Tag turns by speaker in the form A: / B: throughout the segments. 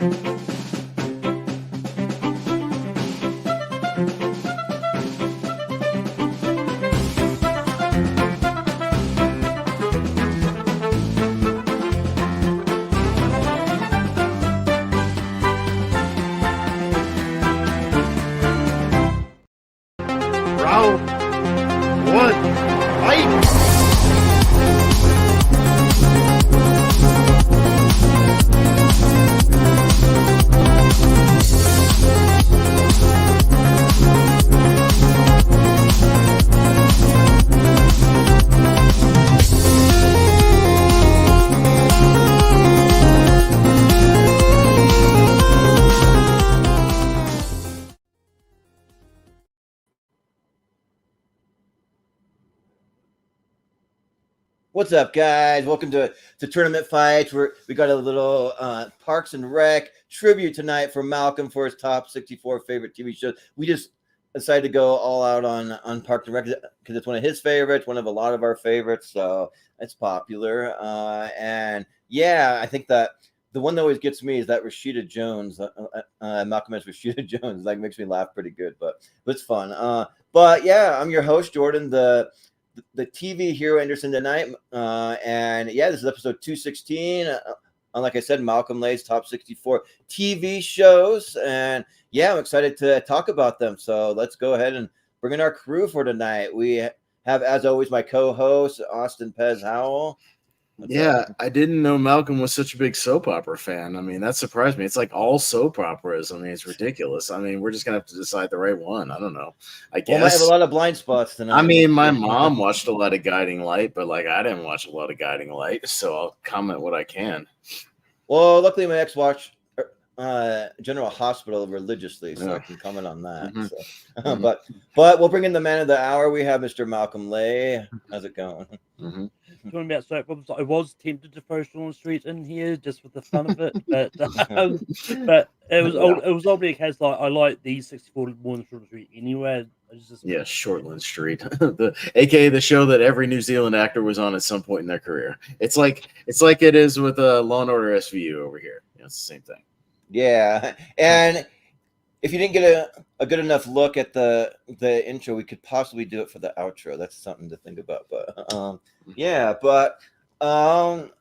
A: Round one, fight!
B: What's up, guys? Welcome to Tournament Fights. We got a little Parks and Rec tribute tonight for Malcolm for his top 64 favorite TV shows. We just decided to go all out on Parks and Rec because it's one of his favorites, one of a lot of our favorites, so it's popular. And yeah, I think that the one that always gets me is that Rashida Jones, Malcolm S. Rashida Jones, like makes me laugh pretty good, but it's fun. But yeah, I'm your host, Jordan, the TV hero Anderson tonight. And yeah, this is episode 216. Like I said, Malcolm Lay's top 64 TV shows. And yeah, I'm excited to talk about them. So let's go ahead and bring in our crew for tonight. We have, as always, my co-host, Austin Pez Howell.
C: I didn't know Malcolm was such a big soap opera fan. I mean, that surprised me. It's like all soap operas. I mean, it's ridiculous. I mean, we're just gonna have to decide the right one. I don't know. I guess.
B: Well, I have a lot of blind spots tonight.
C: I mean, my mom watched a lot of Guiding Light, but like I didn't watch a lot of Guiding Light, so I'll comment what I can.
B: Well, luckily my ex watched General Hospital religiously, so I can comment on that.
C: Mm-hmm.
B: So. But we'll bring in the man of the hour. We have Mr. Malcolm Lay. How's it going?
C: Mm-hmm.
D: Talking about soap operas, I was tempted to throw Sean Street in here just for the fun of it, but it was obviously a case like I like these 64 more than Sean Street anyway.
C: Shortland Street, aka the show that every New Zealand actor was on at some point in their career. It's like it is with Law and Order SVU over here. It's the same thing.
B: Yeah, and if you didn't get a good enough look at the intro, we could possibly do it for the outro. That's something to think about. But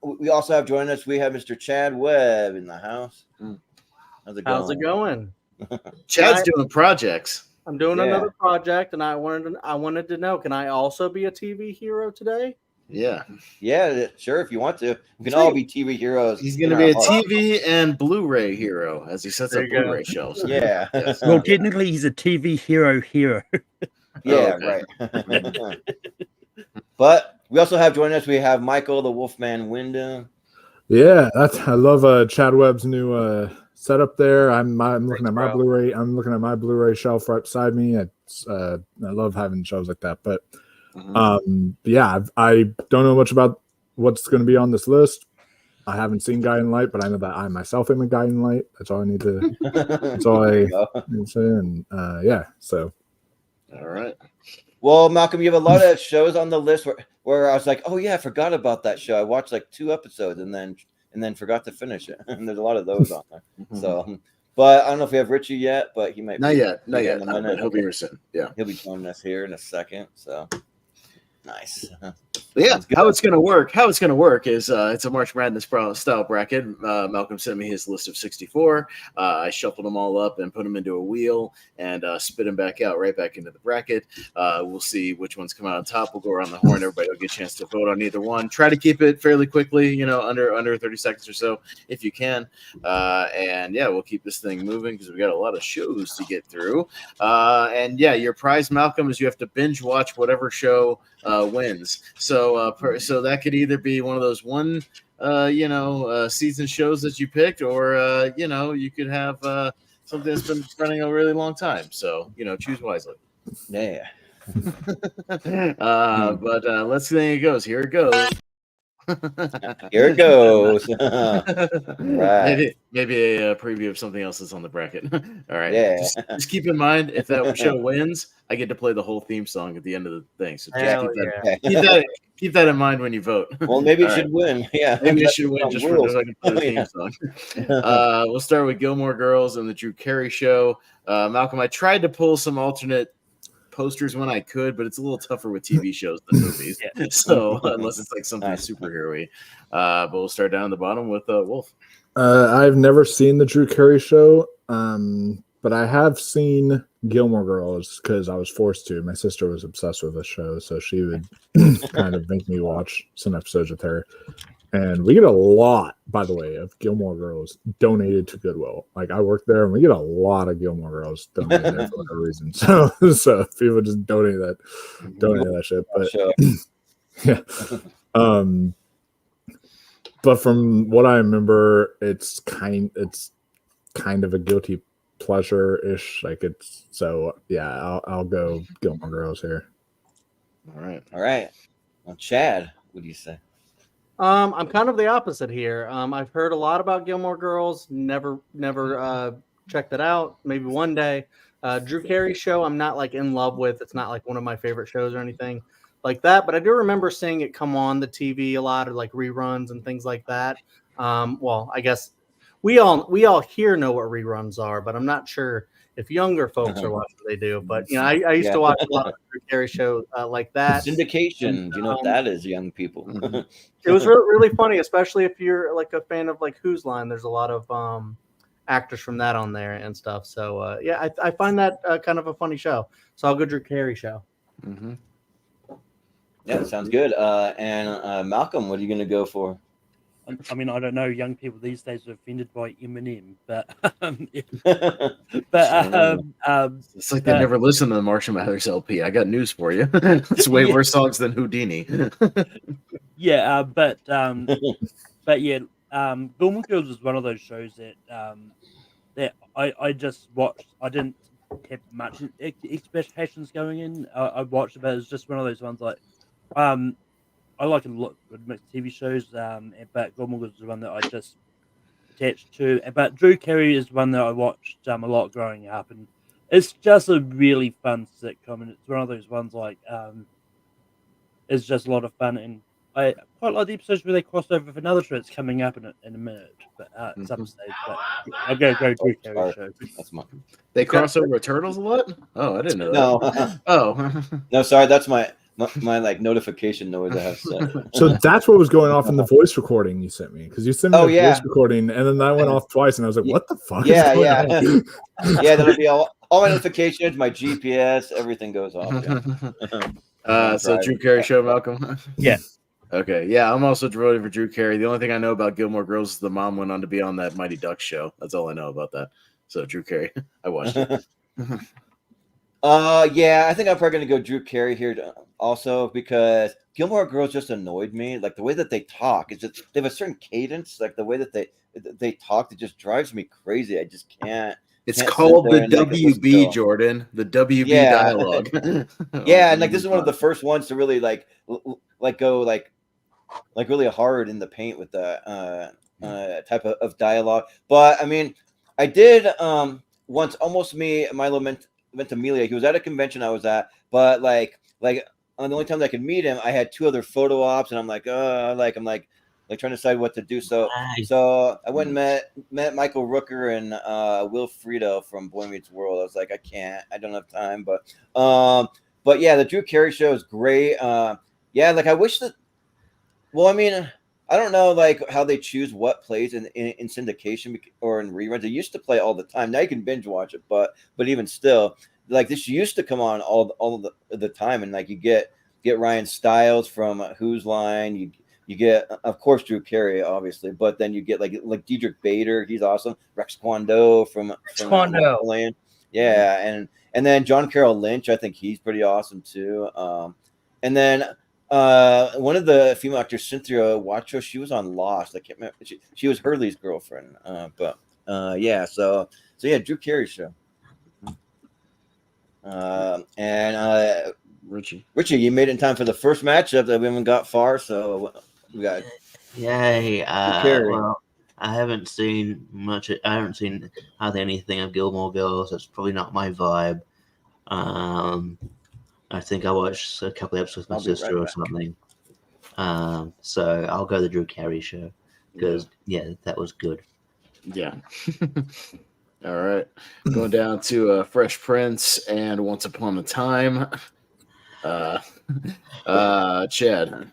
B: we also have joining us. We have Mr. Chad Webb in the house. How's it going?
C: Chad's doing projects.
E: I'm doing another project, and I wanted to know, can I also be a TV hero today?
C: Yeah,
B: sure. If you want to, we can all be TV heroes.
C: He's going to be a TV and Bluray hero as he sets up Blu-ray shelves.
B: Yeah.
C: Yes.
D: Well, technically, he's a TV hero.
B: Yeah, right. But we also have joining us. We have Michael, the Wolfman Wyndham.
F: Yeah, I love Chad Webb's new setup there. I'm looking at my Blu-ray. I'm looking at my Blu-ray shelf right beside me. I love having shows like that, but. I don't know much about what's going to be on this list. I haven't seen Guiding Light, but I know that I myself am a Guiding Light. That's all I need to. That's all I need to say. And so.
C: All right.
B: Well, Malcolm, you have a lot of shows on the list where I was like, oh yeah, I forgot about that show. I watched like 2 episodes and then forgot to finish it. And there's a lot of those on there. So. But I don't know if we have Richie yet, but he might.
C: Not yet. He'll be here soon. Yeah,
B: he'll be joining us here in a second. So. Nice.
C: Yeah, how it's going to work is it's a March Madness style bracket. Malcolm sent me his list of 64. I shuffled them all up and put them into a wheel and spit them back out right back into the bracket. We'll see which ones come out on top. We'll go around the horn. Everybody will get a chance to vote on either one. Try to keep it fairly quickly, under 30 seconds or so if you can. We'll keep this thing moving because we got a lot of shows to get through. Your prize, Malcolm, is you have to binge watch whatever show wins. So that could either be one of those season shows that you picked, or you could have something that's been running a really long time. So choose wisely.
B: Yeah.
C: Let's see how it goes. Here it goes.
B: Here it goes. Right.
C: Maybe a preview of something else that's on the bracket. All right.
B: Yeah.
C: Just keep in mind, if that show wins, I get to play the whole theme song at the end of the thing. So just
E: Hell
C: keep that in mind when you vote.
B: Well, maybe it
C: All
B: should win. Yeah.
C: Maybe it
B: That's
C: should win
B: some
C: just
B: rules.
C: so I can play the theme song. We'll start with Gilmore Girls and the Drew Carey Show. Malcolm, I tried to pull some alternate posters when I could, but it's a little tougher with TV shows than movies. So unless it's like something superhero-y. But we'll start down at the bottom with Wolf.
F: I've never seen the Drew Carey Show, but I have seen Gilmore Girls because I was forced to. My sister was obsessed with the show, so she would kind of make me watch some episodes with her. And we get a lot, by the way, of Gilmore Girls donated to Goodwill. Like, I work there, and we get a lot of Gilmore Girls donated there for whatever reason. So people just donate that shit. But yeah, but from what I remember, it's kind of a guilty pleasure ish. Like, it's so yeah. I'll go Gilmore Girls here.
B: All right. Well, Chad, what do you say?
E: I'm kind of the opposite here. I've heard a lot about Gilmore Girls. Never checked it out. Maybe one day. Drew Carey Show, I'm not like in love with. It's not like one of my favorite shows or anything like that. But I do remember seeing it come on the TV a lot, or like reruns and things like that. Well, I guess we all here know what reruns are, but I'm not sure if younger folks are watching. They do, but you know, I used to watch a lot of Drew Carey Show like that.
B: Syndication. Do you know what that is, young people?
E: It was really funny, especially if you're like a fan of like Who's Line. There's a lot of actors from that on there and stuff. So yeah, I find that kind of a funny show. So I'll go Drew Carey Show.
B: Mm-hmm. Yeah, that sounds good. And Malcolm, what are you going to go for?
D: I mean, I don't know. Young people these days are offended by Eminem, but
C: it's like they never listened to the Marshall Mathers LP. I got news for you. It's way worse songs than Houdini.
D: Yeah, but yeah, Gilmore Girls is one of those shows that I just watched. I didn't have much expectations going in. I watched it, but it's just one of those ones like I like a lot of mixed TV shows, but Gilmore Girls is one that I just attached to. But Drew Carey is one that I watched a lot growing up, and it's just a really fun sitcom, and it's one of those ones like it's just a lot of fun, and I quite like the episodes where they cross over with another show that's coming up in a minute, but at some stage. But I'll go Drew Carey show.
B: That's my.
C: They cross over with turtles a lot? Oh, I didn't know that.
B: No.
C: Oh.
B: No, sorry, that's my like notification noise I have set.
F: So that's what was going off in the voice recording you sent me, because you sent me the voice recording, and then that went off twice, and I was like, "What the fuck?"
B: Yeah,
F: is going on?
B: Yeah. That'll be all my notifications, my GPS, everything goes off. Yeah.
C: So Drew Carey Show, Malcolm.
D: Yeah.
C: Okay. Yeah, I'm also voting for Drew Carey. The only thing I know about Gilmore Girls is the mom went on to be on that Mighty Ducks show. That's all I know about that. So Drew Carey, I watched it.
B: Yeah, I think I'm probably gonna go Drew Carey here also, because Gilmore Girls just annoyed me. Like the way that they talk, it's just they have a certain cadence. Like the way that they talk, it just drives me crazy. I just can't.
C: It's called the WB, Jordan. The WB dialogue.
B: Yeah, and like this is one of the first ones to really go really hard in the paint with the type of dialogue. But I mean, I did once almost Milo Ventimiglia. He was at a convention I was at, but like the only time that I could meet him, I had two other photo ops, and I'm like trying to decide what to do. So I went and met Michael Rooker and Will Friedle from Boy Meets World. I was like, I don't have time, but yeah, the Drew Carey Show is great. Yeah, like I wish that. Well, I mean, I don't know like how they choose what plays in syndication or in reruns. They used to play all the time. Now you can binge watch it, but even still, like this used to come on all the time, and like you get Ryan Stiles from Who's Line. You get, of course, Drew Carey, obviously, but then you get like Diedrich Bader. He's awesome. Rex Kwon Do from yeah, and then John Carroll Lynch. I think he's pretty awesome too. And then one of the female actors, Cynthia Wacho, she was on Lost. I can't remember. She was Hurley's girlfriend. But yeah, so yeah, Drew Carey Show. And Richie, you made it in time for the first matchup that we haven't got far. So We got
G: Yay!
B: Carrie.
G: Well, I haven't seen much. I haven't seen hardly anything of Gilmore Girls. That's probably not my vibe. I think I watched a couple episodes with my
B: I'll be
G: sister
B: right
G: or
B: back.
G: something. So I'll go the Drew Carey show because that was good.
C: Yeah. All right. Going down to Fresh Prince and Once Upon a Time. Chad.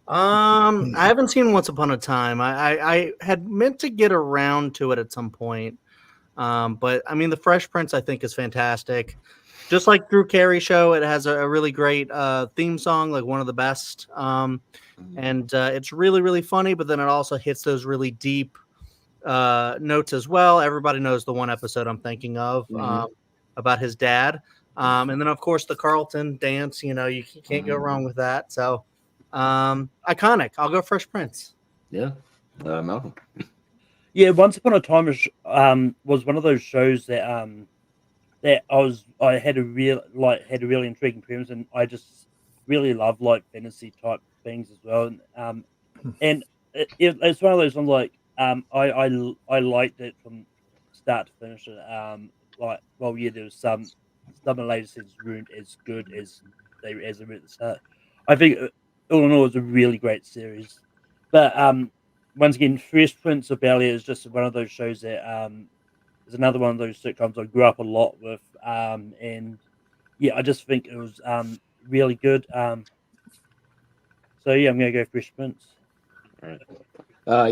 E: I haven't seen Once Upon a Time. I had meant to get around to it at some point. But I mean, The Fresh Prince I think is fantastic. Just like Drew Carey show, it has a really great theme song, like one of the best. And it's really, really funny, but then it also hits those really deep notes as well. Everybody knows the one episode I'm thinking of about his dad. And then, of course, the Carlton dance. You know, you can't go wrong with that. So iconic. I'll go Fresh Prince.
C: Yeah. Malcolm.
D: Yeah, Once Upon a Time was one of those shows that I had a really intriguing premise, and I just really love like fantasy type things as well. And it's one of those ones like I liked it from start to finish. There was some of the later seasons weren't as good as they were at the start. I think all in all, it was a really great series. But once again, Fresh Prince of Bel-Air is just one of those shows that is another one of those sitcoms I grew up a lot with. And yeah, I just think it was really good. So yeah, I'm gonna go Fresh Prince.
C: All right.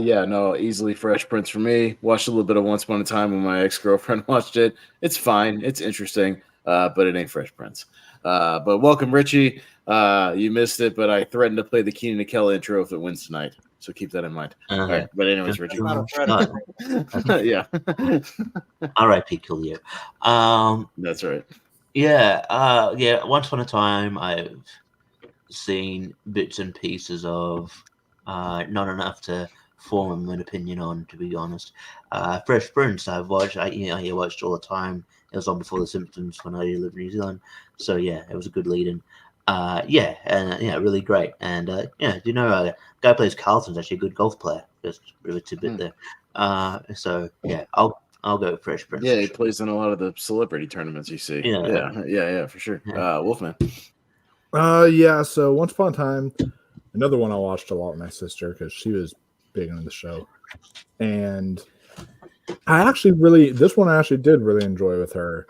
C: Yeah, no, easily Fresh Prince for me. Watched a little bit of Once Upon a Time when my ex-girlfriend watched it. It's fine. It's interesting, but it ain't Fresh Prince. But welcome, Richie. You missed it, but I threatened to play the Keenan and Kel intro if it wins tonight. So keep that in mind. All right. But anyways, Richie. Yeah.
G: R.I.P. Coolio.
C: That's right.
G: Yeah. Once upon a time, I've seen bits and pieces of, not enough to form an opinion on, to be honest. Fresh Prince, I've watched. I watched all the time. It was on before The Simpsons when I lived in New Zealand. So yeah, it was a good lead-in. Really great. And guy who plays Carlton's actually a good golf player. Just really tidbit there. So yeah, I'll go with Fresh Prince.
C: Yeah, he plays in a lot of the celebrity tournaments you see. Yeah, for sure. Wolfman.
F: So Once Upon a Time, another one I watched a lot with my sister because she was big into the show. And I actually did really enjoy with her.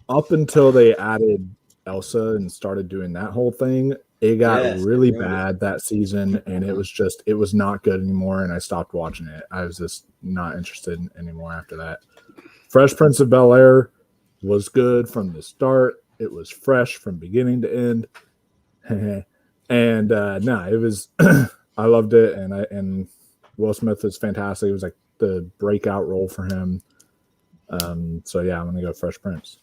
F: Up until they added Elsa and started doing that whole thing, it got really bad that season, and it was not good anymore, and I stopped watching it. I was just not interested anymore after that. Fresh Prince of Bel-Air was good from the start. It was fresh from beginning to end. And it was I loved it, and Will Smith was fantastic. It was like the breakout role for him. So yeah, I'm gonna go Fresh Prince.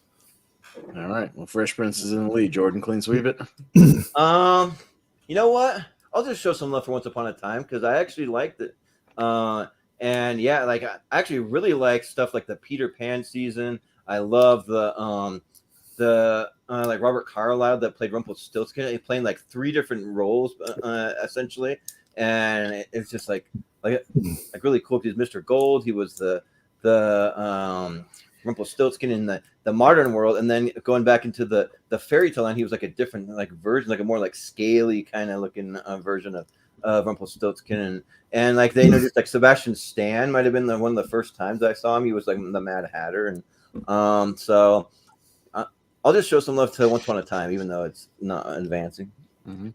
C: All right. Well, Fresh Prince is in the lead. Jordan, clean sweep it.
B: You know what? I'll just show some love for Once Upon a Time because I actually liked it. And yeah, like I actually really like stuff like the Peter Pan season. I love the like Robert Carlyle that played Rumpelstiltskin. He playing like 3 different roles essentially, and it's just like really cool because Mr. Gold, he was the Rumpelstiltskin in the modern world, and then going back into the fairy tale line, he was like a different like version, like a more like scaly kind of looking version of Rumpelstiltskin, and like they introduced like Sebastian Stan might have been one of the first times I saw him. He was like the Mad Hatter, and so I'll just show some love to Once Upon a Time, even though it's not advancing.
C: Mm-hmm.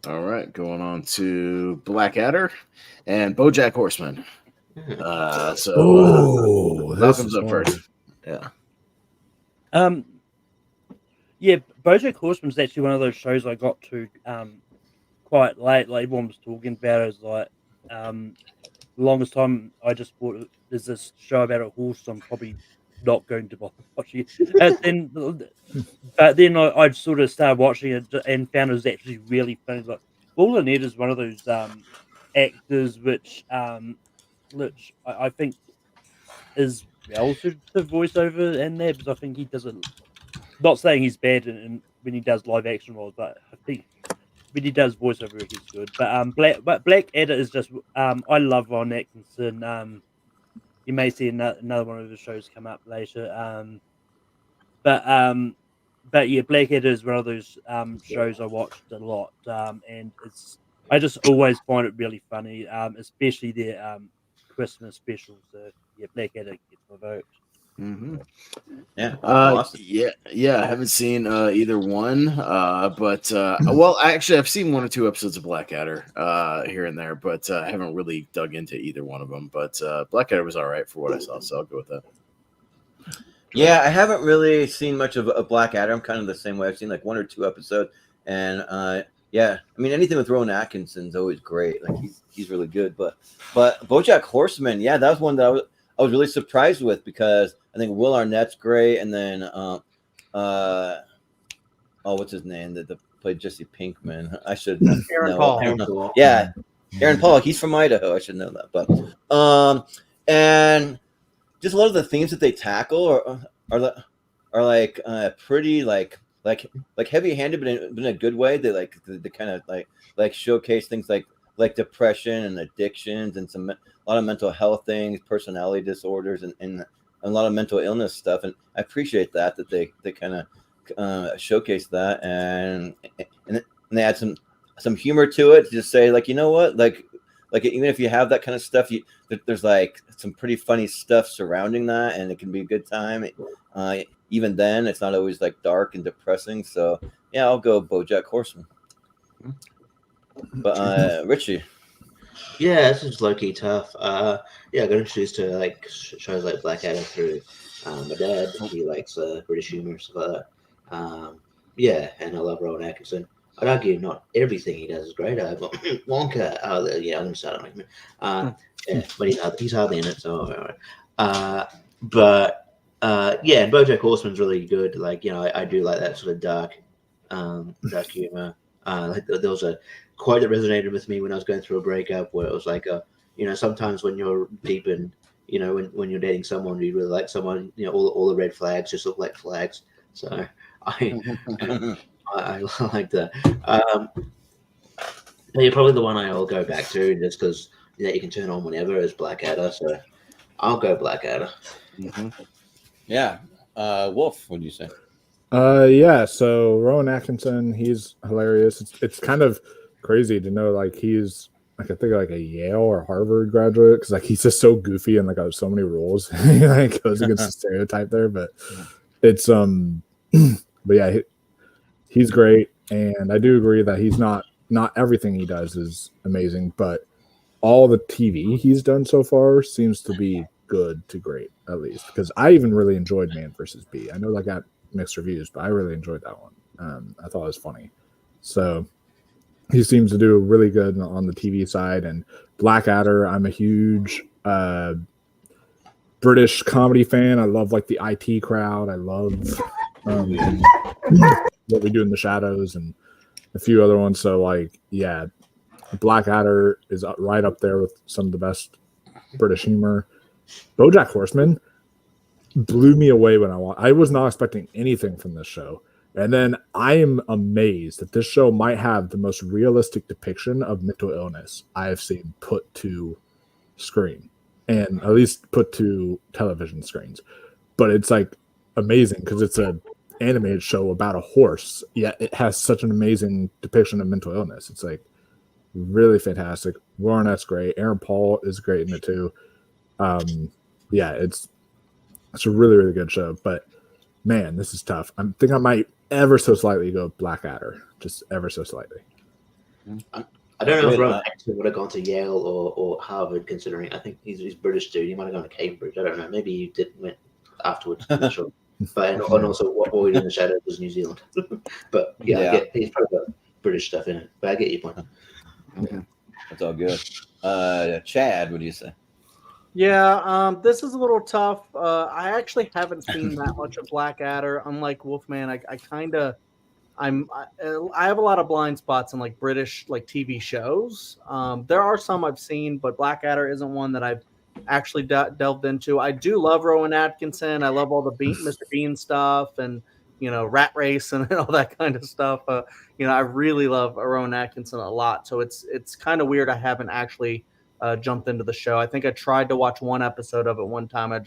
C: All right, going on to Blackadder and BoJack Horseman. Malcolm's up first. Yeah.
D: BoJack Horseman's actually one of those shows I got to quite late. Like everyone was talking about it. It was like the longest time I just thought there's this show about a horse, so I'm probably not going to bother watching it. But then I sort of started watching it and found it was actually really funny. Like Paul Lynette is one of those actors which I think is well suited to voiceover and that, because I think he does it. Not saying he's bad when he does live action roles, but I think when he does voiceover, he's good. But Black Adder is just I love Ron Atkinson. You may see another one of his shows come up later. But yeah, Black Adder is one of those shows I watched a lot, and I just always find it really funny, especially their Christmas special. So yeah, Black Adder gets my vote.
C: Mm-hmm.
B: Yeah, awesome.
C: Yeah. I haven't seen either one, but well, actually, I've seen 1 or 2 episodes of Blackadder here and there, but I haven't really dug into either one of them. But Blackadder was all right for what I saw, so I'll go with that.
B: Yeah, I haven't really seen much of a Blackadder. I'm kind of the same way. I've seen like 1 or 2 episodes, and yeah, I mean anything with Rowan Atkinson's always great. Like he's really good. But BoJack Horseman, yeah, that was one that I was really surprised with because I think Will Arnett's great, and then what's his name that played Jesse Pinkman? I should
E: Aaron
B: know.
E: Paul.
B: Yeah, Aaron Paul. He's from Idaho. I should know that. But and just a lot of the themes that they tackle are like pretty like heavy-handed, but in a good way. They kind of like showcase things like depression and addictions and a lot of mental health things, personality disorders, and a lot of mental illness stuff. And I appreciate that they kind of showcase that and they add some humor to it. Just say like, you know what, like even if you have that kind of stuff, there's like some pretty funny stuff surrounding that, and it can be a good time. Even then, it's not always like dark and depressing. So yeah, I'll go BoJack Horseman. But Richie.
G: Yeah, this is low-key tough. Yeah, I got introduced to like shows like Blackadder through my dad. He likes British humor, stuff like that. Yeah, and I love Rowan Atkinson. I'd argue not everything he does is great. But Wonka, yeah, I'm gonna start on him. Yeah, but he's hardly in it, so all right. Yeah, and BoJack Horseman's really good. Like, you know, I do like that sort of dark humor. Like there was a quote that resonated with me when I was going through a breakup, where it was like, you know, sometimes when you're deep in, you know, when you're dating someone, you really like someone, you know, all the red flags just look like flags. So I like that. Yeah, probably the one I'll go back to just because you can turn on whenever is Blackadder. So I'll go Blackadder.
B: Mm-hmm. Yeah. Wolf, what do you say?
F: Yeah, so Rowan Atkinson, he's hilarious. It's kind of crazy to know like he's like I think like a Yale or Harvard graduate because like he's just so goofy and like so many roles. He like goes against the stereotype there, but it's but yeah, he's great, and I do agree that he's not everything he does is amazing, but all the TV he's done so far seems to be good to great, at least, because I even really enjoyed Man vs. Bee. I know that got mixed reviews, but I really enjoyed that one. I thought it was funny. So he seems to do really good on the TV side. And Blackadder, I'm a huge British comedy fan. I love like the IT crowd. I love What We Do in the Shadows and a few other ones. So like, yeah, Blackadder is right up there with some of the best British humor. BoJack Horseman blew me away when I was not expecting anything from this show. And then I am amazed that this show might have the most realistic depiction of mental illness I have seen put to screen, and at least put to television screens. But it's like amazing because it's an animated show about a horse, yet it has such an amazing depiction of mental illness. It's like really fantastic. Warrenet's great. Aaron Paul is great in it too. Yeah, it's a really, really good show. But man, this is tough. I think I might ever so slightly go Blackadder, just ever so slightly.
G: I don't know if Rowan Atkinson would have gone to Yale or Harvard, considering I think he's British dude. He might have gone to Cambridge. I don't know. Maybe he went afterwards. I'm not sure. But and also What We Do in the Shadows was New Zealand. But yeah. He's probably got British stuff in it. But I get your point.
B: Okay. That's all good. Chad, what do you say?
E: Yeah, this is a little tough. I actually haven't seen that much of Blackadder. Unlike Wolfman, I have a lot of blind spots in like British like TV shows. There are some I've seen, but Blackadder isn't one that I've actually delved into. I do love Rowan Atkinson. I love all the Mr. Bean stuff, and Rat Race and all that kind of stuff. I really love Rowan Atkinson a lot. So it's kind of weird I haven't actually jumped into the show. I think I tried to watch one episode of it one time. I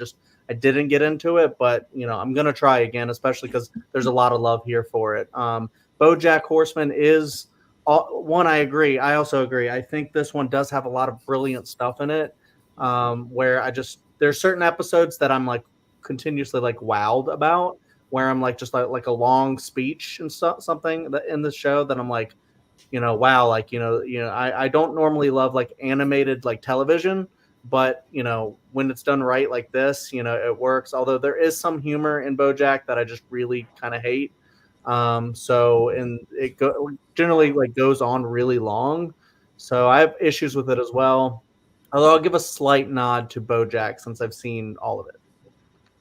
E: didn't get into it, but I'm gonna try again, especially because there's a lot of love here for it. BoJack Horseman is one. I agree. I also agree. I think this one does have a lot of brilliant stuff in it. Where there's certain episodes that I'm like continuously like wowed about, where I'm like just like a long speech and something that in the show that I'm like, wow, like I don't normally love like animated like television, but when it's done right like this, it works. Although there is some humor in BoJack that I just really kind of hate. And it generally like goes on really long, so I have issues with it as well. Although I'll give a slight nod to BoJack since I've seen all of it.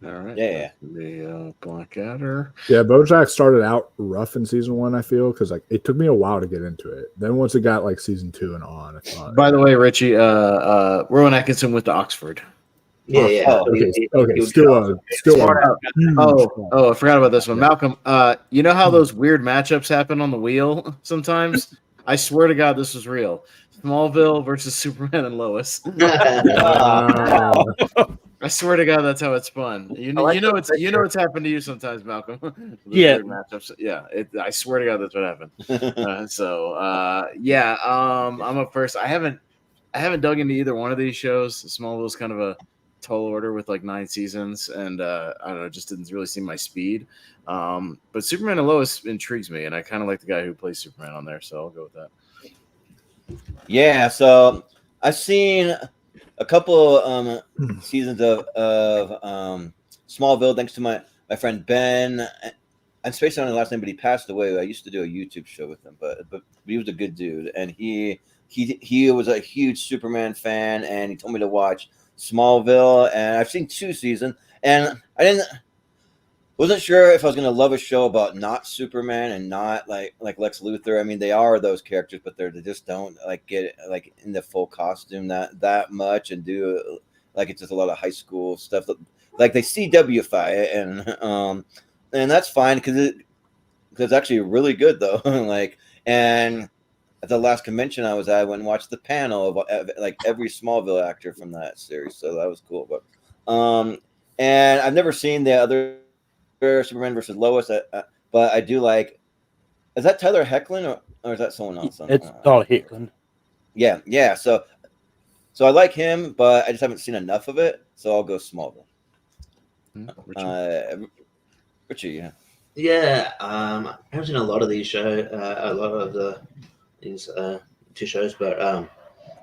C: All right.
B: Yeah.
C: The Blackadder.
F: Yeah, BoJack started out rough in season 1. I feel because like it took me a while to get into it. Then once it got like season 2 and on, it's fun.
C: By the way, Richie, Rowan Atkinson went to Oxford.
G: Yeah, yeah.
F: Okay. Still.
C: I forgot about this one, Malcolm. You know how those weird matchups happen on the wheel sometimes? I swear to God, this was real. Smallville versus Superman and Lois. I swear to God, that's how it spun. It's happened to you sometimes, Malcolm.
D: Yeah.
C: Matchups. Yeah. I swear to God, that's what happened. I'm up first. I haven't dug into either one of these shows. Smallville's kind of a tall order with like 9 seasons, and I don't know, just didn't really seem my speed. But Superman and Lois intrigues me, and I kind of like the guy who plays Superman on there, so I'll go with that.
B: Yeah, so I've seen a couple seasons of Smallville thanks to my friend Ben. I'm spacing on his last name, but he passed away. I used to do a YouTube show with him, but he was a good dude, and he was a huge Superman fan, and he told me to watch Smallville, and I've seen 2 seasons, and wasn't sure if I was going to love a show about not Superman and not like Lex Luthor. I mean, they are those characters, but they just don't like get like in the full costume that much and do like it's just a lot of high school stuff. Like they CWify it, and that's fine because it's actually really good though. And at the last convention I was at, I went and watched the panel of like every Smallville actor from that series, so that was cool. But and I've never seen the other Superman versus Lois, but I do like. Is that Tyler Hoechlin or is that someone else?
D: It's Tyler Hoechlin.
B: Yeah. So I like him, but I just haven't seen enough of it, so I'll go Smallville. Richie, yeah.
G: Yeah, I haven't seen a lot of these shows, a lot of these 2 shows, but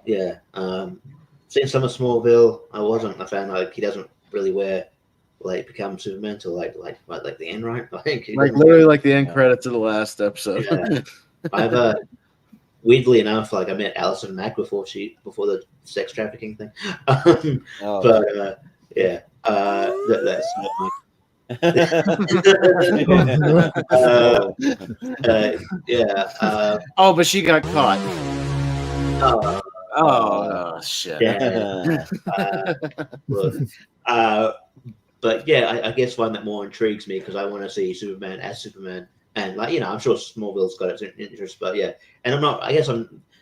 G: seeing some of Smallville, I wasn't a fan. Like he doesn't really become Superman till like the end, right? Like
C: literally like the end credits of the last episode.
G: Yeah. I've weirdly enough, like I met Alison Mack before the sex trafficking thing. That's
C: but she got caught. Shit.
G: But yeah, I guess one that more intrigues me because I want to see Superman as Superman, and I'm sure Smallville's got its interest, but yeah, and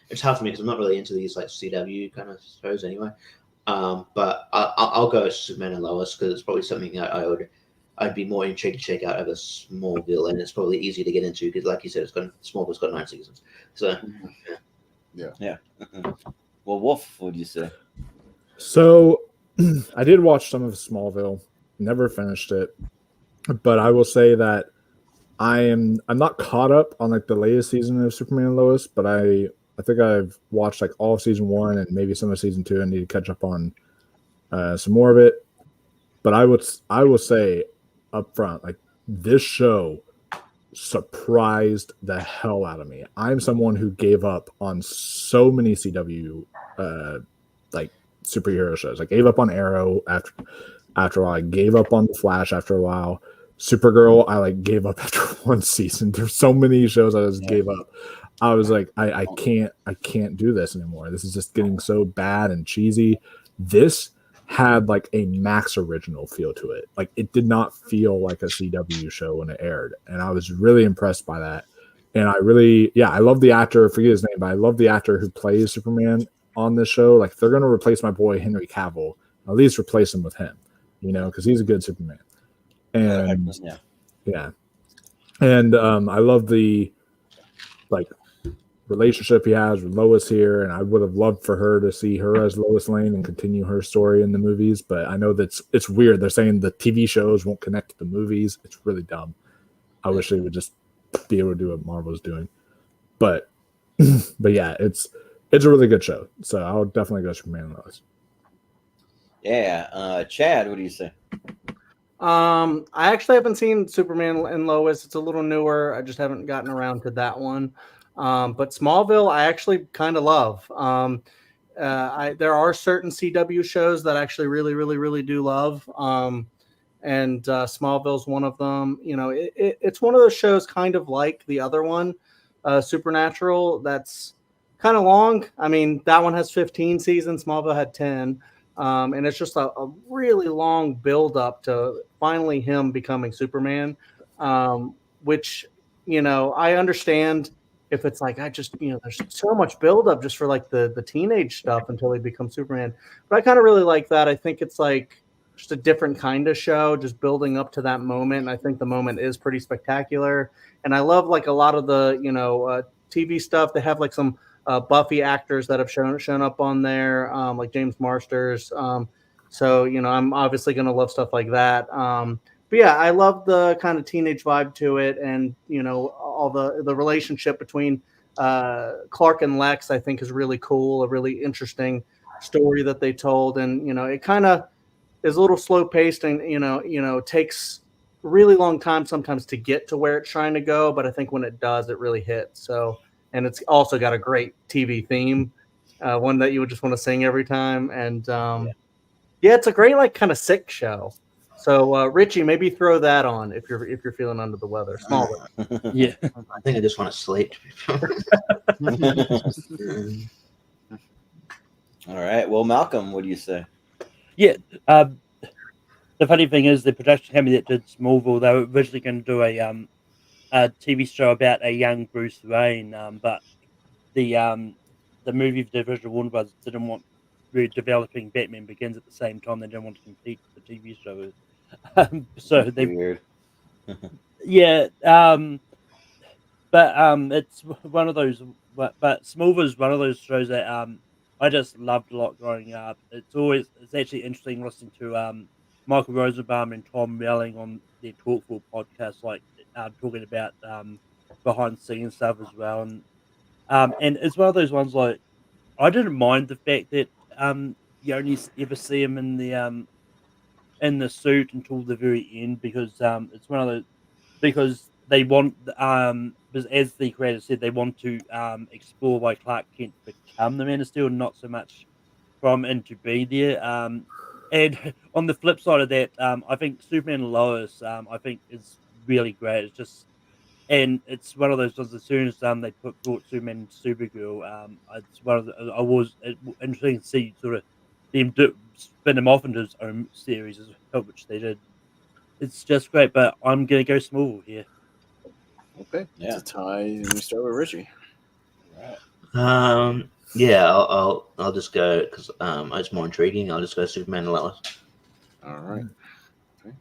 G: it's hard for me because I'm not really into these like CW kind of shows anyway. But I'll go with Superman and Lois because it's probably something I'd be more intrigued to check out over Smallville, and it's probably easy to get into because, like you said, Smallville's got 9 seasons. So
B: yeah. Well, Wolf, what would you say?
F: So I did watch some of Smallville, never finished it, but I will say that I'm not caught up on like the latest season of Superman and Lois, but I think I've watched like all of season 1 and maybe some of season 2. I need to catch up on some more of it. But I will say up front, like this show surprised the hell out of me. I'm someone who gave up on so many CW like superhero shows. I gave up on Arrow after a while. I gave up on The Flash after a while. Supergirl, I like gave up after 1 season. There's so many shows I just gave up. I was like, I can't do this anymore. This is just getting so bad and cheesy. This had like a Max original feel to it. Like it did not feel like a CW show when it aired, and I was really impressed by that. And I love the actor. I forget his name, but I love the actor who plays Superman on this show. Like if they're going to replace my boy Henry Cavill, at least replace him with him, because he's a good Superman. And and I love the relationship he has with Lois here, and I would have loved for her to see her as Lois Lane and continue her story in the movies. But I know that it's weird. They're saying the TV shows won't connect to the movies. It's really dumb. I wish they would just be able to do what Marvel's doing. But yeah, it's a really good show. So I'll definitely go Superman and Lois.
B: Yeah, Chad, what do you say?
E: I actually haven't seen Superman and Lois. It's a little newer. I just haven't gotten around to that one. But Smallville, I actually kind of love. There are certain CW shows that I actually really, really, really do love. And Smallville's one of them. It's one of those shows kind of like the other one, Supernatural, that's kind of long. I mean, that one has 15 seasons. Smallville had 10. And it's just a really long build up to finally him becoming Superman, which, I understand if it's like, there's so much build up just for like the teenage stuff until he becomes Superman. But I kind of really like that. I think it's like just a different kind of show, just building up to that moment. And I think the moment is pretty spectacular. And I love like a lot of the, TV stuff. They have like some Buffy actors that have shown up on there, like James Marsters. So, I'm obviously going to love stuff like that. But yeah, I love the kind of teenage vibe to it. And, all the relationship between Clark and Lex, I think is really cool. A really interesting story that they told. And, it kind of is a little slow paced and, takes a really long time sometimes to get to where it's trying to go. But I think when it does, it really hits. So, and it's also got a great TV theme, one that you would just want to sing every time. And it's a great, like, kind of sick show. So Richie, maybe throw that on if you're feeling under the weather. Small.
D: Yeah.
G: I think I just want to sleep.
B: All right. Well, Malcolm, what do you say?
D: Yeah. The funny thing is, the production company that did Smallville, they were originally going to do a TV show about a young Bruce Wayne, but the movie of the original Warner Bros. Didn't want developing Batman Begins at the same time. They didn't want to compete with the TV show. So they
B: Weird.
D: yeah, but it's one of those. But Smallville is one of those shows that I just loved a lot growing up. It's actually interesting listening to Michael Rosenbaum and Tom Melling on their Talkful podcast, like talking about behind the scenes stuff as well, and it's one of those ones like I didn't mind the fact that you only ever see him in the suit until the very end because it's one of those because they want because as the creator said they want to explore why Clark Kent become the Man of Steel, not so much from and to be there. And on the flip side of that, I think Superman and Lois, I think is really great. It's just, and it's one of those ones. As soon as they brought Superman and Supergirl, it's one of I was interesting to see sort of them spin him off into his own series as well, which they did. It's just great, but I'm gonna go Smallville here.
C: Okay,
B: Yeah.
C: it's a tie. We start with Richie.
G: Yeah, I'll just go because it's more intriguing. I'll just go Superman and Lois.
C: All right. Okay.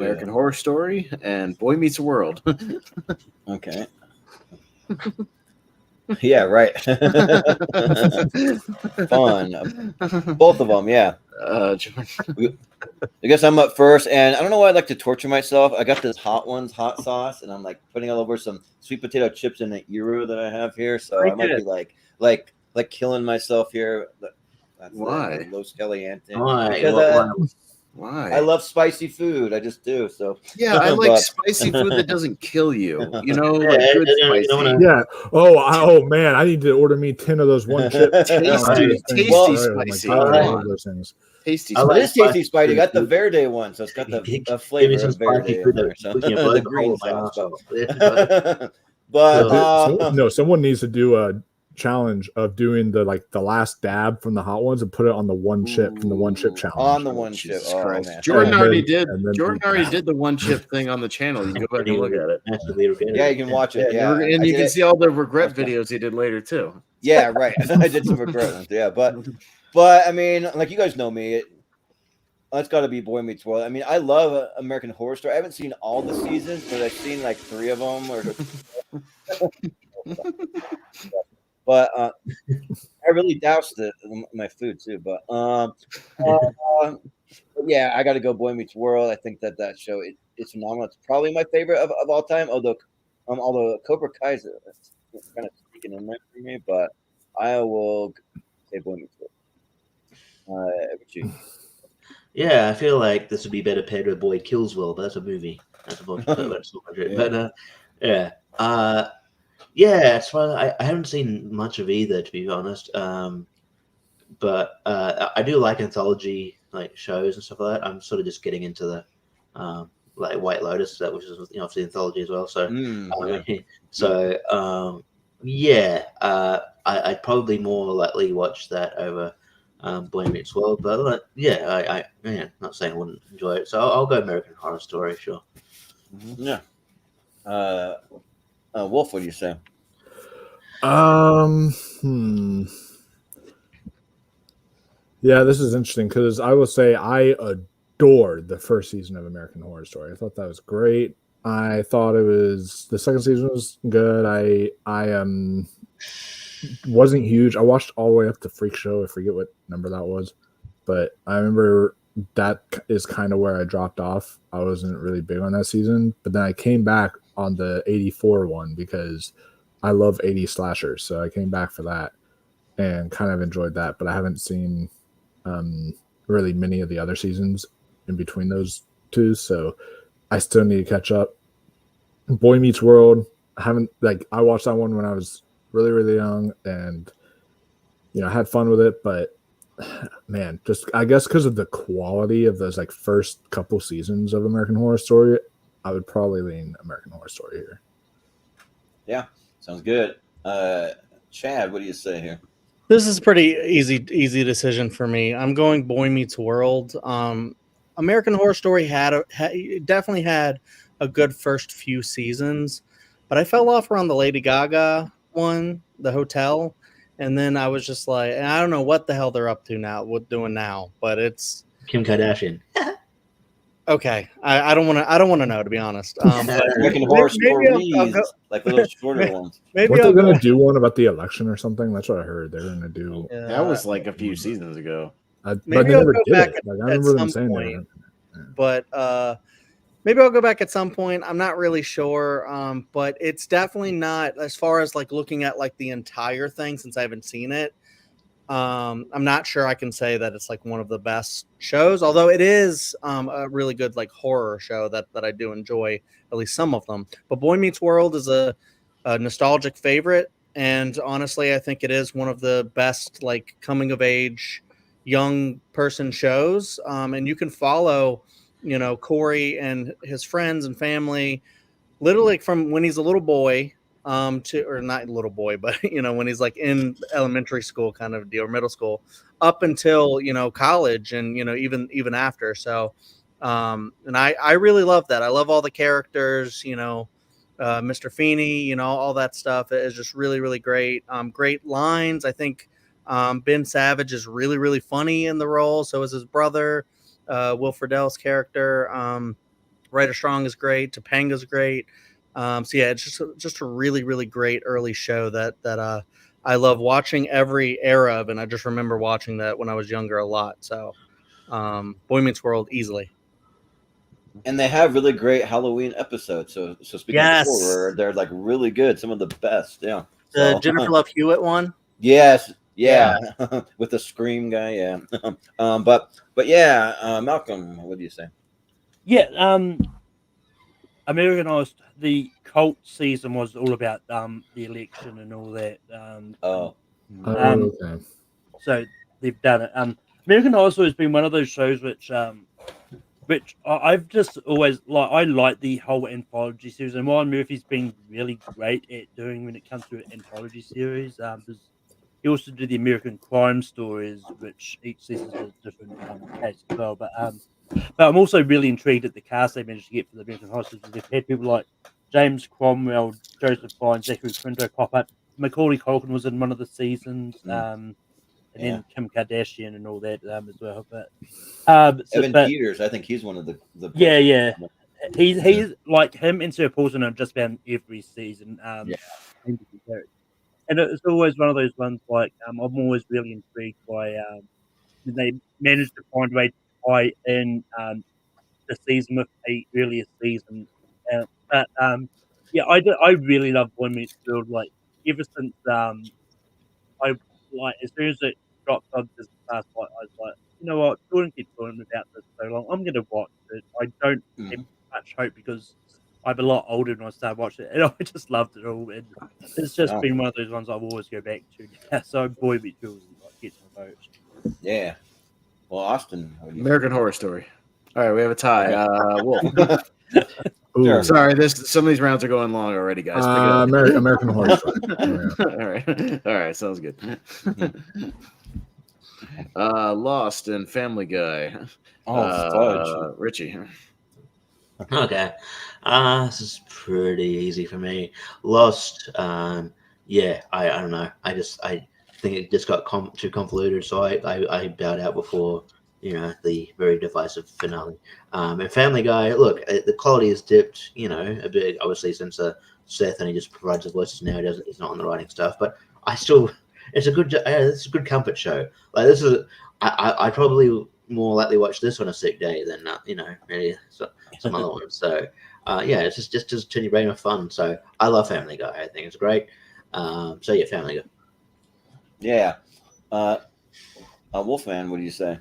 C: American Horror Story and Boy Meets World.
B: Okay. Yeah, right. Fun. Both of them, yeah.
C: Jordan.
B: I guess I'm up first, and I don't know why I like to torture myself. I got this hot sauce, and I'm like putting all over some sweet potato chips in an gyro that I have here. So I might be like killing myself here. That's
C: Why?
B: Los Caliente.
G: Why?
B: Because,
C: Why?
B: I love spicy food. I just do. So
C: yeah, I like
B: But-
C: spicy food that doesn't kill you. You know,
G: Yeah,
C: like good
G: you don't
C: spicy.
G: wanna-
F: Yeah. Oh man, I need to order me 10 of those one chip.
C: Tasty
B: Well,
C: spicy.
F: Oh my God, I
G: Come
F: love those things.
C: Tasty
G: I
B: But
G: like
B: it is tasty
G: spicy
B: spicy.
G: food.
B: Got the Verde one, so it's got
G: Give
B: the
G: me
B: flavor
G: some
B: of Verde
G: spicy
B: in
G: food
B: there.
G: that
B: So
G: we can
B: the
G: both
B: green
G: hold
B: sauce.
G: myself.
B: But
F: No, someone needs to do challenge of doing the last dab from the hot ones and put it on the one chip from the one chip challenge.
B: On the one chip.
C: Jesus
B: Oh,
C: Christ.
B: man.
C: Jordan
F: And
C: already
F: then-
C: did.
F: and then
C: Jordan
F: do
C: already
F: that.
C: did the one chip thing on the channel. You can go back and look at it.
G: Massively regretted
B: Yeah,
G: it.
B: you can watch it. Yeah,
C: and
B: I
C: you
B: did
C: can
B: it.
C: see all the regret
B: Okay.
C: videos he did later too.
B: Yeah, right. I did some regret ones. Yeah, but I mean, like you guys know me. It's got to be Boy Meets World. I mean, I love American Horror Story. I haven't seen all the seasons, but I've seen like 3 of them. But I really doused it in my food too. But yeah, I got to go Boy Meets World. I think that show it's phenomenal. It's probably my favorite of all time. Although Cobra Kai's it's kind of sneaking in there for me, but I will say Boy Meets World. Richie.
G: Yeah, I feel like this would be better paired with Boy Kills World, but that's a movie. That's a bunch
C: Yeah.
G: But yeah, it's fun. I haven't seen much of either, to be honest. But I do like anthology like shows and stuff like that. I'm sort of just getting into the like White Lotus, which is obviously anthology as well. So yeah, I'd probably more likely watch that over Boy Meets World. But yeah, not saying I wouldn't enjoy it. So I'll go American Horror Story, sure.
B: Yeah. Wolf, what do you say?
F: Yeah, this is interesting because I will say I adored the first season of American Horror Story. I thought that was great. I thought the second season was good. I wasn't huge. I watched all the way up to Freak Show. I forget what number that was, but I remember that is kind of where I dropped off. I wasn't really big on that season, but then I came back on the 84 one because I love 80 slashers. So I came back for that and kind of enjoyed that, but I haven't seen really many of the other seasons in between those two. So I still need to catch up. Boy Meets World. I watched that one when I was really, really young and, I had fun with it, but man, just I guess because of the quality of those first couple seasons of American Horror Story, I would probably lean American Horror Story here.
B: Yeah, sounds good. Chad, what do you say here?
E: This is pretty easy decision for me. I'm going Boy Meets World. American Horror Story definitely had a good first few seasons, but I fell off around the Lady Gaga one, the hotel, and then I was just like, I don't know what the hell they're up to now, but it's
G: Kim Kardashian.
E: okay. I don't want to know, to be honest. But
B: American Horror
E: maybe
B: Stories, like little shorter ones.
E: maybe
F: Weren't
E: I'll
F: they going
E: go,
F: to do one about the election or something? That's what I heard. They were going to do.
C: That was like a few seasons ago.
F: But
E: Maybe
F: they
E: I'll
F: never
E: go
F: did
E: back
F: it. I
E: at
F: remember them
E: some
F: saying they
E: point.
F: were.
E: but maybe I'll go back at some point. I'm not really sure. But it's definitely not, as far as looking at the entire thing, since I haven't seen it. I'm not sure I can say that it's one of the best shows, although it is a really good horror show that I do enjoy, at least some of them. But Boy Meets World is a nostalgic favorite, and honestly, I think it is one of the best coming of age young person shows. And you can follow Corey and his friends and family literally from when he's a little boy or not little boy, but when he's in elementary school kind of deal, or middle school, up until college, and even after. So and I really love that. I love all the characters, Mr. Feeney, all that stuff is just really, really great. Great lines. I think Ben Savage is really, really funny in the role. So is his brother, Will Friedle's character. Ryder Strong is great. Topanga's great. So yeah, it's just a really, really great early show that I love watching every era of, and I just remember watching that when I was younger a lot. So Boy Meets World easily.
B: And they have really great Halloween episodes. So speaking of horror, they're really good. Some of the best. Yeah.
E: The Jennifer Love Hewitt one.
B: Yes. Yeah. With the Scream guy. Yeah. But yeah, Malcolm, what do you say?
D: Yeah. American Horror, the cult season was all about the election and all that.
F: Okay.
D: So they've done it. American Horror Story has been one of those shows which which I've just always I like the whole anthology series, and Ryan Murphy's been really great at doing when it comes to an anthology series. He also did the American Crime Stories, which each season is a different case as well. But I'm also really intrigued at the cast they managed to get for the American Horror Stories. They've had people like James Cromwell, Joseph Fiennes, Zachary Quinto pop up. Macaulay Culkin was in one of the seasons, and then Kim Kardashian and all that as well. But
B: Evan Peters, I think he's one of the
D: yeah. He's like him and Sir Paulson are just about every season. And it's always one of those ones like I'm always really intrigued by when they manage to find a way to tie in the season with the earlier season. But yeah, I really love Boy Meets World. Like ever since I like as soon as it dropped on Disney Plus, I was like, you know what, Jordan keeps talking about this so long. I'm gonna watch it. I don't have much hope because I'm a lot older when I started watching it, and I just loved it all. And it's just been one of those ones I'll always go back to. Yeah, so Boy Meets World like gets my vote.
B: Yeah. Well, Austin,
C: American Horror Story. All right, we have a tie. Wolf.
F: Ooh.
C: Sorry, some of these rounds are going long already, guys.
F: American Horror Story.
C: All right, sounds good. Lost and Family Guy.
B: Fudge.
C: Richie.
G: Okay. This is pretty easy for me. Lost. Yeah, I don't know. I think it just got too convoluted, so I bowed out before the very divisive finale. And Family Guy, look, the quality has dipped, a bit, obviously, since Seth and he just provides the voices now. He's not on the writing stuff, but it's a good comfort show. Like this is, I probably more likely watch this on a sick day than maybe some other ones. So yeah, it's just turn your brain with fun. So I love Family Guy. I think it's great. So yeah, Family Guy.
B: Yeah. Wolfman, what do you say?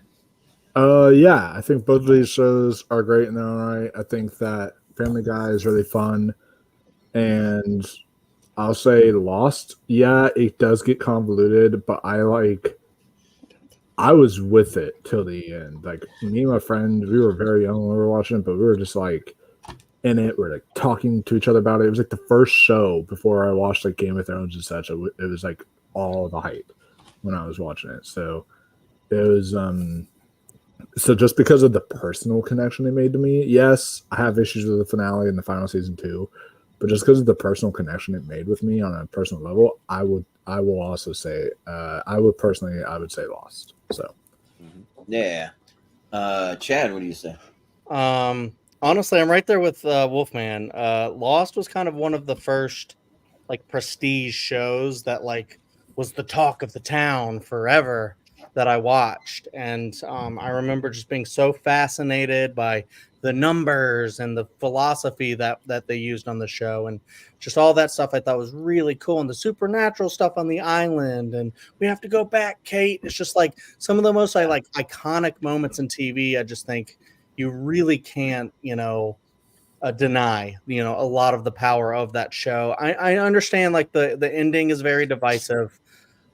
F: Yeah, I think both of these shows are great in their own right. I think that Family Guy is really fun, and I'll say Lost. Yeah, it does get convoluted, but I was with it till the end. Like me and my friend, we were very young when we were watching it, but we were just like in it. We're like talking to each other about it. It was like the first show before I watched like Game of Thrones and such. It was like all the hype when I was watching it. So it was so just because of the personal connection it made to me, yes, I have issues with the finale and the final season too, but just because of the personal connection it made with me on a personal level, I will also say I would say Lost. So
B: yeah. Chad, what do you say?
E: Honestly, I'm right there with Wolfman. Lost was kind of one of the first like prestige shows that like was the talk of the town forever that I watched, and I remember just being so fascinated by the numbers and the philosophy that they used on the show, and just all that stuff I thought was really cool, and the supernatural stuff on the island, and we have to go back, Kate. It's just like some of the most iconic moments in TV. I just think you really can't, deny, a lot of the power of that show. I understand like the ending is very divisive.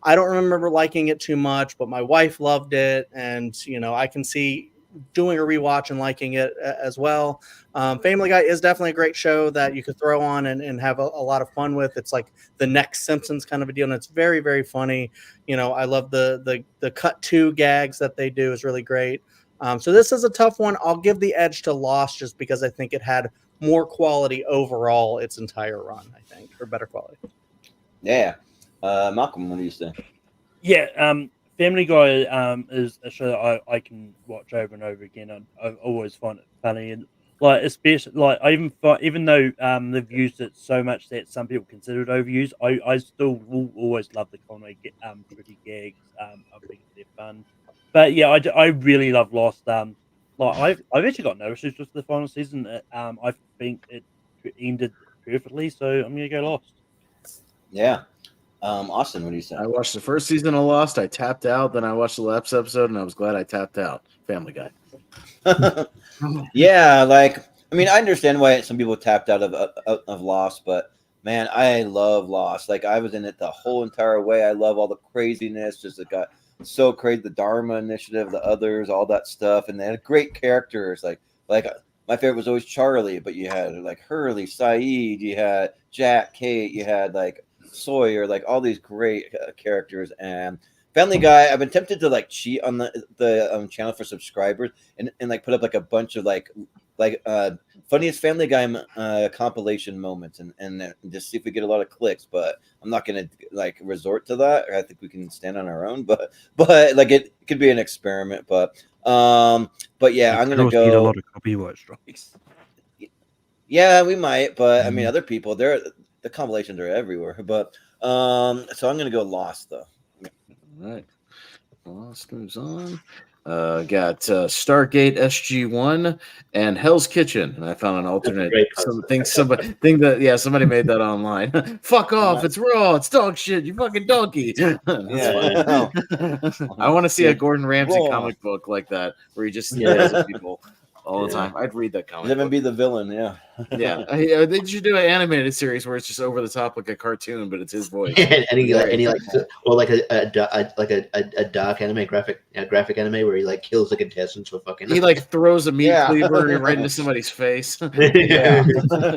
E: I don't remember liking it too much, but my wife loved it, and I can see doing a rewatch and liking it as well. Family Guy is definitely a great show that you could throw on and have a lot of fun with. It's like the next Simpsons kind of a deal, and it's very, very funny. I love the cut to gags that they do is really great. So this is a tough one. I'll give the edge to Lost just because I think it had more quality overall its entire run, I think, or better quality.
B: Yeah. Malcolm, what do you say?
D: Yeah, Family Guy is a show that I can watch over and over again. I always find it funny, and like especially like even though they've used it so much that some people consider it overused, I still will always love the comedy pretty gags. I think they're fun, but yeah, I really love Lost. Like I've actually got no issues with the final season. I think it ended perfectly, so I'm gonna go Lost.
B: Yeah. Austin, what do you say?
C: I watched the first season of Lost. I tapped out. Then I watched the last episode, and I was glad I tapped out. Family Guy.
B: Yeah, I understand why some people tapped out of Lost, but man, I love Lost. Like I was in it the whole entire way. I love all the craziness. Just it got so crazy. The Dharma Initiative, the others, all that stuff, and they had great characters like like my favorite was always Charlie, but you had like Hurley, Saeed, you had Jack, Kate, you had like Sawyer, like all these great characters. And Family Guy, I've been tempted to like cheat on the channel for subscribers and like put up like a bunch of like funniest Family Guy compilation moments and just see if we get a lot of clicks. But I'm not gonna like resort to that. I think we can stand on our own. But like it could be an experiment. But yeah, I'm gonna
D: Get a
B: go.
D: lot of copyright strikes.
B: Yeah, we might, but I mean, other people, the compilations are everywhere. But so I'm gonna go Lost though.
C: All right. Lost moves on. Got Stargate SG-1 and Hell's Kitchen, and I found an alternate somebody made that online. Fuck off! It's raw. It's dog shit. You fucking donkey.
B: Yeah.
C: I want to see
B: Yeah.
C: a Gordon Ramsay
B: Raw.
C: comic book like that where he just yells at people all the
B: Yeah.
C: time. I'd read that comic
B: Let him
C: book.
B: be the villain. Yeah.
C: Yeah, they should do an animated series where it's just over the top like a cartoon, but it's his voice.
G: and he like or like a dark anime graphic anime where he like kills the contestants for fucking.
C: He like throws a meat
B: Yeah.
C: cleaver right into somebody's face.
B: Yeah.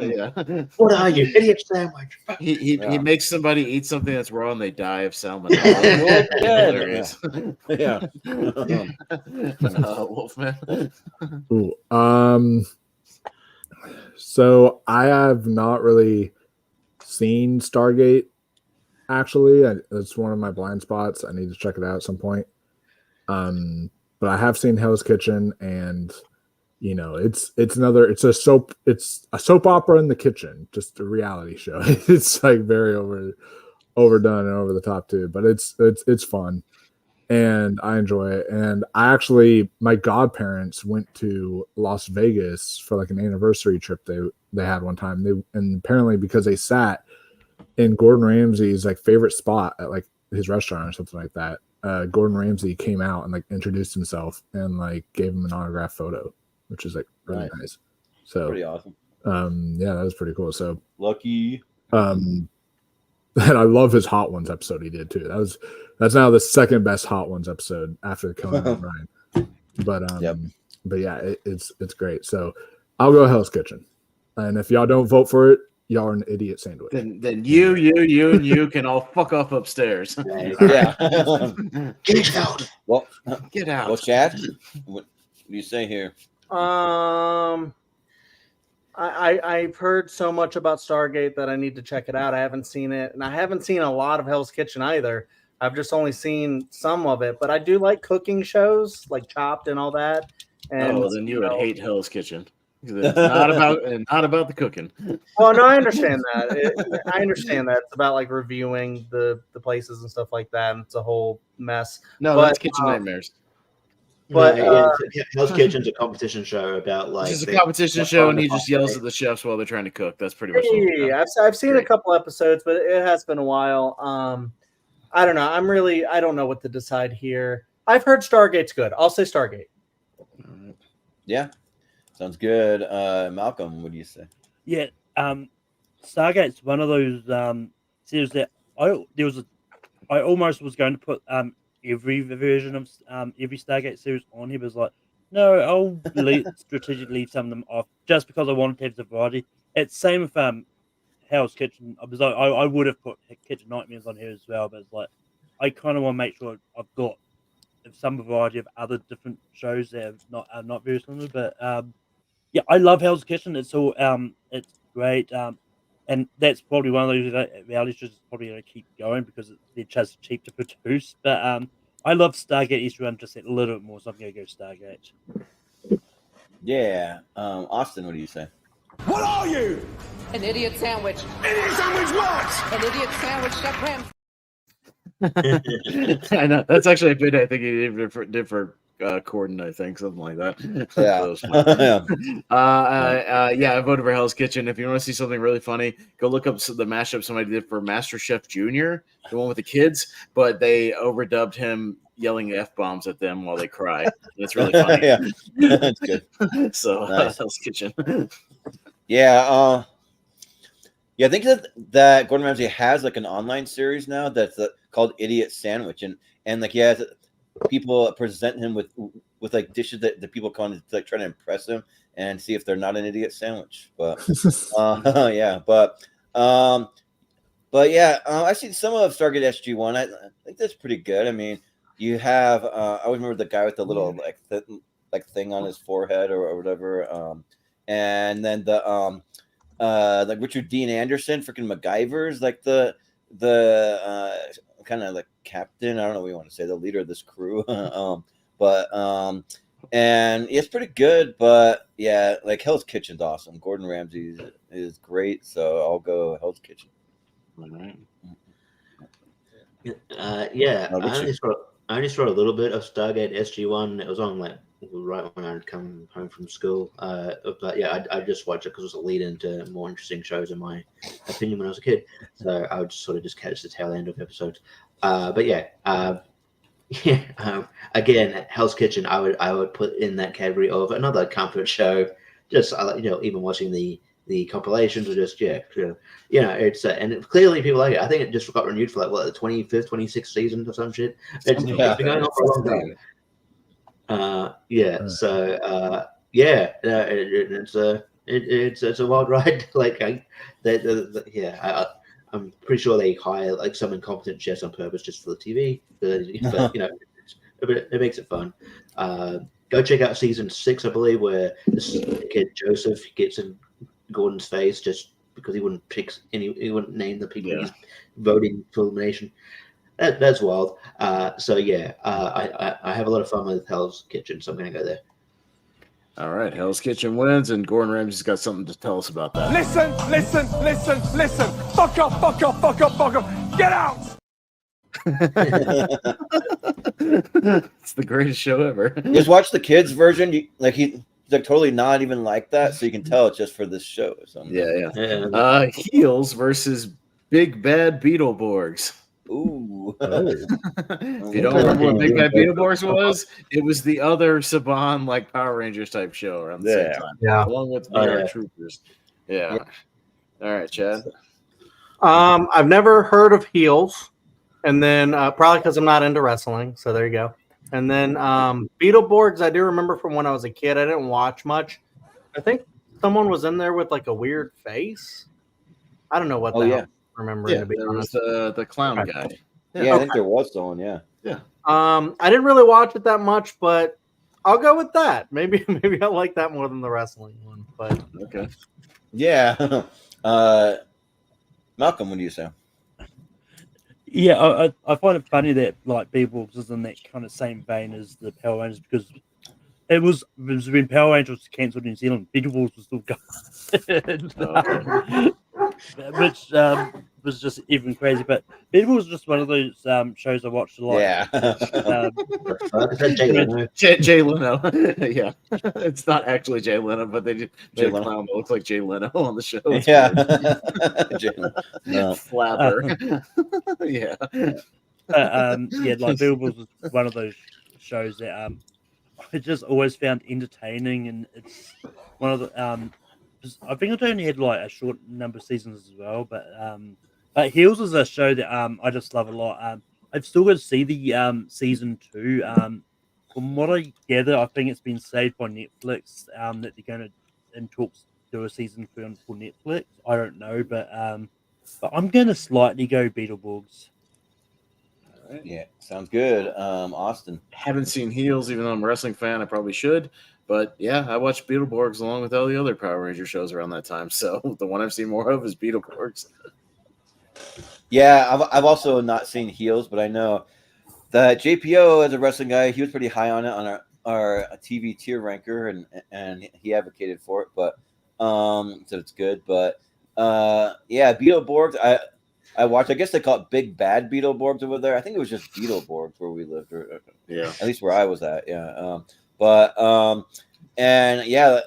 C: Yeah.
G: What are you, idiot sandwich?
C: He
B: Yeah.
C: makes somebody eat something that's raw and they die of salmonella. Hilarious.
B: Yeah.
C: Wolfman.
F: Ooh, so I have not really seen Stargate. Actually, it's one of my blind spots. I need to check it out at some point. But I have seen Hell's Kitchen, and you know, it's a soap opera in the kitchen, just a reality show. It's like very overdone and over the top too, but it's fun. And I enjoy it. And my godparents went to Las Vegas for like an anniversary trip they had one time. And apparently because they sat in Gordon Ramsay's like favorite spot at like his restaurant or something like that, Gordon Ramsay came out and like introduced himself and like gave him an autograph photo, which is like really nice. So
B: Pretty awesome.
F: Yeah, that was pretty cool. So
B: Lucky.
F: and I love his Hot Ones episode he did too. That's now the second best Hot Ones episode after Conan O'Brien. But yeah, it's great. So I'll go Hell's Kitchen. And if y'all don't vote for it, y'all are an idiot sandwich.
C: Then you can all fuck off upstairs.
B: Yeah.
G: Get out.
B: Well,
C: Get out.
B: well, Chad, what do you say here?
E: I've heard so much about Stargate that I need to check it out. I haven't seen it, and I haven't seen a lot of Hell's Kitchen either. I've just only seen some of it, but I do like cooking shows like Chopped and all that. And
C: then you would hate Hell's Kitchen. It's not about the cooking.
E: Well, no, I understand that. I understand that it's about like reviewing the places and stuff like that, and it's a whole mess.
C: No,
E: But,
C: that's Kitchen Nightmares.
E: But
G: Hell's Kitchen's a competition show about like
C: It's just a competition show, and he just yells at the chefs while they're trying to cook. That's pretty much the whole show.
E: yeah, I've seen a couple episodes, but it has been a while. I don't know. I don't know what to decide here. I've heard Stargate's good. I'll say Stargate.
B: Yeah. Sounds good. Malcolm, what do you say?
D: Yeah, Stargate's one of those series that I almost was going to put every version of every Stargate series on here, but it's like, no, I'll strategically leave some of them off just because I wanted to have the variety. It's same with Hell's Kitchen. I would have put Kitchen Nightmares on here as well, but it's like I kind of want to make sure I've got some variety of other different shows that are not very similar. But yeah, I love Hell's Kitchen. It's great, and that's probably one of those reality shows that's probably going to keep going because they're just cheap to produce. But I love Stargate SG-1 just a little bit more, so I'm going to go Stargate.
B: Yeah. Austin, what do you say?
H: What are you?
I: An idiot sandwich.
H: Idiot sandwich what?
I: An idiot sandwich Chef Ram.
C: I know that's actually a bit. I think he did for Corden. I think something like that.
B: Yeah.
C: Yeah, I voted for Hell's Kitchen. If you want to see something really funny, go look up the mashup somebody did for Master Chef Junior, the one with the kids, but they overdubbed him yelling F-bombs at them while they cry. It's really funny.
B: Yeah, that's good.
C: So
B: Nice.
C: Hell's Kitchen.
B: Yeah. Yeah, I think that Gordon Ramsay has like an online series now that's called Idiot Sandwich, and like people present him with like dishes that people come to like try to impress him and see if they're not an idiot sandwich. But yeah, but yeah, I've seen some of Stargate SG-1. I think that's pretty good. I mean, you have I always remember the guy with the little like thing on his forehead or whatever. And then the like Richard Dean Anderson, freaking MacGyver's like the kind of like captain. I don't know what you want to say, the leader of this crew. And it's pretty good. But yeah, like Hell's Kitchen's awesome. Gordon Ramsay is great, so I'll go Hell's Kitchen.
G: All right. Yeah, I only saw a little bit of Stargate SG-1. It was on like right when I'd come home from school. But yeah, I just watched it because it was a lead into more interesting shows in my opinion when I was a kid. So I would sort of just catch the tail end of episodes. But yeah, again, Hell's Kitchen, I would put in that category of another comfort show. Just even watching the compilations or just it's and clearly people like it. I think it just got renewed for like the 25th, 26th season or some shit. It's been going on for a long time. It's a wild ride. Like I'm pretty sure they hire like some incompetent chefs on purpose just for the TV. But it makes it fun. Go check out season 6, I believe, where this kid Joseph gets in Gordon's face just because he wouldn't he wouldn't name the people he's voting for elimination. That's wild. So yeah, I have a lot of fun with Hell's Kitchen, so I'm gonna go there.
C: All right, Hell's Kitchen wins, and Gordon Ramsay's got something to tell us about that.
H: Listen. Fuck up. Get out.
C: It's the greatest show ever.
B: Just watch the kids version. He's like totally not even like that, so you can tell it's just for this show or something.
C: Yeah. Heels versus Big Bad Beetleborgs.
B: Ooh.
C: If you don't remember what Big Bad Beetleborgs was, it was the other Saban like Power Rangers type show around the same time.
E: Yeah.
C: Along with VR Troopers. Yeah. All right, Chad.
E: I've never heard of Heels, and then probably because I'm not into wrestling. So there you go. And then Beetleborgs, I do remember from when I was a kid. I didn't watch much. I think someone was in there with like a weird face. I don't know what the hell I'm remembering to be honest.
C: Was the clown guy.
B: Yeah, I think there was someone. Yeah.
E: I didn't really watch it that much, but I'll go with that. Maybe I like that more than the wrestling one. But
C: okay.
B: Yeah. Malcolm, what do you say?
D: Yeah, I find it funny that like Beetleborgs is in that kind of same vein as the Power Rangers because it was when Power Rangers cancelled in New Zealand, Beetleborgs was still going, which was just even crazy. But Beetleborgs was just one of those shows I watched a lot.
B: Yeah.
C: Jay Leno. Yeah, it's not actually Jay Leno, but they did a clown that looks like Jay Leno on the show. It's
B: No.
C: Flapper. Yeah.
D: Like Beetleborgs was one of those shows that I just always found entertaining, and it's one of the I think it only had like a short number of seasons as well, but Heels is a show that I just love a lot. I've still got to see the season 2. From what I gather, I think it's been saved by Netflix. That they're going to in talks do a season 3 for Netflix. I don't know, but I'm going to slightly go Beetleborgs.
B: Yeah, sounds good. Austin.
C: Haven't seen Heels, even though I'm a wrestling fan. I probably should. But yeah, I watched Beetleborgs along with all the other Power Ranger shows around that time. So the one I've seen more of is Beetleborgs.
B: Yeah, I've also not seen Heels, but I know that JPO as a wrestling guy, he was pretty high on it on our TV tier ranker, and he advocated for it. But so it's good. But yeah, Beetleborgs. I watched. I guess they call it Big Bad Beetleborgs over there. I think it was just Beetleborgs where we lived, or at least where I was at. Yeah. And yeah,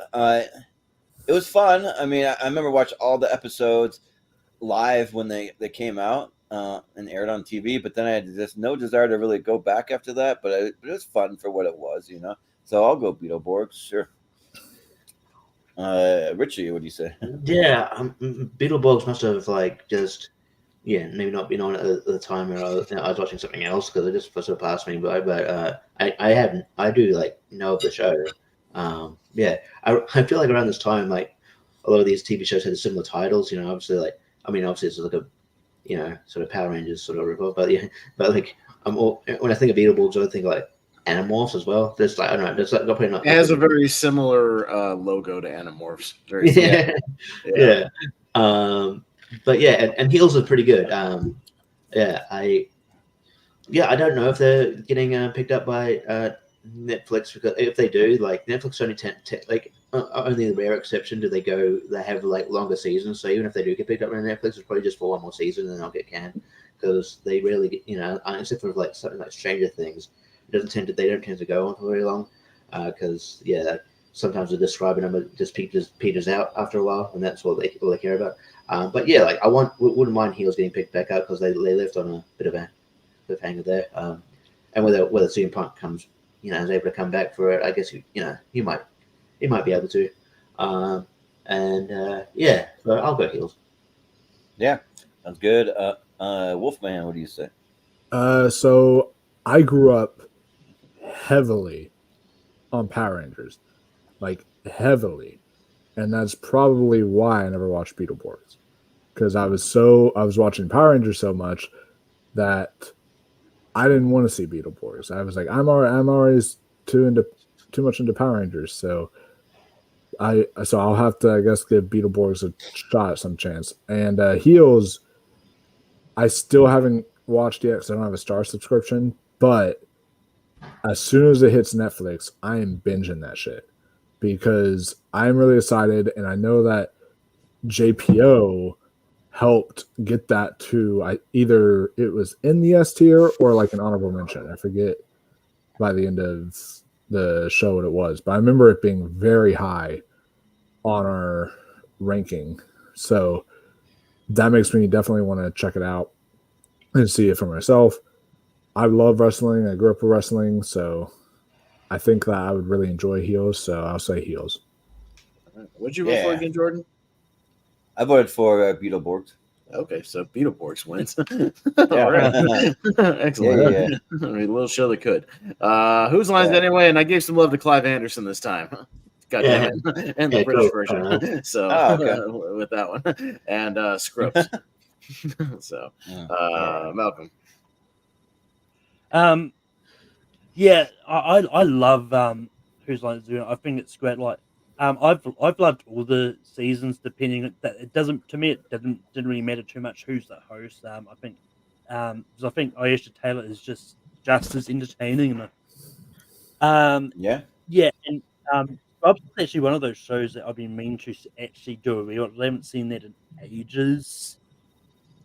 B: it was fun. I mean, I remember watching all the episodes live when they came out and aired on TV. But then I had just no desire to really go back after that. But it was fun for what it was, So I'll go Beetleborgs, sure. Richie, what do you say?
G: Yeah, Beetleborgs must have like just maybe not been on at the time, or I was watching something else because it just sort of passed me by. But I do like know of the show. I feel like around this time, like a lot of these TV shows had similar titles. Obviously, obviously it's like a sort of Power Rangers sort of ripoff, but like when I think of Beetleborgs, I think like Animorphs as well. There's like I don't know, there's like probably not.
C: It has a very similar logo to Animorphs. Very similar.
G: Yeah. But yeah, and Heels are pretty good. I don't know if they're getting picked up by Netflix, because if they do, like Netflix only only the rare exception do they have like longer seasons. So even if they do get picked up by Netflix, it's probably just for one more season and they'll get canned, because they rarely get, except for like something like Stranger Things, they don't tend to go on for very long, because sometimes they're describing them, it just peters out after a while, and that's all they care about. But yeah, like wouldn't mind Heels getting picked back up, because they left on a bit of a cliffhanger there. And whether CM Punk comes, is able to come back for it, I guess he might be able to. So I'll go Heels.
B: Yeah, sounds good. Wolfman, what do you say?
F: So I grew up heavily on Power Rangers, like heavily, and that's probably why I never watched Beetleborgs, because I was watching Power Rangers so much that I didn't want to see Beetleborgs. I was like, I'm already too much into Power Rangers, so I'll have to, I guess, give Beetleborgs a shot, some chance. And Heels, I still haven't watched yet because I don't have a Star subscription, but as soon as it hits Netflix, I am binging that shit, because I'm really excited, and I know that JPO helped get that to either it was in the S tier or like an honorable mention. I forget by the end of the show what it was, but I remember it being very high on our ranking. So that makes me definitely want to check it out and see it for myself. I love wrestling. I grew up with wrestling, so I think that I would really enjoy Heels, so I'll say Heels.
C: What'd you vote for again, Jordan?
B: I voted for Beetleborgs.
C: Okay, so Beetleborgs wins.
B: Yeah.
C: All right. Excellent.
B: Yeah.
C: I mean, a little show that could. Whose lines anyway? And I gave some love to Clive Anderson this time. God damn it. And the British version. So with that one. And Scrubs. So Malcolm.
D: I love Whose Line Is It. I think it's great. Like, I've loved all the seasons. Depending that it didn't really matter too much who's the host. I think because I think Aisha Taylor is just as entertaining. And Scrubs is actually one of those shows that I've been meaning to actually do a rewatch. I haven't seen that in ages.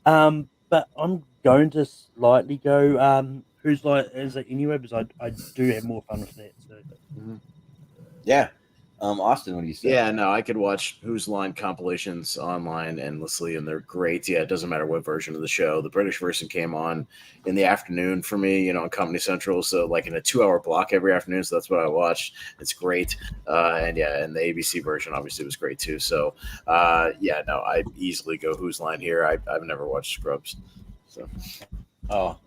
D: But I'm going to slightly go Whose Line Is It Anyway, because I do have more fun with that. So.
B: Yeah. Austin, what do you say?
C: Yeah, no, I could watch Whose Line compilations online endlessly, and they're great. Yeah, it doesn't matter what version of the show. The British version came on in the afternoon for me, on Comedy Central, so like in a 2-hour block every afternoon. So that's what I watched. It's great, and the ABC version obviously was great too. So I easily go Whose Line here. I've never watched Scrubs, so.
B: Oh,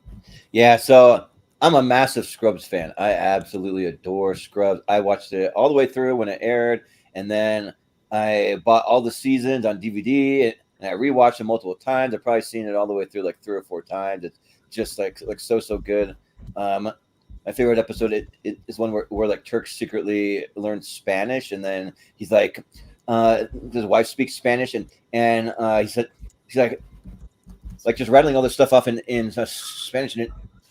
B: yeah. So I'm a massive Scrubs fan. I absolutely adore Scrubs. I watched it all the way through when it aired, and then I bought all the seasons on DVD, and I rewatched it multiple times. I've probably seen it all the way through like 3 or 4 times. It's just like so good. My favorite episode is one where like Turk secretly learns Spanish, and then he's like, his wife speaks Spanish, and he's like just rattling all this stuff off in Spanish, and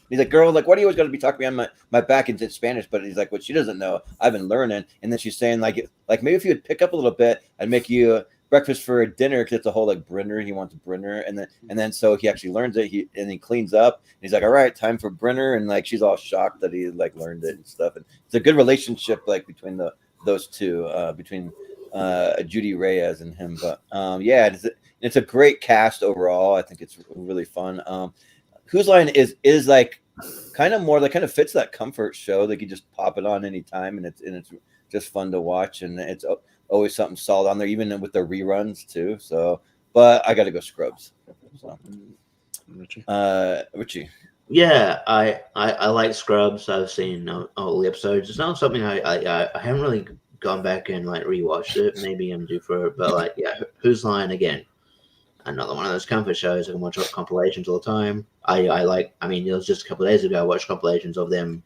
B: he's like, girl, like, why do you always got to be talking behind my back in Spanish? But he's like, what she doesn't know, I've been learning. And then she's saying, like maybe if you would pick up a little bit, I'd make you breakfast for dinner, because it's a whole like Brenner. He wants Brenner, and then so he actually learns it. He cleans up. And he's like, all right, time for Brenner, and like she's all shocked that he like learned it and stuff. And it's a good relationship like between those two, between Judy Reyes and him. But it's a great cast overall. I think it's really fun. Whose Line is like kind of fits that comfort show. They can just pop it on anytime, and it's just fun to watch, and it's always something solid on there, even with the reruns too. So, but I got to go Scrubs. So. Richie.
G: Yeah, I like Scrubs. I've seen all the episodes. It's not something I haven't really gone back and like rewatched it. Maybe I'm due for it, but like, yeah, Who's Line again? Another one of those comfort shows. I can watch compilations all the time. I like. I mean, it was just a couple of days ago. I watched compilations of them.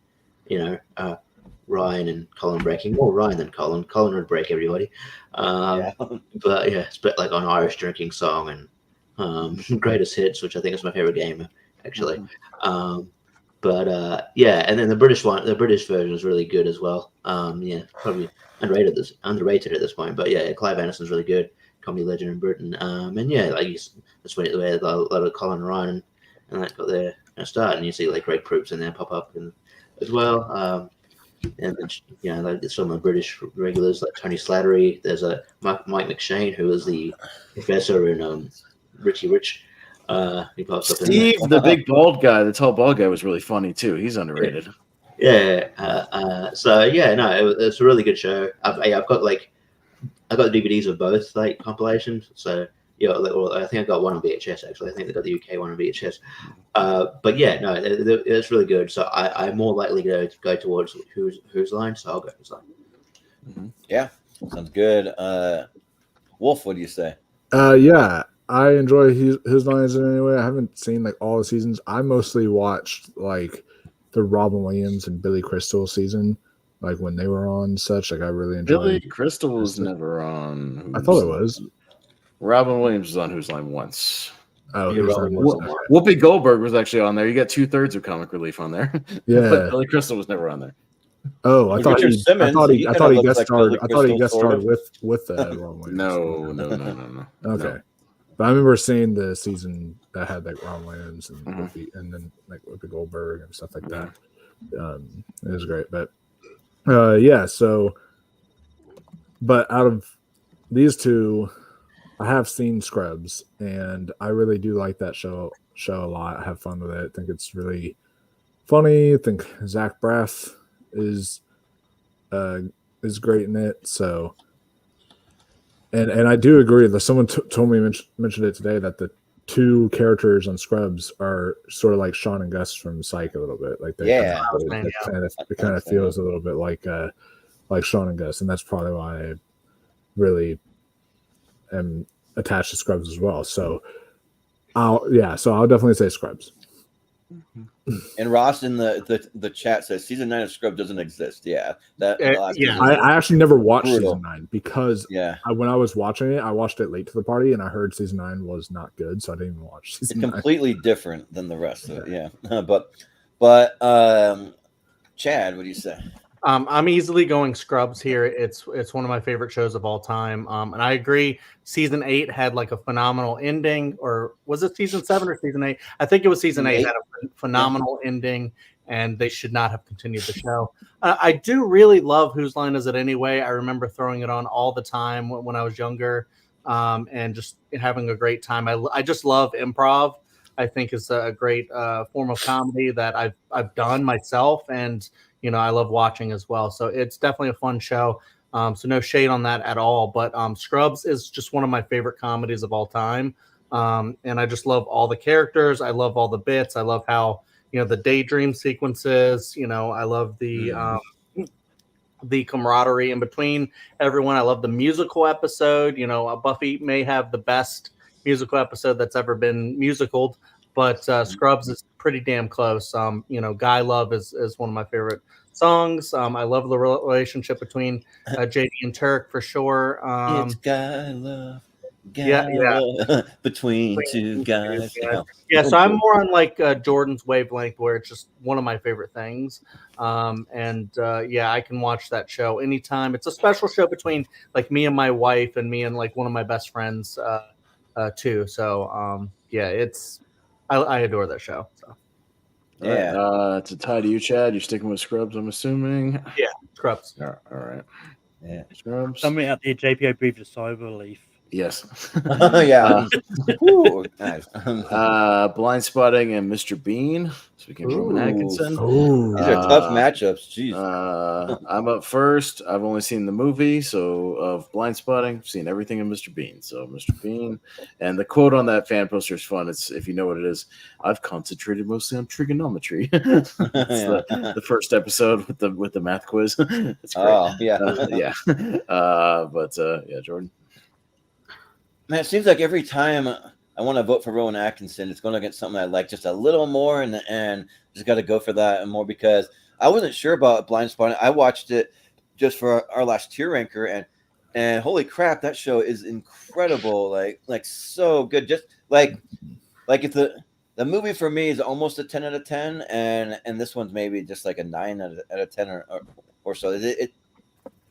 G: Ryan and Colin breaking. More Ryan than Colin. Colin would break everybody. But yeah, it's like on Irish drinking song and greatest hits, which I think is my favorite game actually. Yeah, and then the British version is really good as well. Yeah, probably underrated at this point. But yeah, Clive Anderson's really good, comedy legend in Britain. And yeah, like that's when a lot of Colin and Ryan and that got their start, and you see like Greg Proops in there pop up as well. And then, like some of the British regulars like Tony Slattery. There's a Mike McShane who was the professor in Richie Rich. He pops up
C: Steve, the big bald guy, the tall bald guy, was really funny too. He's underrated.
G: Yeah. So yeah, no, it's a really good show. I've got the DVDs of both like compilations. So yeah, I think I got one on VHS actually. I think they got the UK one on VHS. But yeah, no, it's really good. So I'm more likely to go towards Who's Line. So I'll go Who's Line.
B: Mm-hmm. Yeah, sounds good. Wolf, what do you say?
F: Yeah, I enjoy his lines in any way. I haven't seen like all the seasons. I mostly watched like the Robin Williams and Billy Crystal season, like when they were on such. Like I really enjoyed.
C: Billy Crystal was never on.
F: I thought it was.
C: Robin Williams was on Who's Line once.
F: Oh,
C: Whoopi Goldberg was actually on there. You got 2/3 of Comic Relief on there.
F: Yeah,
C: but Billy Crystal was never on there.
F: Oh, I thought he guest starred. I thought he guest starred with
C: Robin Williams. No.
F: Okay, but I remember seeing the season that had like Robin Williams and Whoopi, and then like Whoopi Goldberg and stuff like that. It was great, but yeah. So, but out of these two, I have seen Scrubs, and I really do like that show a lot. I have fun with it. I think it's really funny. I think Zach Braff is great in it. So, and I do agree that someone told me mentioned it today that the two characters on Scrubs are sort of like Sean and Gus from Psych a little bit. Like it kind of feels a little bit like Sean and Gus, and that's probably why I really am attached to Scrubs as well. So I'll definitely say Scrubs.
B: And Ross in the chat says season 9 of Scrubs doesn't exist. Yeah,
F: I actually never watched season 9 because when I was watching it, I watched it late to the party, and I heard season 9 was not good, so I didn't even watch season 9.
B: It's completely different than the rest of it. Yeah, but Chad, what do you say?
E: I'm easily going Scrubs here. It's one of my favorite shows of all time. And I agree. Season 8 had like a phenomenal ending, or was it season 7 or season 8? I think it was season 8 had a phenomenal ending, and they should not have continued the show. I do really love Whose Line Is It Anyway? I remember throwing it on all the time when I was younger, and just having a great time. I just love improv. I think is a great form of comedy that I've done myself, and I love watching as well. So it's definitely a fun show. So no shade on that at all. But Scrubs is just one of my favorite comedies of all time. And I just love all the characters. I love all the bits. I love how, the daydream sequences, I love the camaraderie in between everyone. I love the musical episode. Buffy may have the best musical episode that's ever been musicaled, but Scrubs is pretty damn close. Guy Love is one of my favorite songs. I love the relationship between JD and Turk for sure.
B: It's Guy Love. Love between two guys.
E: So I'm more on like Jordan's wavelength, where it's just one of my favorite things. I can watch that show anytime. It's a special show between like me and my wife, and me and like one of my best friends too. So I adore that show. So
C: it's a tie to you, Chad. You're sticking with Scrubs, I'm assuming.
E: Yeah, Scrubs.
C: All right.
B: Yeah,
C: Scrubs.
D: Something out there, JPO breathed a sigh of relief.
C: Yes.
B: Yeah. Ooh, nice.
C: Blind Spotting and Mr. Bean. Speaking of Rowan
B: Ooh.
C: Atkinson.
F: Oh,
B: These are tough matchups. Jeez.
C: I'm up first. I've only seen the movie, so of Blind Spotting, I've seen everything in Mr. Bean. So Mr. Bean, and the quote on that fan poster is fun. It's, if you know what it is, I've concentrated mostly on trigonometry. It's
B: Yeah.
C: the first episode with the math quiz. It's great.
B: Oh, yeah.
C: Yeah. Yeah, Jordan.
B: Man, it seems like every time I want to vote for Rowan Atkinson, it's going to get something I like just a little more, and just got to go for that and more, because I wasn't sure about Blind Spotting. I watched it just for our last tier ranker, and holy crap, that show is incredible, like so good. Just like if the movie for me is almost a 10 out of 10, and this one's maybe just like a 9 out of 10 or so.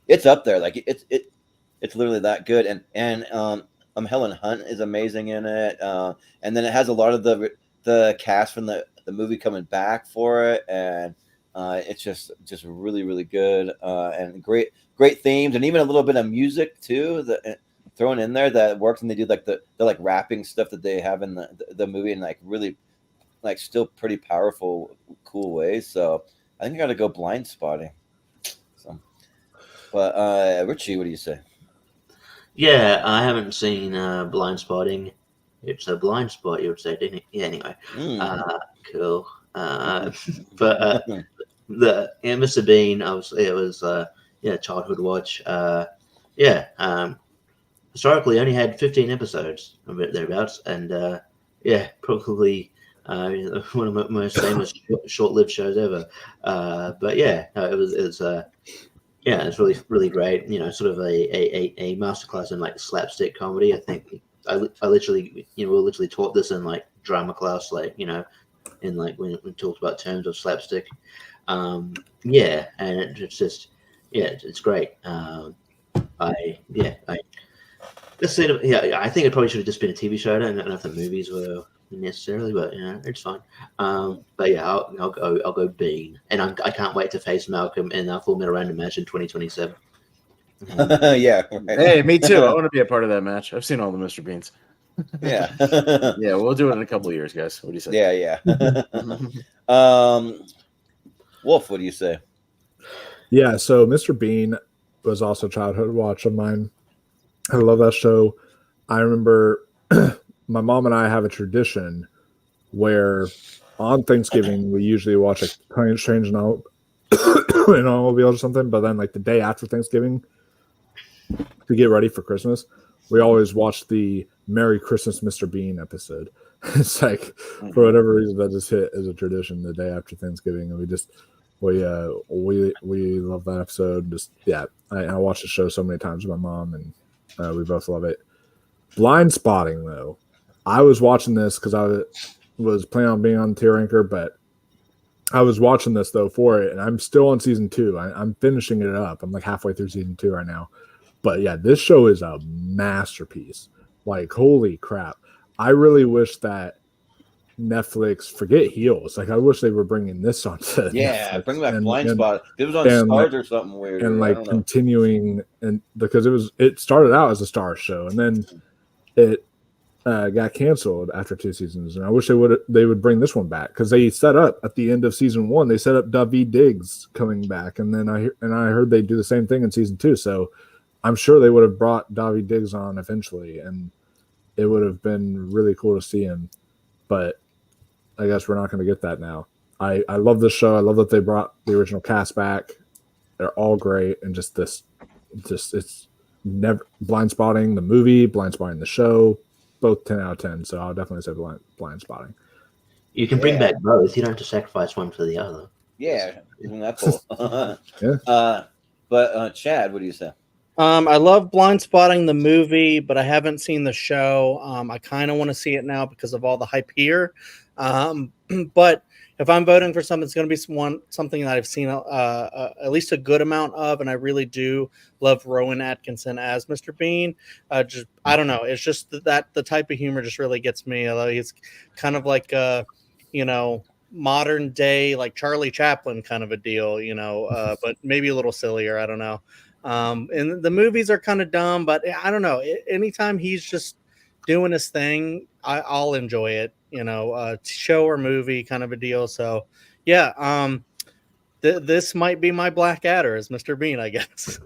B: It's up there, like it's literally that good, and Helen Hunt is amazing in it, and then it has a lot of the cast from the movie coming back for it, and it's just really, really good, and great themes, and even a little bit of music too that thrown in there that works, and they do like the like rapping stuff that they have in the movie, and like really like still pretty powerful, cool ways. So I think I got to go Blind Spotting. So, but Richie, what do you say?
G: Yeah, I haven't seen Blind Spotting. It's a blind spot, you would say, didn't it? Yeah, anyway. Cool. But Mr. Bean, it was childhood watch. Historically only had 15 episodes, a bit thereabouts, and probably one of the most famous short-lived shows ever. But yeah, no, it was yeah, it's really, really great. You know, sort of a masterclass in like slapstick comedy. I think I literally, we were literally taught this in like drama class, like, in like when we talked about terms of slapstick. And it's just, it's great. I think it probably should have just been a TV show. I don't know if the movies were necessarily, but it's fine. But yeah, I'll go Bean, and I can't wait to face Malcolm in Full Metal Random Match in 2027.
B: Yeah. Right.
C: Hey, me too. I want to be a part of that match. I've seen all the Mr. Beans.
B: Yeah.
C: Yeah, we'll do it in a couple of years, guys. What do you say?
B: Yeah. Wolf, what do you say?
F: Yeah, so Mr. Bean was also a childhood watch of mine. I love that show. I remember my mom and I have a tradition where on Thanksgiving we usually watch a Strange in Automobile or something, but then like the day after Thanksgiving to get ready for Christmas, we always watch the Merry Christmas Mr. Bean episode. It's like for whatever reason that just hit as a tradition the day after Thanksgiving, and we love that episode. Just I watched the show so many times with my mom, and we both love it. Blind Spotting, though, I was watching this because I was planning on being on the tier ranker, but I was watching this though for it, and I'm still on season 2. I'm finishing it up. I'm like halfway through season 2 right now. But yeah, this show is a masterpiece. Like, holy crap! I really wish that Netflix, forget Heels. Like, I wish they were bringing this on to
B: Netflix. Bring back Blind Spot. It was on Stars or something weird,
F: and like continuing, and because it started out as a Stars show, and then it got canceled after 2 seasons. And I wish they would bring this one back, because they set up at the end of season 1. They set up David Diggs coming back, and then I heard they do the same thing in season 2. So I'm sure they would have brought David Diggs on eventually, and it would have been really cool to see him. But I guess we're not going to get that now. I love this show. I love that they brought the original cast back. They're all great, and it's never Blind Spotting the movie, Blind Spotting the show, both 10 out of 10. So I'll definitely say Blind Spotting.
G: You can bring back both. You don't have to sacrifice one for the other.
B: Yeah, isn't that cool?
F: Yeah.
B: But Chad, what do you say?
E: I love Blind Spotting the movie, but I haven't seen the show. I kind of want to see it now because of all the hype here. But if I'm voting for something, it's going to be something that I've seen at least a good amount of, and I really do love Rowan Atkinson as Mr. Bean. I don't know. It's just that the type of humor just really gets me. It's kind of like modern day, like Charlie Chaplin kind of a deal, but maybe a little sillier. I don't know. And the movies are kind of dumb, but I don't know. Anytime he's just doing his thing, I'll enjoy it. Show or movie kind of a deal. So yeah, this might be my Blackadder as Mr. Bean, I guess.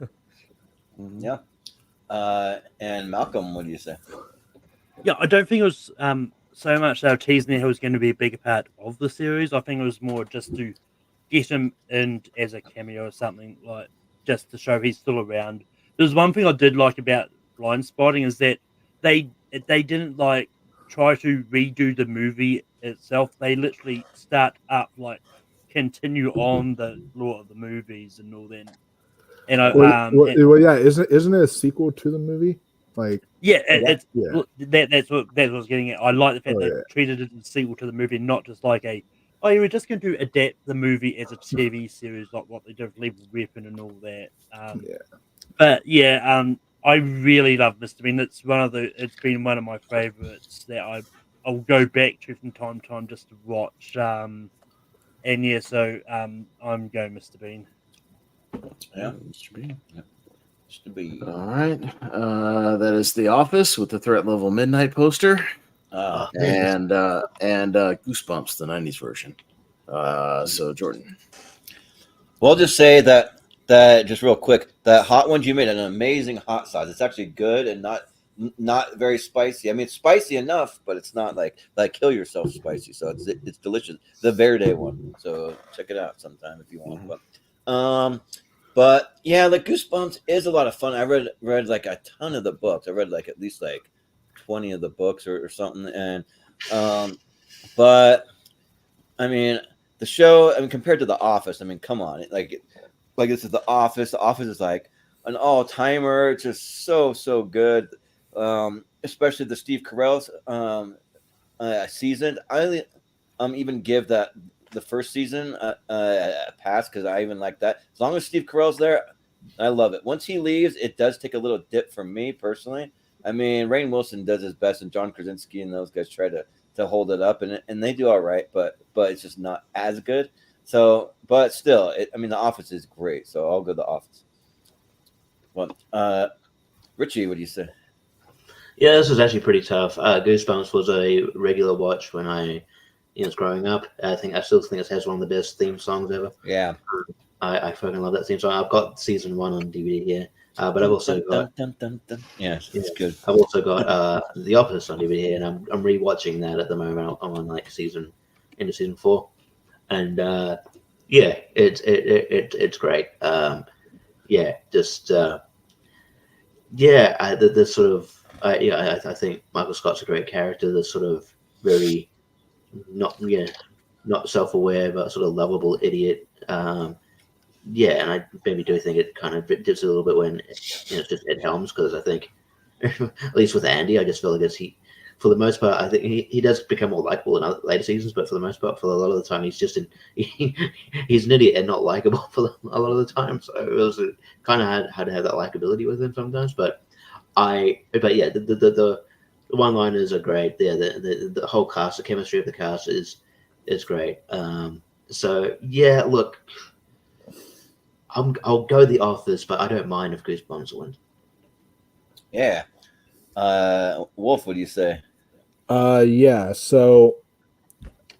B: Yeah. And Malcolm, what do you say?
D: Yeah, I don't think it was so much they were teasing he was going to be a bigger part of the series. I think it was more just to get him in as a cameo or something, like just to show he's still around. There's one thing I did like about Blind Spotting is that they didn't like try to redo the movie itself. They literally start up, like continue on the lore of the movies and all that. And
F: Well, yeah, isn't it a sequel to the movie? Like,
D: yeah,
F: yeah.
D: That's what I was getting at. I like the fact they treated it as a sequel to the movie, not just like you were just going to adapt the movie as a TV series, like what they did with Lethal Weapon and all that. But yeah, I really love Mr. Bean. It's been one of my favorites that I'll go back to from time to time just to watch. And yeah, so I'm going Mr. Bean.
B: Yeah, Mr. Bean. Yeah. Mr. Bean.
C: All right. That is The Office with the Threat Level Midnight poster. And Goosebumps, the 90s version. So Jordan.
B: Well, I'll just say that just real quick, that hot ones you made, an amazing hot sauce. It's actually good and not very spicy. I mean, it's spicy enough, but it's not like kill yourself spicy. So it's delicious. The Verde one. So check it out sometime if you want. But yeah, like Goosebumps is a lot of fun. I read like a ton of the books. I read like at least like 20 of the books or something. And but I mean the show, I mean, compared to The Office, I mean, come on. Like this is The Office. The Office is like an all-timer. It's just so good. Especially the Steve Carell season. I even give that the first season a pass because I even like that. As long as Steve Carell's there, I love it. Once he leaves, it does take a little dip for me personally. I mean, Rainn Wilson does his best, and John Krasinski and those guys try to hold it up, and they do all right, but it's just not as good. So, but still, I mean, The Office is great, so I'll go The Office. Well, Richie, what do you say?
G: Yeah, this was actually pretty tough. Goosebumps was a regular watch when I was growing up. I still think it has one of the best theme songs ever.
B: Yeah.
G: I fucking love that theme song. I've got season 1 on DVD here, but I've also got
B: yes, it's good.
G: I've also got The Office on DVD, and I'm rewatching that at the moment. I'm on like season 4, and yeah, it's great. The sort of I think Michael Scott's a great character. The sort of very not self-aware but sort of lovable idiot. And I maybe do think it kind of dips a little bit when it's just Ed Helms, because I think at least with Andy, I just feel like for the most part, I think he does become more likable in later seasons, but for the most part, for a lot of the time, he's an idiot and not likable for a lot of the time. So it was kind of hard to have that likability with him sometimes. But the one-liners are great. Yeah, the whole cast, the chemistry of the cast is great. So yeah, look, I'll go The Office, but I don't mind if Goosebumps wins.
B: Yeah. Wolf, what do you say?
F: Yeah, so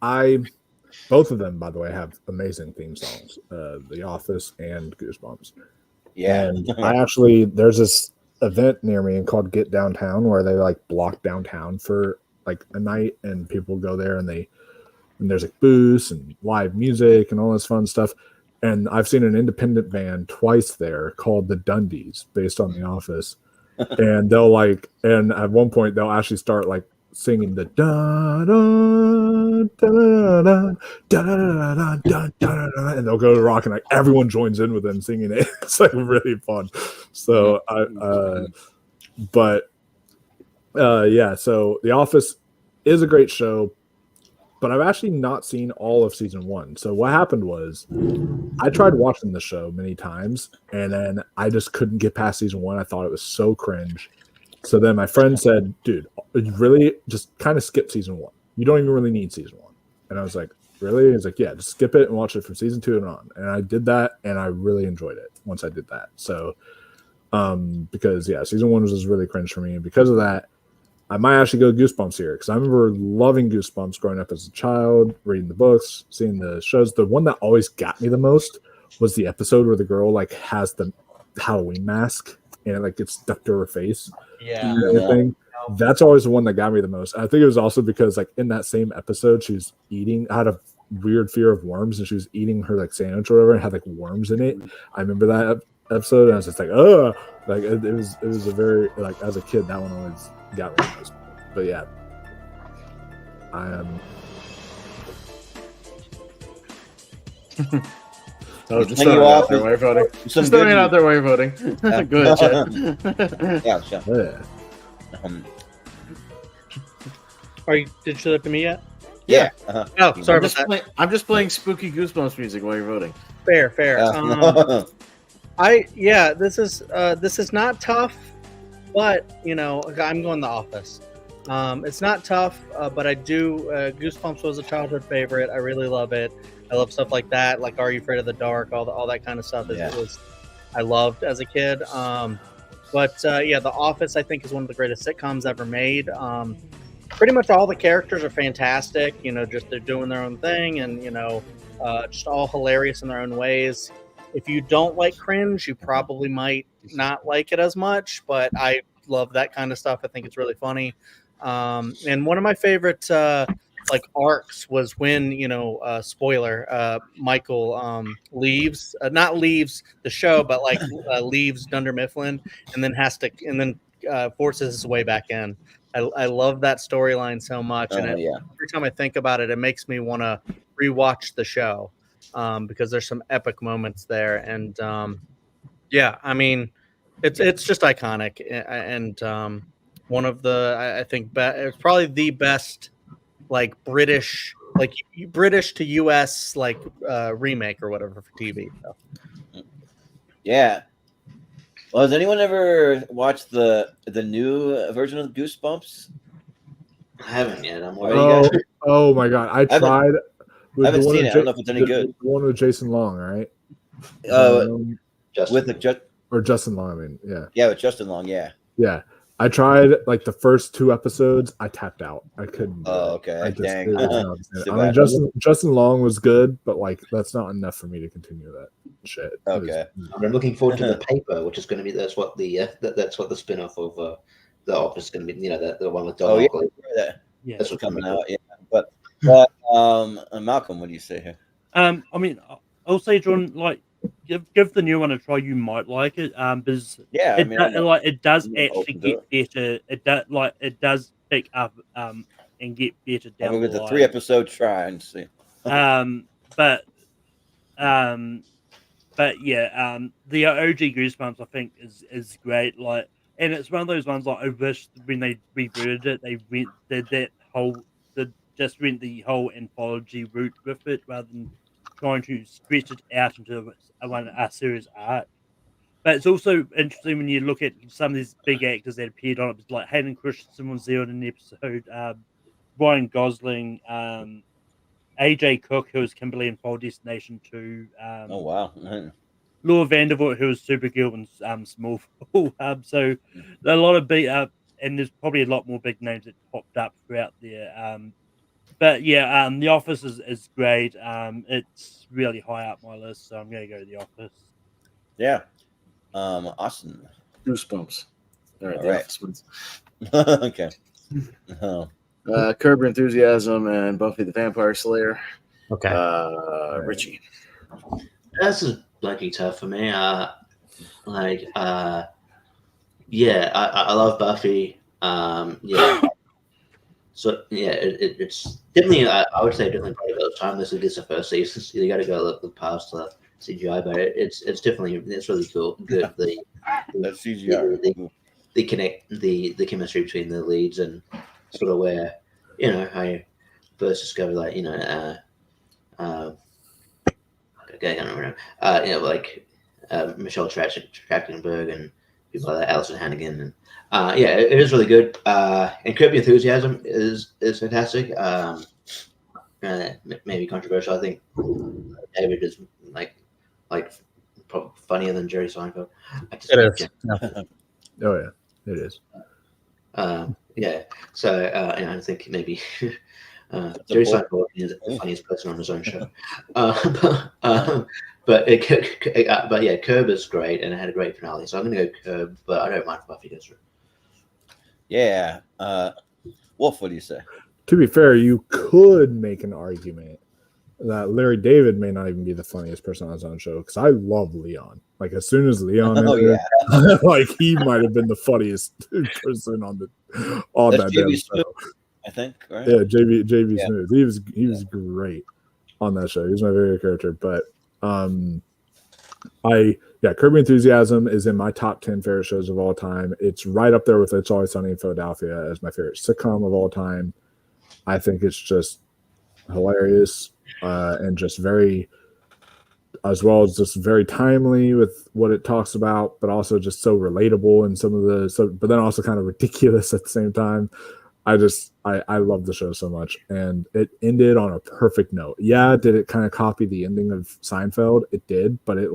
F: both of them, by the way, have amazing theme songs, The Office and Goosebumps.
B: Yeah.
F: And there's this event near me called Get Downtown where they like block downtown for like a night, and people go there and there's like booths and live music and all this fun stuff. And I've seen an independent band twice there called the Dundies, based on The Office. And and at one point they'll actually start like singing the da da da da da da da, and they'll go to rock, and like everyone joins in with them singing it. It's like really fun. So so The Office is a great show, but I've actually not seen all of season 1. So what happened was I tried watching the show many times, and then I just couldn't get past season 1. I thought it was so cringe. So then my friend said, dude, really just kind of skip season 1. You don't even really need season 1. And I was like, really? He's like, yeah, just skip it and watch it from season 2 and on. And I did that, and I really enjoyed it once I did that. So Because season 1 was just really cringe for me, and because of that, I might actually go Goosebumps here, because I remember loving Goosebumps growing up as a child, reading the books, seeing the shows. The one that always got me the most was the episode where the girl like has the Halloween mask and it like gets stuck to her face.
E: Yeah.
F: And everything. That's always the one that got me the most. I think it was also because like in that same episode, she's eating. I had a weird fear of worms, and she was eating her like sandwich or whatever, and had like worms in it. I remember that episode, and I was just like, oh, like it was a very like as a kid that one always got me the most. But yeah, I am.
C: Oh, just
B: Hang you
C: throwing it
B: off
C: out there while you're voting.
B: some
C: Just throwing
B: good
C: it out there while you're voting. Go ahead, Chad.
B: Yeah, sure.
F: Yeah.
E: Did you show that to me yet?
B: Yeah.
E: Oh, sorry about that.
C: I'm just playing spooky Goosebumps music while you're voting.
E: Fair. This is not tough, but I'm going The Office. It's not tough, but I do. Goosebumps was a childhood favorite. I really love it. I love stuff like that, like Are You Afraid of the Dark? All that kind of stuff. I loved as a kid. But The Office I think is one of the greatest sitcoms ever made. Pretty much all the characters are fantastic. Just they're doing their own thing, and just all hilarious in their own ways. If you don't like cringe, you probably might not like it as much. But I love that kind of stuff. I think it's really funny. And one of my favorite arcs was when spoiler, Michael leaves, not leaves the show, but leaves Dunder Mifflin, and then forces his way back in. I love that storyline so much, and every time I think about it, it makes me want to rewatch the show because there's some epic moments there, and I mean, it's just iconic, and one of the I think it's probably the best British to US remake or whatever for TV. So.
B: Yeah. Well, has anyone ever watched the new version of Goosebumps?
G: I haven't yet. I'm
F: Oh my god! I tried.
B: I haven't seen it. I don't know if it's any good.
F: The one with Jason Long, right? Justin Long. I mean, yeah.
B: Yeah, with Justin Long. Yeah.
F: Yeah. I tried the first 2 episodes. I tapped out. I couldn't.
B: Oh, okay. Dang.
F: I mean, Justin Long was good, but that's not enough for me to continue that shit.
B: Okay.
G: I'm looking forward to the paper, which is going to be that's what the spin-off of The Office is going to be. The one with Don.
B: That's what's coming out. Yeah, but Malcolm, what do you say here?
D: I mean, I'll say, John, give the new one a try. You might like it. Because it does actually get better. It does pick up and get better down.
B: With the 3-episode try and see.
D: But the OG Goosebumps I think is great. And it's one of those ones I wish when they rebooted it, they went the whole anthology route with it rather than trying to stretch it out into a series arc. But it's also interesting when you look at some of these big actors that appeared on it, like Hayden Christensen was there in an episode, Ryan Gosling, AJ Cook, who was Kimberly in Fall Destination 2.
B: Oh, wow.
D: Laura Vandervoort, who was Supergirl in Smallville. So a lot of big, and there's probably a lot more big names that popped up throughout there. The Office is great. It's really high up my list, so I'm going to go to The Office.
B: Yeah. Austin.
C: Goosebumps. All right. Office ones.
B: Okay.
C: Curb Your Enthusiasm and Buffy the Vampire Slayer.
E: Okay.
C: Richie.
G: That's bloody tough for me. I love Buffy. So yeah, it's definitely. I would say definitely probably about time. This is the first season. So you got to go look past the CGI, but it's really cool. Good. The
B: CGI.
G: The chemistry between the leads and sort of where how you first discover I can't remember. Michelle Trachtenberg and people like that, Alison Hannigan, and it is really good. And Curb Your Enthusiasm is fantastic. Maybe controversial. I think David is probably funnier than Jerry Seinfeld.
E: It is.
F: Oh yeah, it is.
G: Yeah. So I think maybe
B: That's a
G: Jerry
B: bold-
G: Seinfeld is the funniest person on his own show. But yeah, Curb is great and it had a great finale. So I'm going to go Curb, but I don't mind if Buffy goes through.
B: Yeah. Wolf, what do you say?
F: To be fair, you could make an argument that Larry David may not even be the funniest person on his own show because I love Leon. Like as soon as Leon, like he might have been the funniest person on
B: That's
F: that
B: JB
F: damn
B: Smooth,
F: show.
B: I think, right?
F: Yeah, JB
B: Yeah.
F: Smooth. He was great on that show. He was my favorite character. But Curb Enthusiasm is in my top 10 favorite shows of all time. It's right up there with It's Always Sunny in Philadelphia as my favorite sitcom of all time. I think it's just hilarious and just very, as well as just very timely with what it talks about, but also just so relatable and but then also kind of ridiculous at the same time. I love the show so much, and it ended on a perfect note. Yeah, did it kind of copy the ending of Seinfeld? It did, but it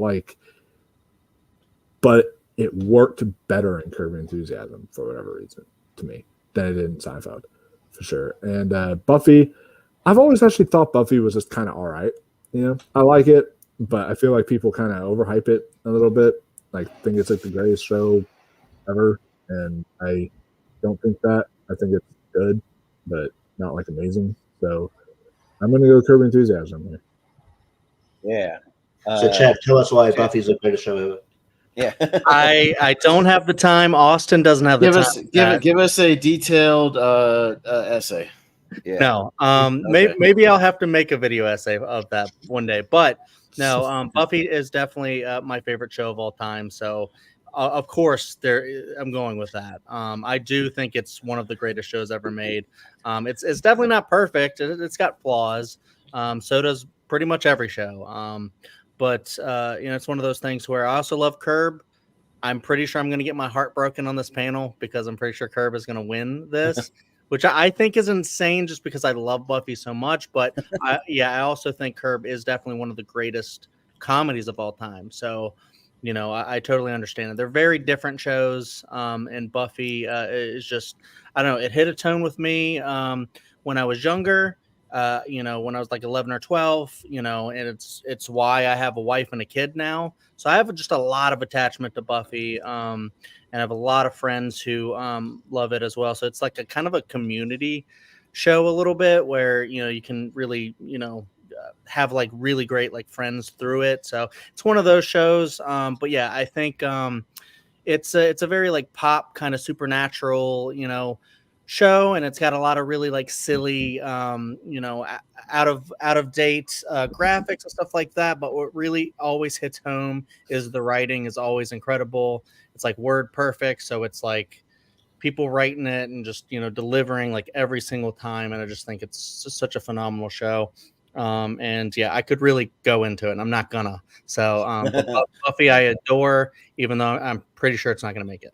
F: worked better in Curb Enthusiasm for whatever reason to me than it did in Seinfeld, for sure. And Buffy, I've always actually thought Buffy was just kind of all right. I like it, but I feel like people kind of overhype it a little bit. Like think it's like the greatest show ever, and I don't think that. I think it's good, but not like amazing. So I'm gonna go Curb Enthusiasm here.
B: Yeah.
G: So Chad, tell us why Buffy's the greatest show ever.
B: Yeah.
E: I don't have the time. Austin doesn't have the time.
C: Give us a detailed essay.
B: Yeah.
E: No.
B: Okay.
E: Maybe I'll have to make a video essay of that one day. But no, Buffy is definitely my favorite show of all time. So of course I'm going with that. I do think it's one of the greatest shows ever made. It's definitely not perfect. It's got flaws. So does pretty much every show. But it's one of those things where I also love Curb. I'm pretty sure I'm going to get my heart broken on this panel because I'm pretty sure Curb is going to win this, which I think is insane just because I love Buffy so much. But I also think Curb is definitely one of the greatest comedies of all time. So, I totally understand it. They're very different shows. And Buffy is just, I don't know, it hit a tone with me when I was younger. When I was like 11 or 12, and it's why I have a wife and a kid now. So I have just a lot of attachment to Buffy, and I have a lot of friends who love it as well. So it's like a kind of a community show a little bit where, you can really, have like really great like friends through it. So it's one of those shows. But yeah, I think it's a very like pop kind of supernatural, show, and it's got a lot of really like silly out of date graphics and stuff like that, but what really always hits home is the writing is always incredible. It's like word perfect, so it's like people writing it and just delivering like every single time, and I just think it's just such a phenomenal show. And yeah, I could really go into it, and I'm not gonna. So but Buffy I adore, even though I'm pretty sure it's not gonna make it.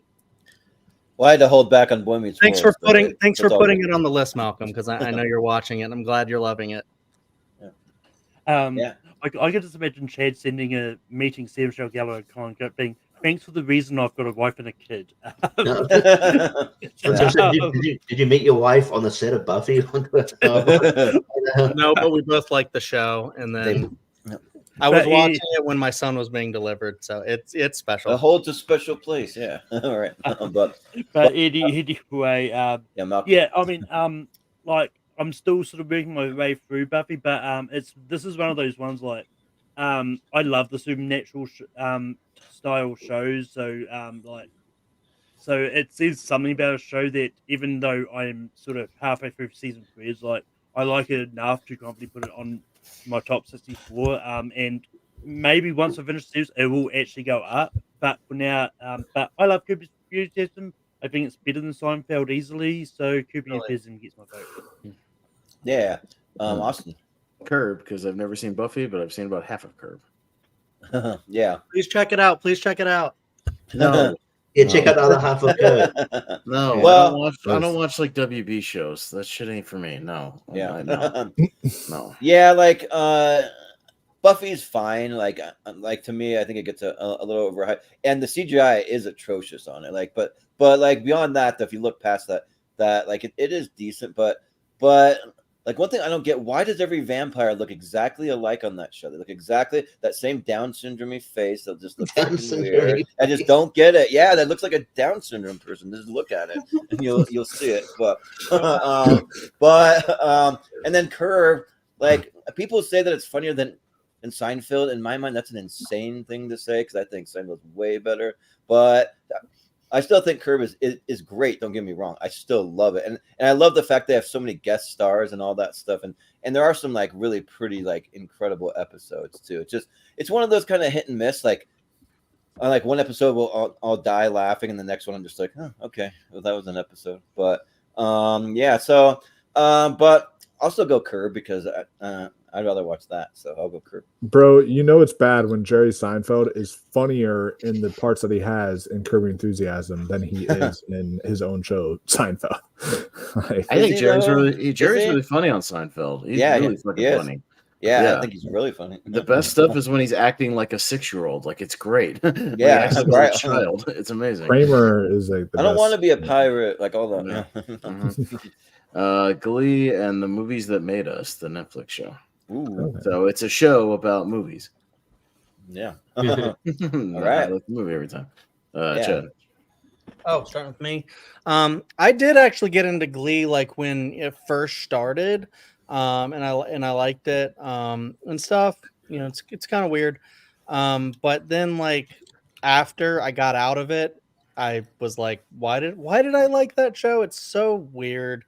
B: Well, I had to hold back on Boy Meets
E: Thanks
B: World,
E: for putting
B: good.
E: it on the list, Malcolm, because I know you're watching it. I'm glad you're loving it.
B: Yeah.
D: I could just imagine Chad sending a meeting Sam Shell Gallo and being, thanks for the reason I've got a wife and a kid.
G: Did you meet your wife on the set of Buffy?
E: No, but we both like the show, and then I was watching it when my son was being delivered, so it's special.
B: It holds a special place, yeah. All right, but
D: anyway,
B: Malcolm.
D: yeah, I mean, like I'm still sort of working my way through Buffy, but this is one of those ones like I love the supernatural style shows, so so it says something about a show that even though I'm sort of halfway through season 3, is like I like it enough to confidently put it on my top 64, and maybe once I finish the series, it will actually go up. But for now, but I love Curb Enthusiasm. I think it's better than Seinfeld easily, so Curb Enthusiasm gets my vote.
B: Yeah, Austin.
C: Curb, because I've never seen Buffy, but I've seen about half of Curb.
B: Yeah.
E: Please check it out.
C: No.
G: Yeah, check out the other half of Curb.
C: No,
B: Well,
C: I don't watch like WB shows. That shit ain't for me. No.
B: Yeah.
C: No.
B: Yeah, like Buffy's fine. Like to me, I think it gets a little overhyped, and the CGI is atrocious on it. Like, but like beyond that, if you look past that like it is decent, but like one thing I don't get, why does every vampire look exactly alike on that show? They look exactly that same Down syndrome face. They'll just look fucking weird. I just don't get it. Yeah, that looks like a Down syndrome person. Just look at it and you'll see it. But and then Curb, like people say that it's funnier than in Seinfeld. In my mind, that's an insane thing to say because I think Seinfeld's way better. But I still think Curb is great. Don't get me wrong. I still love it. And I love the fact they have so many guest stars and all that stuff. And there are some like really pretty, like incredible episodes too. It's one of those kind of hit and miss. Like one episode I'll die laughing and the next one I'm just like, oh, okay. Well, that was an episode. But yeah. So but I'll still go Curb because I'd rather watch that. So I'll go Curb.
F: Bro, you know it's bad when Jerry Seinfeld is funnier in the parts that he has in Curb Your Enthusiasm than he is in his own show, Seinfeld. Like,
C: I think Jerry's really funny on Seinfeld. He's really fucking funny.
B: Yeah, I think he's really funny.
C: The best stuff is when he's acting like a 6-year-old. Like it's great.
B: Yeah,
C: acts like a child. It's amazing.
F: Kramer is like
B: I don't want to be a pirate, like all that.
C: No. Glee and the Movies That Made Us, the Netflix show.
B: Ooh.
C: So it's a show about movies.
B: Yeah.
C: All
B: right.
C: I like the movie every time. Chad.
E: Oh, starting with me. I did actually get into Glee like when it first started, and I liked it and stuff. You know, it's kind of weird. But then like after I got out of it, I was like, why did I like that show? It's so weird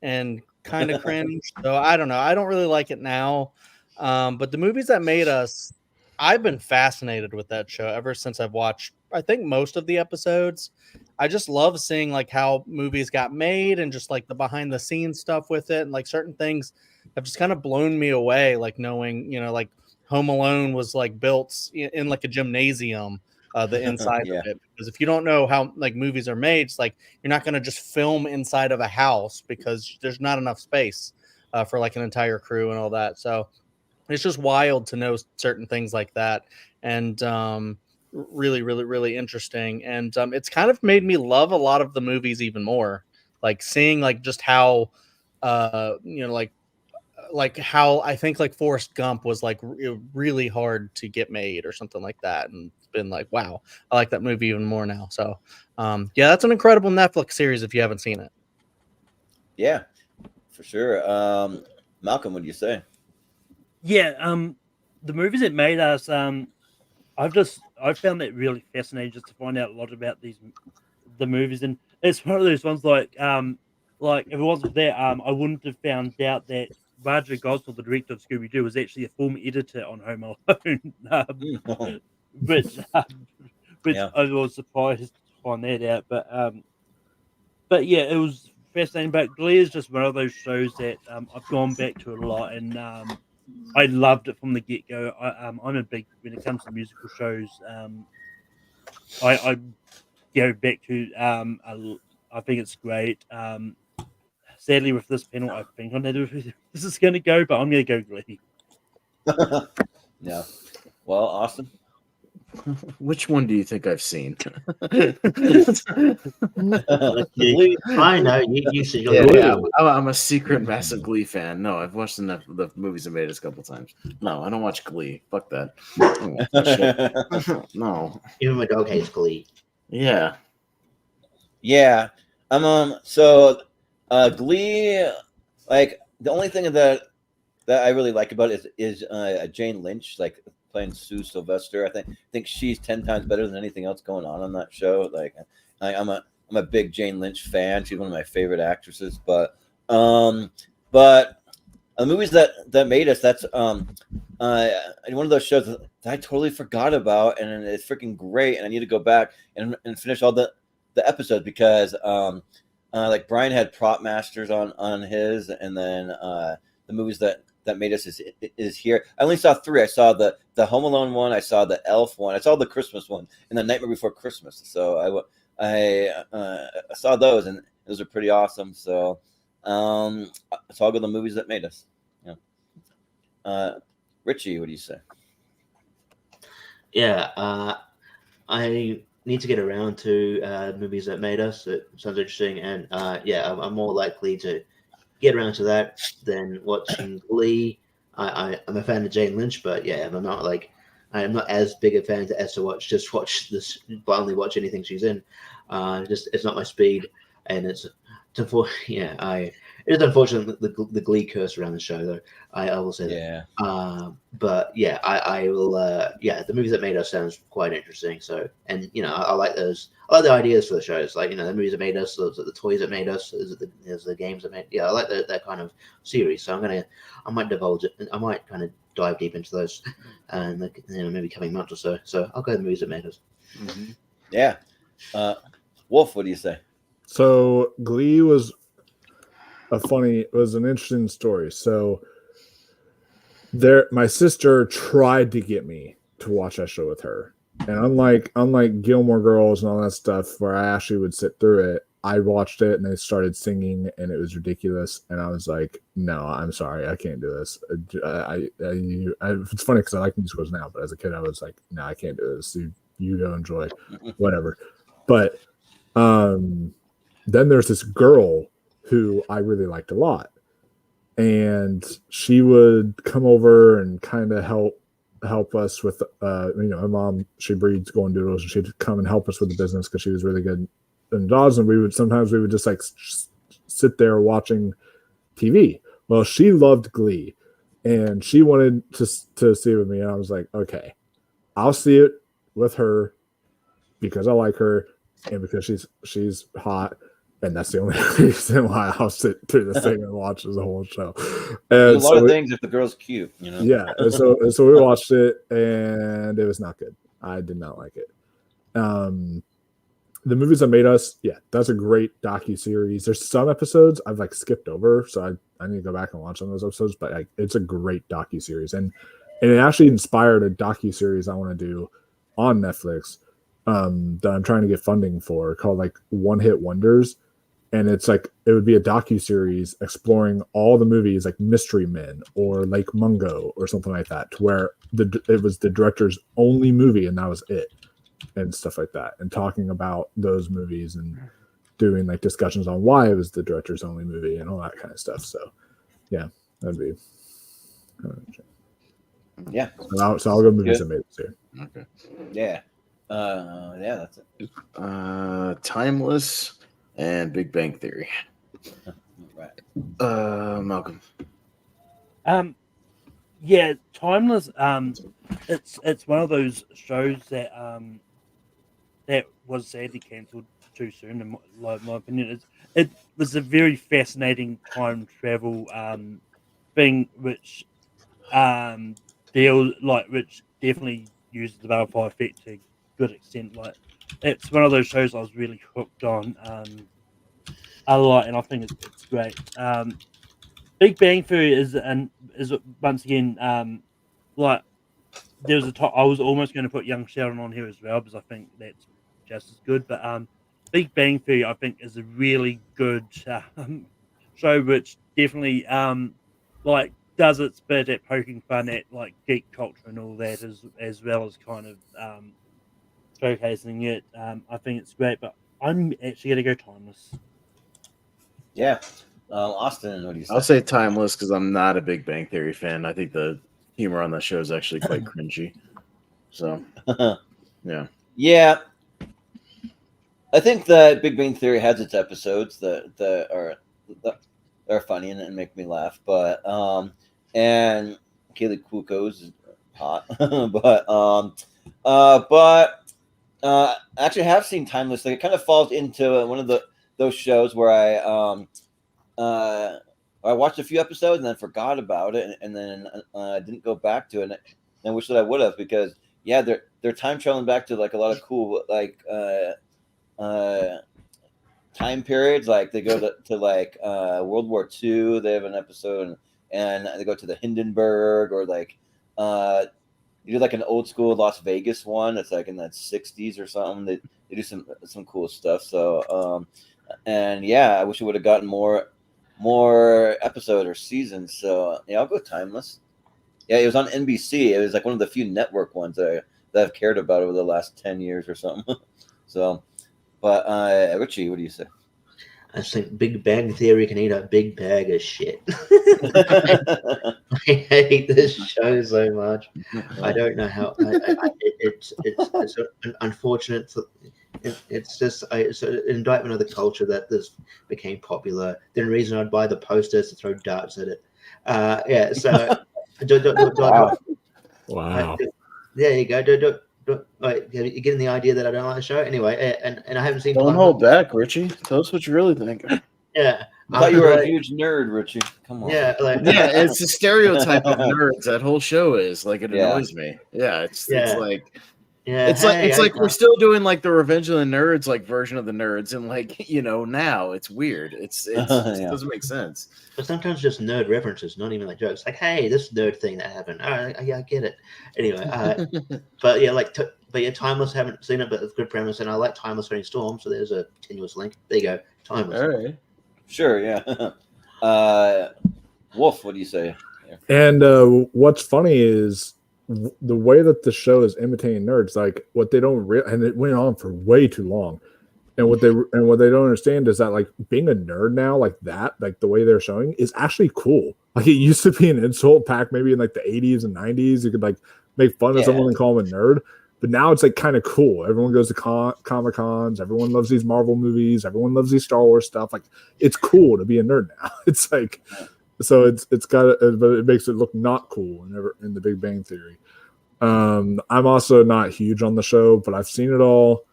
E: and kind of cringe. So I don't know. I don't really like it now. But the Movies That Made Us, I've been fascinated with that show ever since I've watched, I think, most of the episodes. I just love seeing like how movies got made and just like the behind the scenes stuff with it. And like certain things have just kind of blown me away. Like knowing, you know, like Home Alone was like built in like a gymnasium, the inside of it. Because if you don't know how like movies are made, it's like you're not going to just film inside of a house because there's not enough space for like an entire crew and all that. So it's just wild to know certain things like that. And really, really, really interesting. And it's kind of made me love a lot of the movies even more. Like seeing like just how, you know, like how I think like Forrest Gump was like really hard to get made or something like that. And it's been like, wow, I like that movie even more now. So yeah, that's an incredible Netflix series if you haven't seen it.
B: Yeah, for sure. Malcolm, what do you say?
D: Yeah, the Movies That Made Us, I've found that really fascinating just to find out a lot about the movies, and it's one of those ones like if it wasn't there, I wouldn't have found out that Roger Gosling, the director of Scooby Doo, was actually a former editor on Home Alone, which I was surprised to find that out. But yeah, it was fascinating. But Glee is just one of those shows that I've gone back to a lot, and I loved it from the get go. I'm a big, when it comes to musical shows. I go back to I think it's great. Sadly, with this panel, I think I know where this is going to go, but I'm going to go Glee.
B: Yeah. Well, Austin.
C: Which one do you think I've seen?
G: I know you said
C: I'm a secret massive Glee fan. No, I've watched the Movies That Made Us a couple times. No, I don't watch Glee. Fuck that. No.
G: Even my dog hates Glee.
C: Yeah.
B: Yeah. So Glee, like the only thing that I really like about it is Jane Lynch, like playing Sue Sylvester. I think she's 10 times better than anything else going on that show. Like I'm a big Jane Lynch fan. She's one of my favorite actresses. But the Movies that Made Us, that's one of those shows that I totally forgot about, and it's freaking great. And I need to go back and finish all the episodes because like Brian had Prop Masters on his, and then the Movies that Made Us is here. I only saw 3. I saw the Home Alone one, I saw the Elf one, I saw the Christmas one, and the Nightmare Before Christmas. So I saw those, and those are pretty awesome. So I'll go the Movies That Made Us. Yeah. Richie, what do you say?
G: Yeah, I need to get around to movies that made us. It sounds interesting, and yeah, I'm more likely to get around to that than watching Glee. I'm a fan of Jane Lynch, but yeah, I'm not as big a fan as to watch this blindly watch anything she's in. Just it's not my speed, and yeah, it is unfortunate the Glee curse around the show though. I will say that.
B: Yeah.
G: But yeah, I will. Yeah, the movies that made us sounds quite interesting. So, and I like those. I like the ideas for the shows. Like the movies that made us, the toys that made us, is the games that made. Yeah, I like that kind of series. So I might divulge it. I might kind of dive deep into those, and maybe coming months or so. So I'll go with the movies that made us.
B: Mm-hmm. Yeah. Wolf, what do you say?
F: So Glee was an interesting story. So my sister tried to get me to watch that show with her. And unlike Gilmore Girls and all that stuff where I actually would sit through it, I watched it and they started singing and it was ridiculous. And I was like, no, I'm sorry. I can't do this. It's funny because I like musicals now, but as a kid, I was like, no, I can't do this. You go enjoy whatever. But then there's this girl who I really liked a lot. And she would come over and kind of help us with, her mom, she breeds golden doodles, and she'd come and help us with the business because she was really good in dogs. And we would just like sit there watching TV. Well, she loved Glee and she wanted to see it with me. And I was like, okay, I'll see it with her because I like her and because she's hot. And that's the only reason why I'll sit through the thing and watch the whole show. And
B: there's a lot of things if the girl's cute,
F: Yeah. And so we watched it and it was not good. I did not like it. The movies that made us, yeah, that's a great docu-series. There's some episodes I've like skipped over, so I need to go back and watch some of those episodes, but it's a great docu-series. And it actually inspired a docu-series I want to do on Netflix that I'm trying to get funding for called like One Hit Wonders. And it's like it would be a docu-series exploring all the movies like Mystery Men or Lake Mungo or something like that, to where it was the director's only movie and that was it and stuff like that, and talking about those movies and doing like discussions on why it was the director's only movie and all that kind of stuff. So yeah, that'd be
B: yeah.
F: So I'll go movies that made it here.
C: Okay.
B: Yeah. Yeah, that's it.
C: Timeless and Big Bang Theory.
B: Right.
C: Malcolm.
D: Yeah, Timeless. It's one of those shows that that was sadly cancelled too soon. In my opinion, it was a very fascinating time travel thing, which which definitely uses the butterfly effect to a good extent. Like, it's one of those shows I was really hooked on a lot, and I think it's great. Big Bang Theory is once again like there was I was almost going to put Young Sheldon on here as well because I think that's just as good. But Big Bang Theory I think is a really good show, which definitely like does its bit at poking fun at like geek culture and all that, as well as kind of showcasing it. I think it's great, but I'm actually going to go Timeless.
B: Yeah. Austin, what do you say?
C: I'll say Timeless because I'm not a Big Bang Theory fan. I think the humor on that show is actually quite cringy. So, yeah.
B: Yeah. I think that Big Bang Theory has its episodes that are funny and make me laugh, but and Kaylee Cuoco's is hot, but I actually have seen Timeless. Like, it kind of falls into one of those shows where I watched a few episodes and then forgot about it, and then didn't go back to it. And I wish that I would have, because yeah, they're time traveling back to like a lot of cool like time periods. Like they go to like World War II. They have an episode, and they go to the Hindenburg, or like you do like an old school Las Vegas one. It's like in the 60s or something. They do some cool stuff. So and yeah, I wish it would have gotten more episodes or seasons. So yeah, I'll go Timeless. Yeah, it was on NBC. It was like one of the few network ones that I've cared about over the last 10 years or something. So, but Richie, what do you say?
G: I think Big Bang Theory can eat a big bag of shit. I hate this show so much. I don't know how. It's an unfortunate. It's just it's an indictment of the culture that this became popular. The reason I'd buy the posters to throw darts at it. Yeah. So.
F: Wow.
G: There you go. You're getting the idea that I don't like the show anyway, and I haven't seen.
C: Don't hold back, Richie. Tell us what you really think.
G: Yeah.
B: I thought you were a huge nerd, Richie. Come on.
G: Yeah,
C: Yeah, it's a stereotype of nerds. That whole show is like it annoys me. Yeah, it's like it's like we're still doing like the Revenge of the Nerds like version of the Nerds, and like now it's weird. It doesn't make sense.
G: But sometimes just nerd references, not even like jokes. Like, hey, this nerd thing that happened. Yeah, I get it. Anyway, but yeah, Timeless. Haven't seen it, but it's a good premise, and I like Timeless Running Storm. So there's a tenuous link. There you go, Timeless.
C: All right.
B: Sure, yeah. Wolf, what do you say?
F: And what's funny is the way that the show is imitating nerds, like what they don't and it went on for way too long. And what they don't understand is that like being a nerd now, like that, like the way they're showing is actually cool. Like it used to be an insult pack, maybe in like the 80s and 90s. You could like make fun of someone and call them a nerd. But now it's like kind of cool. Everyone goes to Comic Cons. Everyone loves these Marvel movies. Everyone loves these Star Wars stuff. Like it's cool to be a nerd now. It's like, so it's got, but it makes it look not cool in the Big Bang Theory. I'm also not huge on the show, but I've seen it all.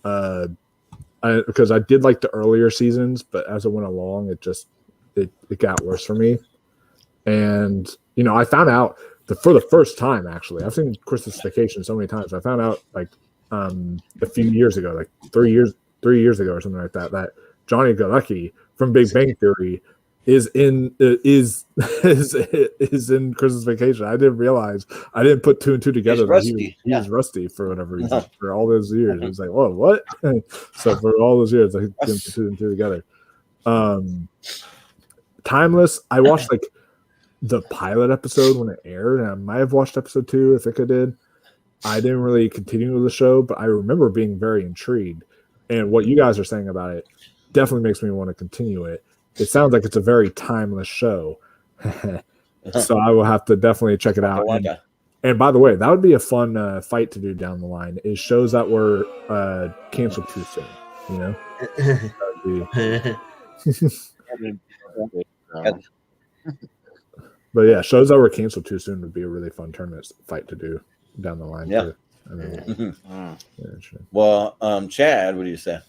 F: Because I did like the earlier seasons, but as it went along, it got worse for me. And I found out for the first time, actually, I've seen Christmas Vacation so many times. I found out like a few years ago, like 3 years ago or something like that, that Johnny Goodacre from Big Bang Theory is in Christmas Vacation. I didn't realize. I didn't put two and two together.
B: He's rusty.
F: He was rusty for whatever reason for all those years. It was like, whoa, what? So for all those years, I didn't put two and two together. Timeless. I watched like the pilot episode when it aired, and I might have watched episode 2. I think I did. I didn't really continue with the show, but I remember being very intrigued. And what you guys are saying about it definitely makes me want to continue it. It sounds like it's a very timeless show. So I will have to definitely check it out. And by the way, that would be a fun fight to do down the line, is shows that were canceled too soon, But yeah, shows that were canceled too soon would be a really fun tournament fight to do down the line.
B: Yeah.
F: Too. Sure.
B: Well, Chad, what do you say?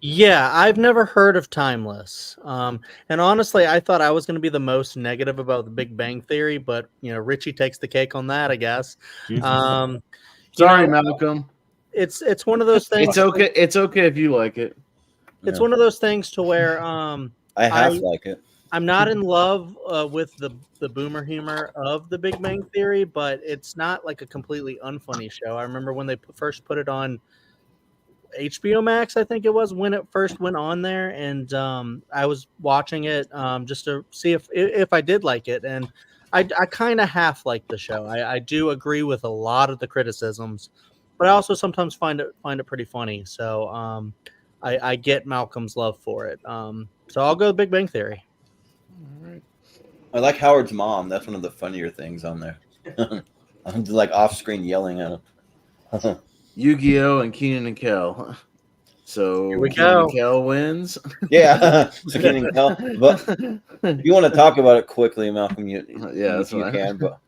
E: Yeah, I've never heard of Timeless. And honestly, I thought I was going to be the most negative about the Big Bang Theory, but Richie takes the cake on that, I guess.
C: Sorry, Malcolm.
E: It's one of those things.
C: It's okay. It's okay if you like it.
E: It's one of those things to where
B: I half like it.
E: I'm not in love with the boomer humor of the Big Bang Theory, but it's not like a completely unfunny show. I remember when they first put it on HBO Max, I think it was, when it first went on there, and I was watching it just to see if I did like it, and I kind of half like the show. I do agree with a lot of the criticisms, but I also sometimes find it pretty funny. So I get Malcolm's love for it. So I'll go Big Bang Theory.
C: All right.
B: I like Howard's mom. That's one of the funnier things on there. I'm like off screen yelling at him.
C: Yu-Gi-Oh! And Keenan and Kel. So
E: Here we
C: Keenan
E: go.
C: and Kel wins.
B: Yeah, so Keenan and Kel. But if you want to talk about it quickly, Malcolm, you
C: that's
B: you
C: fine.
B: can. But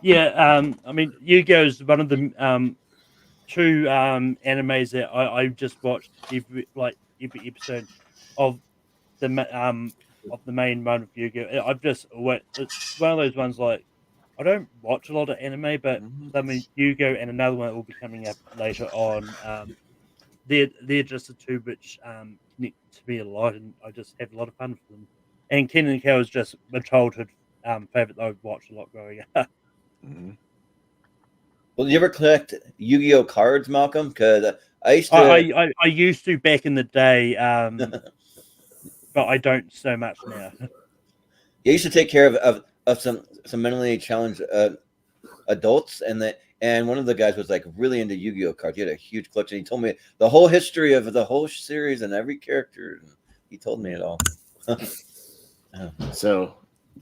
D: Yeah, I mean, Yu-Gi-Oh! Is one of the two animes that I just watched every episode of the main run of Yu-Gi-Oh! It's one of those ones like I don't watch a lot of anime, but I mean Yu-Gi-Oh! And another one that will be coming up later on. They're just the two which connect to me a lot, and I just have a lot of fun with them. And Kenan and Kel is just my childhood favorite that I've watched a lot growing up.
C: Mhm.
B: well, did you ever collect Yu-Gi-Oh cards, Malcolm? Because I used to.
D: I used to back in the day, but I don't so much now.
B: I used to take care of of some mentally challenged adults, and one of the guys was like really into Yu-Gi-Oh cards. He had a huge collection. He told me the whole history of the whole series and every character. He told me it all.
C: So,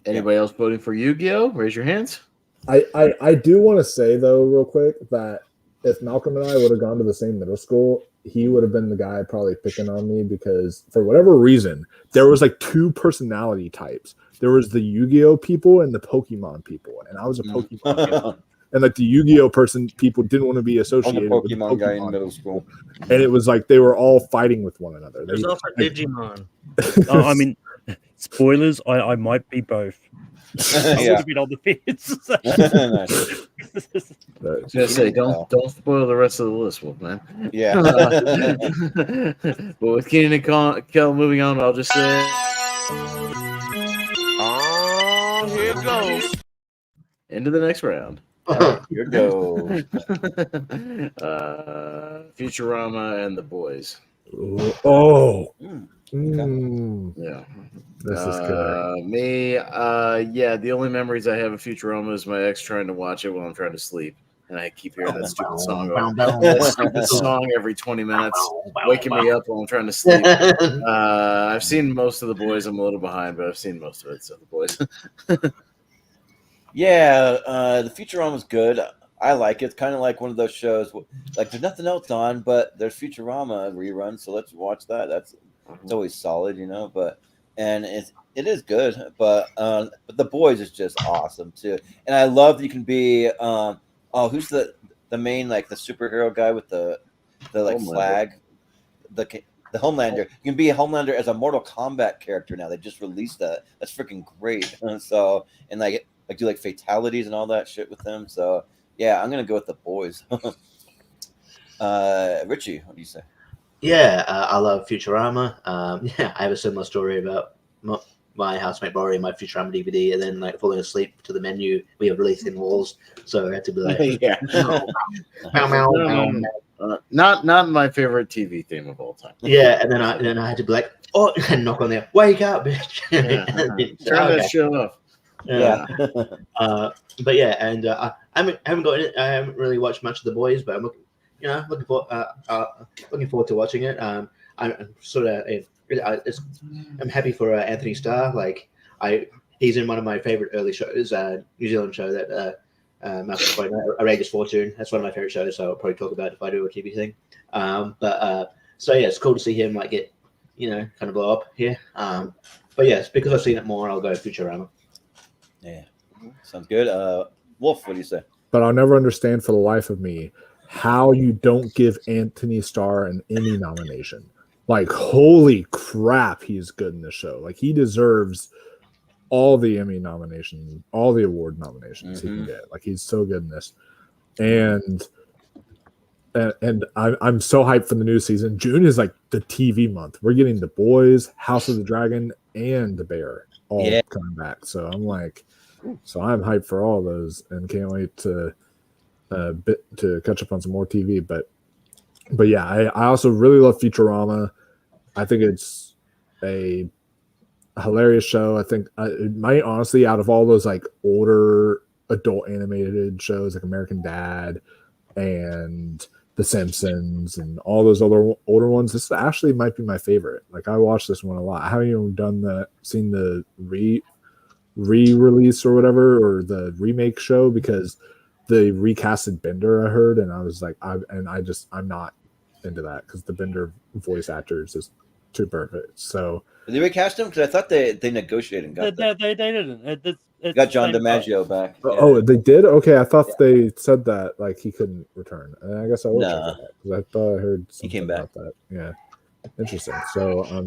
C: anybody else voting for Yu-Gi-Oh? Raise your hands.
F: I do want to say though, real quick, that if Malcolm and I would have gone to the same middle school, he would have been the guy probably picking on me because for whatever reason, there was like two personality types. There was the Yu-Gi-Oh people and the Pokemon people, and I was a Pokemon guy. And like the Yu-Gi-Oh people didn't want to be associated with the
B: Pokemon guy in middle school.
F: And it was like they were all fighting with one another.
E: There's also Digimon.
D: I mean, spoilers. I might be both. A little bit on the fence.
C: I was gonna say, don't spoil the rest of the list, Wolfman.
B: Yeah.
C: But with Keenan and Kel moving on, I'll just say,
H: Oh, here it goes.
C: into the next round.
B: Here goes.
C: Futurama and the boys.
F: Oh.
C: Yeah.
F: This is good.
C: Me, yeah, the only memories I have of Futurama is my ex trying to watch it while I'm trying to sleep. And I keep hearing that stupid song every 20 minutes, waking me up while I'm trying to sleep. I've seen most of the boys. I'm a little behind, but I've seen most of it. So the boys.
B: Yeah, the Futurama's good. I like it. It's kind of like one of those shows. Like there's nothing else on, but there's Futurama reruns, so let's watch that. It's always solid, you know. But it is good. But the boys is just awesome too. And I love that you can be who's the main like the superhero guy with the like
C: Homelander.
B: flag, the Homelander. You can be a Homelander as a Mortal Kombat character now. They just released that. That's freaking great. So and like do like fatalities and all that shit with them. So yeah, I'm gonna go with the boys. Richie, what do you say?
G: Yeah, I love Futurama. Yeah, I have a similar story about my housemate borrowing my Futurama DVD and then like falling asleep to the menu. We have really thin walls, so I had to be like,
C: Yeah. Not my favorite TV theme of all time.
G: yeah, and then I had to be like, oh, and knock on there, wake up, bitch.
C: Yeah. Turn that shit off.
G: Yeah. But yeah, and I haven't really watched much of The Boys, but I'm looking forward to watching it. I'm sort of I'm happy for Anthony Starr. Like he's in one of my favorite early shows, New Zealand show that Outrageous Fortune. That's one of my favorite shows, so I'll probably talk about it if I do a TV thing. So yeah, it's cool to see him like get kind of blow up here. But yes, because I've seen it more, I'll go Futurama.
B: Yeah, sounds good. Wolf, what do you say?
F: But I'll never understand for the life of me how you don't give Anthony Starr an Emmy nomination. Like, holy crap, he's good in this show. Like, he deserves all the Emmy nominations, all the award nominations he can get. Like, he's so good in this. And I'm so hyped for the new season. June is like the TV month. We're getting The Boys, House of the Dragon, and The Bear all coming back. So I'm hyped for all those and can't wait to catch up on some more TV. But yeah, I also really love Futurama. I think it's a hilarious show. I think it might honestly, out of all those like older adult animated shows like American Dad and The Simpsons and all those other older ones, this actually might be my favorite. Like, I watched this one a lot. I haven't even seen the re-release or whatever, or the remake show, because the recasted Bender I heard, and I was like, I'm not into that because the Bender voice actor is just too perfect. So
B: did they recast him? Because I thought they negotiated and got
D: they didn't. It's
B: got John DiMaggio back.
F: Oh, they did? Okay, I thought they said that like he couldn't return, and I guess I will check that out because I thought I heard something
B: came back
F: about that. Yeah, interesting. So I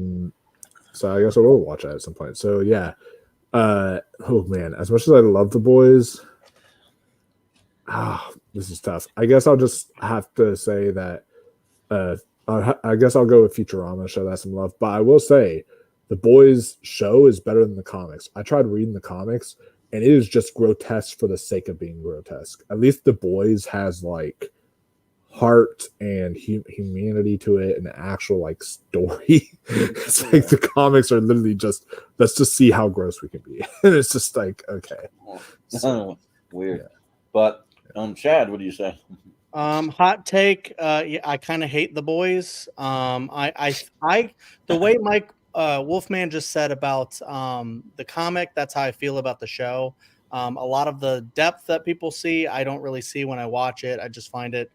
F: guess I will watch that at some point. So yeah, oh man, as much as I love The Boys, this is tough. I guess I'll just have to say that I guess I'll go with Futurama, show that some love. But I will say The Boys show is better than the comics. I tried reading the comics, and it is just grotesque for the sake of being grotesque. At least The Boys has like heart and humanity to it, and actual like story. It's like the comics are literally just let's just see how gross we can be, and it's just like okay. So,
B: Weird, but Chad, what do you say?
E: Hot take. Yeah, I kind of hate the boys. The way Mike Wolfman just said about the comic, that's how I feel about the show. A lot of the depth that people see, I don't really see when I watch it. I just find it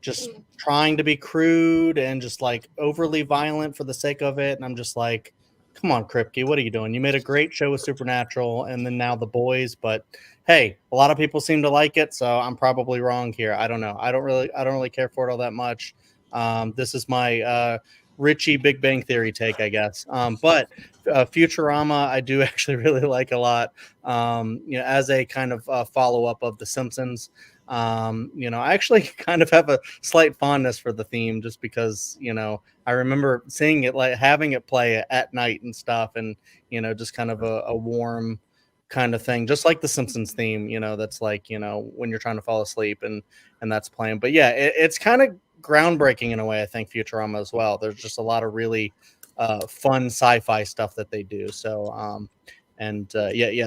E: just trying to be crude and just like overly violent for the sake of it. And I'm just like, come on, Kripke, what are you doing? You made a great show with Supernatural and then now the boys, but hey, a lot of people seem to like it, so I'm probably wrong here. I don't know. I don't really care for it all that much. This is my Richie Big Bang Theory take, I guess. But Futurama, I do actually really like a lot. As a kind of follow up of The Simpsons. I actually kind of have a slight fondness for the theme just because, I remember seeing it, like having it play at night and stuff, and just kind of a warm kind of thing, just like the Simpsons theme, that's like, when you're trying to fall asleep and that's playing. But yeah, it's kind of groundbreaking in a way, I think, Futurama as well. There's just a lot of really fun sci-fi stuff that they do. So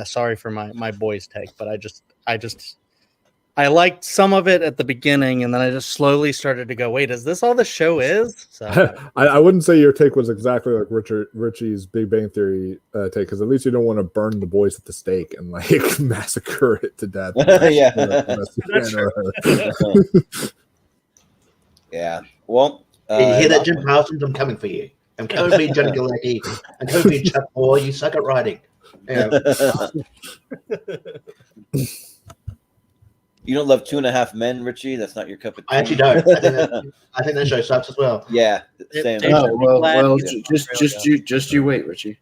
E: sorry for my boys take, but I liked some of it at the beginning, and then I just slowly started to go, wait, is this all the show is? So
F: I wouldn't say your take was exactly like Richie's Big Bang Theory take, because at least you don't want to burn the boys at the stake and like massacre it to death.
B: Yeah. Well,
G: you hear that, Jim Parsons? I'm coming for you. I'm coming for you, Johnny Galecki. I'm coming for you, Chuck Moore. You suck at writing. Yeah.
B: You don't love 2.5 Men, Richie? That's not your cup of tea.
G: I actually don't. I think that show sucks as well.
B: Yeah, same.
C: Just you wait, Richie.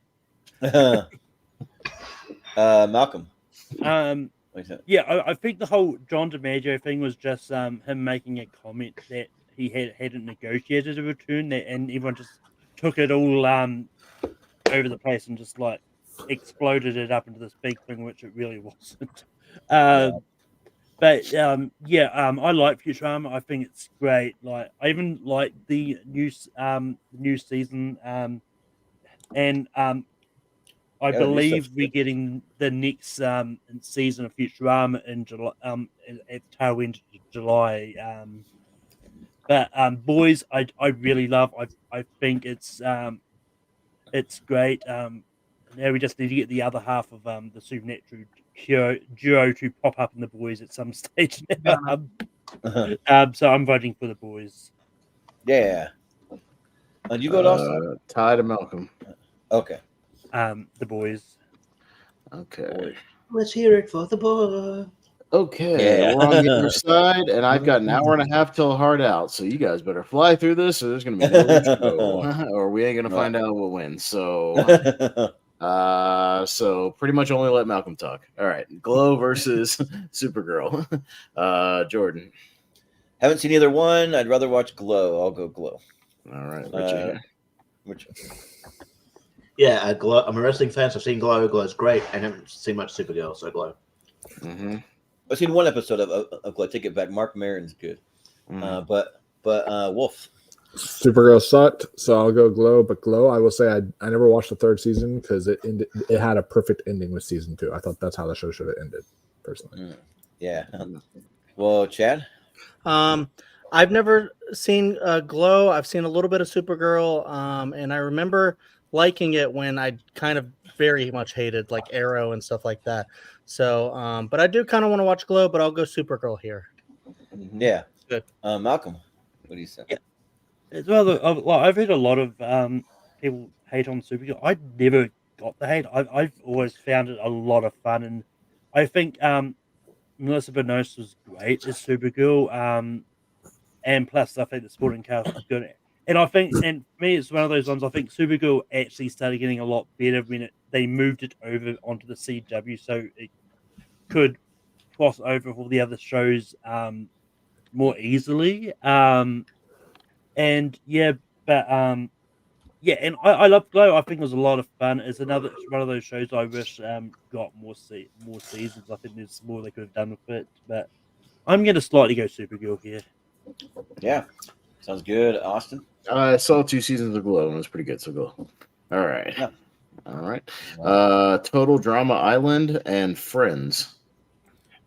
B: Malcolm.
D: Yeah, I think the whole John DiMaggio thing was just him making a comment that he hadn't negotiated a return, and everyone just took it all over the place and just like exploded it up into this big thing, which it really wasn't. But I like Futurama. I think it's great. Like I even like the new season, and I believe we're getting the next season of Futurama in July, at the tail end of July. But boys, I really love. I think it's great. Now we just need to get the other half of the Supernatural duo to pop up in the boys at some stage now. So I'm voting for the boys.
B: Yeah. You go, Dawson?
C: Ty to Malcolm.
B: Okay.
D: The boys.
C: Okay.
G: Let's hear it for the boy.
C: Okay,
B: Yeah.
C: we're on the other side, and I've got an hour and a half till hard out. So you guys better fly through this, or there's going to be no show, or we ain't going to find out what wins. So, so pretty much only let Malcolm talk. All right, Glow versus Supergirl. Jordan.
B: Haven't seen either one. I'd rather watch Glow. I'll go Glow.
C: All right,
B: Richie.
G: Yeah, Glow. I'm a wrestling fan, so I've seen Glow. Glow's great, and I haven't seen much Supergirl, so Glow.
C: Mm-hmm.
B: I've seen one episode of Glow. Take it back. Mark Maron's good. But Wolf.
F: Supergirl sucked, so I'll go Glow. But Glow, I will say I never watched the third season because it had a perfect ending with season 2. I thought that's how the show should have ended, personally.
B: Yeah. Well, Chad?
E: I've never seen Glow. I've seen a little bit of Supergirl, and I remember liking it when I kind of very much hated like Arrow and stuff like that. So, but I do kind of want to watch Glow, but I'll go Supergirl here.
B: Yeah.
E: Good.
B: Malcolm, what do you say?
D: Yeah. It's I've heard a lot of people hate on Supergirl. I never got the hate. I've always found it a lot of fun, and I think Melissa Benoist was great as Supergirl. And plus, I think the supporting cast was good. And I think, and for me, it's one of those ones. I think Supergirl actually started getting a lot better when they moved it over onto the CW, so it could cross over with all the other shows more easily. And I love Glow. I think it was a lot of fun. It's one of those shows I wish got more seasons. I think there's more they could have done with it, but I'm going to slightly go Supergirl here.
B: Yeah, sounds good, Austin.
C: I saw 2 seasons of Glow and it was pretty good. So Glow. All right.
B: Yeah.
C: All right. Total Drama Island and Friends.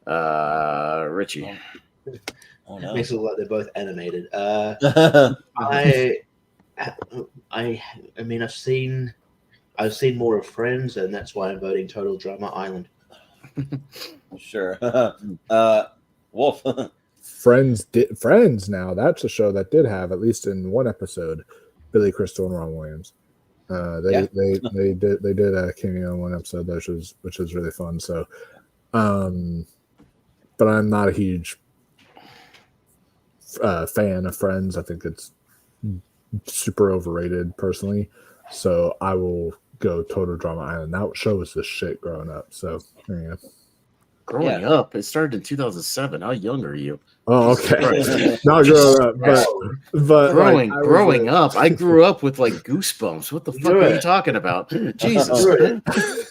C: Richie.
B: Oh no.
G: Makes it look like they're both animated.
B: Yeah.
G: I mean, I've seen more of Friends, and that's why I'm voting Total Drama Island.
B: Sure. Wolf.
F: Friends. Now that's a show that did have, at least in one episode, Billy Crystal and Ron Williams. They did a cameo in one episode, which was really fun. So, but I'm not a huge fan of Friends. I think it's super overrated personally. So I will go Total Drama Island. That show was the shit growing up. So there you go.
C: Growing up, it started in 2007. How young are you?
F: Oh, okay. Not growing up, but
C: growing up, I grew up with like Goosebumps. What the fuck are you talking about? Jesus.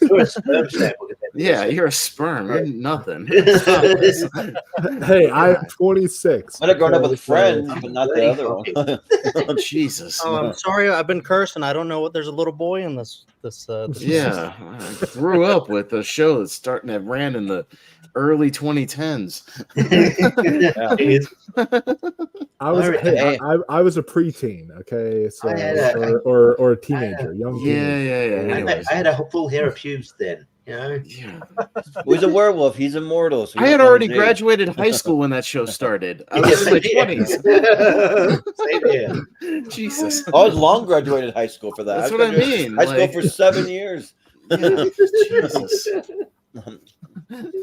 G: You're a sperm sample.
C: Yeah, you're a sperm. You're nothing.
F: Hey, I'm 26.
B: Might have grown up with Friends, but not the other one.
C: Oh, Jesus.
E: Oh, I'm sorry. I've been cursed, and I don't know what. There's a little boy in this.
C: Yeah, I grew up with a show that ran in the early 2010s.
F: I was a preteen, okay, so or a teenager, young teenager.
C: I
G: had a full hair of pubes then. You know,
B: He's a werewolf. He's immortal. So
C: I had already graduated high school when that show started. I was in my 20s.
G: Same here.
C: Jesus.
B: I was long graduated high school for that.
C: That's what I mean.
B: High school for 7 years.
C: Yeah. Jesus.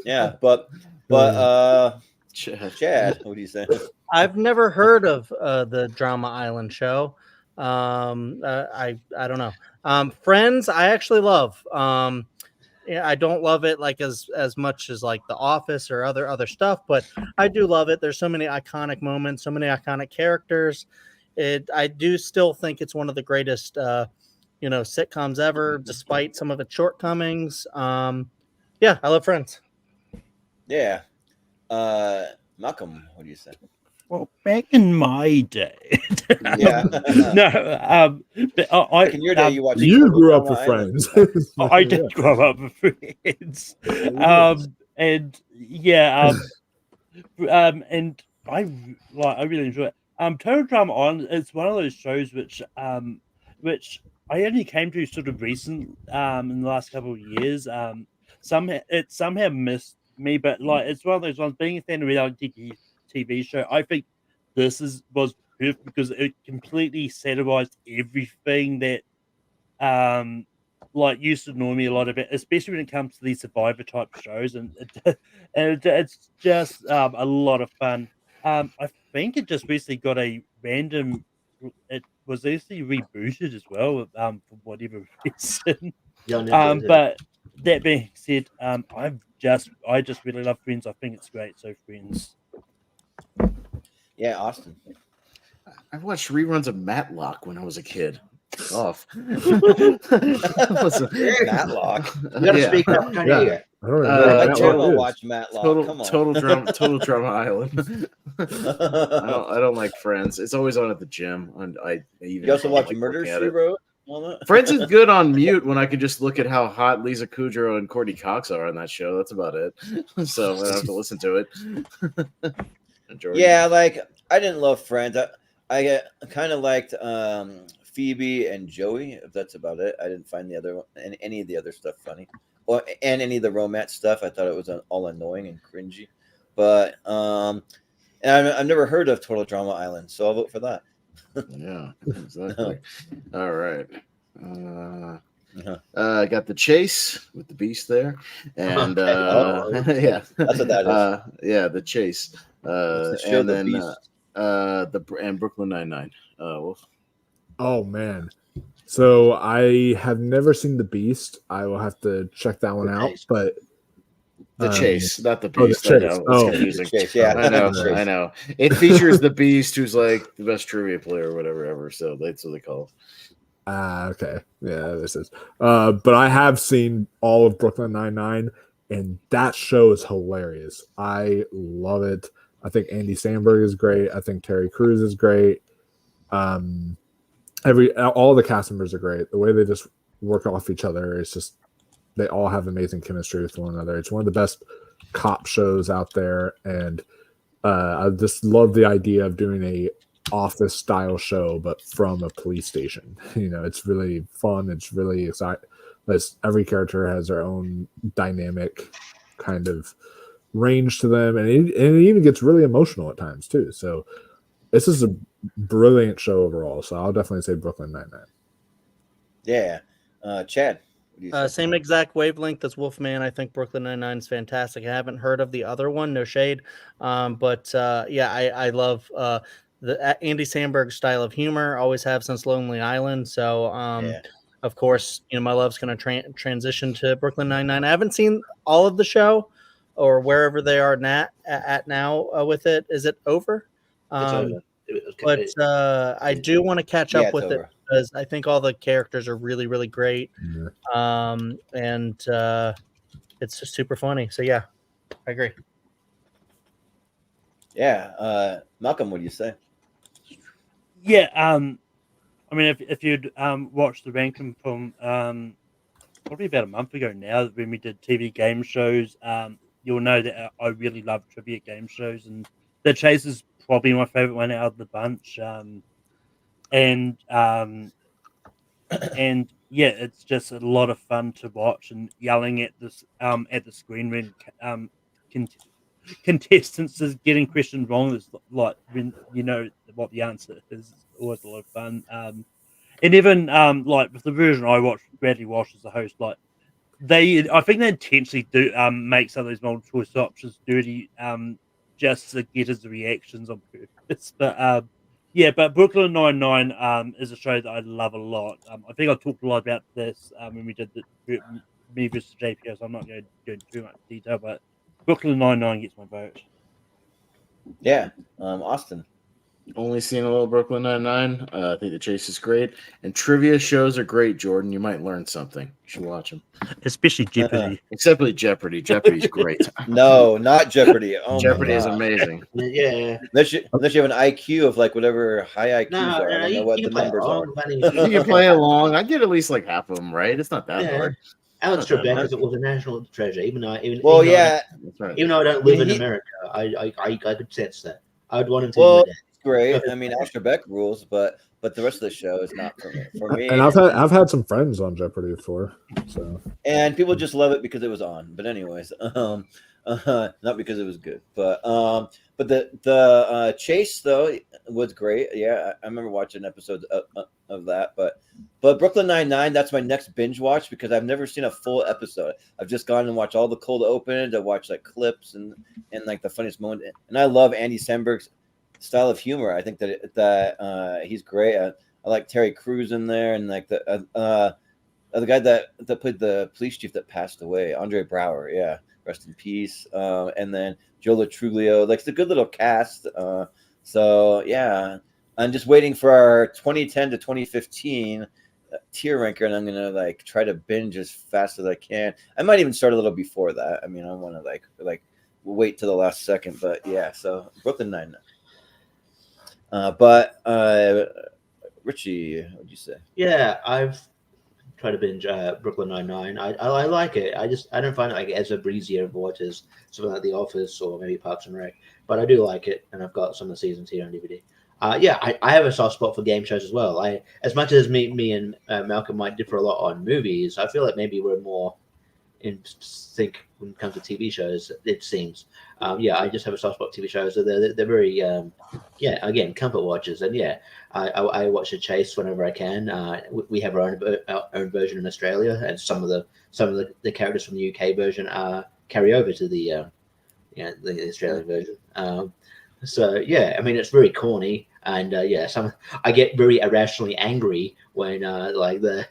B: Yeah, but Chad, what do you say?
E: I've never heard of the Drama Island show. I don't know. Friends, I actually love. Yeah, I don't love it like as much as like The Office or other stuff, but I do love it. There's so many iconic moments, so many iconic characters. I do still think it's one of the greatest sitcoms ever, despite some of its shortcomings. Yeah, I love Friends.
B: Yeah. Malcolm, what do you say?
D: Well, back in my day,
B: Yeah.
D: no, but
B: In your day, you watched.
F: You grew up with Friends.
D: I did grow up with Friends, and yeah, and I really enjoy it. Total Drama Island, it's one of those shows which I only came to sort of recent in the last couple of years. It somehow missed me, but like it's one of those ones. Being a fan of reality TV show, I think this was perfect because it completely satirized everything that used to annoy me a lot of it, especially when it comes to these Survivor type shows, and it's just a lot of fun. I think it just recently got a random. It was actually rebooted as well, for whatever reason. But that being said, I just really love Friends. I think it's great. So Friends.
B: Yeah, Austin.
C: I watched reruns of Matlock when I was a kid. Off.
B: Matlock.
G: You gotta speak up. Trying to hear.
F: I don't know.
B: I too watch Matlock. Come on.
C: Total Drama Island. I don't like Friends. It's always on at the gym.
B: You also watch Murder, She Wrote?
C: Friends is good on mute when I can just look at how hot Lisa Kudrow and Courtney Cox are on that show. That's about it. So I don't have to listen to it.
B: Yeah, like I didn't love Friends. I kind of liked Phoebe and Joey. If that's about it, I didn't find any of the other stuff funny, and any of the romance stuff. I thought it was all annoying and cringy. But and I've never heard of Total Drama Island, so I'll vote for that.
C: Yeah, exactly. All right. Got The Chase with the Beast there, and yeah,
B: that's what that is.
C: Yeah, The Chase, and then and Brooklyn Nine-Nine. Wolf.
F: Oh man, so I have never seen The Beast. I will have to check that one out. But
C: The Chase, not The Beast.
F: The Chase.
C: I know, it's confusing.
B: Chase, yeah,
C: I know. It features the Beast, who's like the best trivia player or whatever ever. So that's what they call it.
F: Okay. Yeah, this is. But I have seen all of Brooklyn Nine-Nine, and that show is hilarious. I love it. I think Andy Samberg is great. I think Terry Crews is great. All the cast members are great. The way they just work off each other is just, they all have amazing chemistry with one another. It's one of the best cop shows out there, and I just love the idea of doing a office style show but from a police station. It's really fun. It's really exciting. Every character has their own dynamic kind of range to them, and it even gets really emotional at times too. So this is a brilliant show overall. So I'll definitely say Brooklyn Nine-Nine.
B: Yeah. Chad, what do you say?
E: Same exact wavelength as Wolfman. I think Brooklyn Nine-Nine is fantastic. I haven't heard of the other one, no shade. But I love the Andy Samberg style of humor. Always have since Lonely Island. So, of course, my love's going to transition to Brooklyn Nine-Nine. I haven't seen all of the show or wherever they are at now with it. Is it over?
G: It's over.
E: But I do want to catch up with
B: over.
E: it because I think all the characters are really, really great. And it's just super funny. So yeah, I agree.
B: Yeah. Malcolm, what do you say?
D: Yeah. I mean, if you'd watched the ranking from probably about a month ago now, when we did TV game shows, you'll know that I really love trivia game shows, and The Chase is probably my favorite one out of the bunch. And yeah, it's just a lot of fun to watch, and yelling at this at the screen when contestants is getting questions wrong is like when you know what the answer is. It's always a lot of fun. And even like with the version I watched, Bradley Walsh as the host, like I think they intentionally do make some of these multiple choice options dirty just to get his reactions on purpose. But yeah, but Brooklyn Nine-Nine is a show that I love a lot. I think I talked a lot about this when we did me versus JPO, so I'm not going to go into too much detail, but Brooklyn Nine-Nine gets my vote.
B: Yeah. Austin.
C: Only seen a little Brooklyn Nine-Nine. I think The Chase is great. And trivia shows are great, Jordan. You might learn something. You should watch them.
D: Especially Jeopardy.
C: Except Jeopardy. Jeopardy's great.
B: No, not Jeopardy. Oh
C: Jeopardy
B: my
C: is
B: gosh.
C: amazing.
G: Yeah.
B: Unless you have an IQ of like whatever high IQs are. I don't know what
G: you
B: the
G: can play
B: numbers
G: along,
B: are.
G: buddy.
C: You can play along. I get at least like half of them right. It's not that
G: Yeah.
C: hard.
G: Alex
C: Not that
G: Trebek
C: hard.
G: was a national treasure, even though
B: Well,
G: even though
B: yeah.
C: That's right.
G: even though I don't live in
B: He-
G: America, I could sense that. I would want him to
B: Well,
G: be my dad.
B: it's great. I mean, Alex Trebek rules, but the rest of the show is not for me. For me,
F: And I've had some friends on Jeopardy before, so
B: and people just love it because it was on. But anyways, not because it was good. But the chase though was great. Yeah, I remember watching episodes of that. But Brooklyn Nine-Nine, that's my next binge watch because I've never seen a full episode. I've just gone and watched all the cold opens. I watched like clips and like the funniest moment. And I love Andy Samberg's style of humor. I think that he's great. I like Terry Crews in there, and like the guy that played the police chief that passed away, Andre Brower. Yeah, rest in peace. And then Joe Latruglio. Like it's a good little cast. So yeah, I'm just waiting for our 2010 to 2015 tier ranker, and I'm gonna like try to binge as fast as I can. I might even start a little before that. I mean, I want to like wait to the last second, but yeah. So Brooklyn Nine-Nine. But Richie, what'd you say?
G: Yeah, I've tried to binge Brooklyn Nine-Nine. I like it. I don't find it like as a breezier watch as something like The Office or maybe Parks and Rec, but I do like it, and I've got some of the seasons here on DVD. Yeah, I have a soft spot for game shows as well. As much as me and Malcolm might differ a lot on movies, I feel like maybe we're more in sync when it comes to TV shows. It seems. Yeah, I just have a soft spot for TV shows. They're very again, comfort watches, and yeah, I watch The Chase whenever I can. We have our own version in Australia, and some of the characters from the UK version carry over to the Australian version. So yeah, I mean it's very corny, and I get very irrationally angry when like the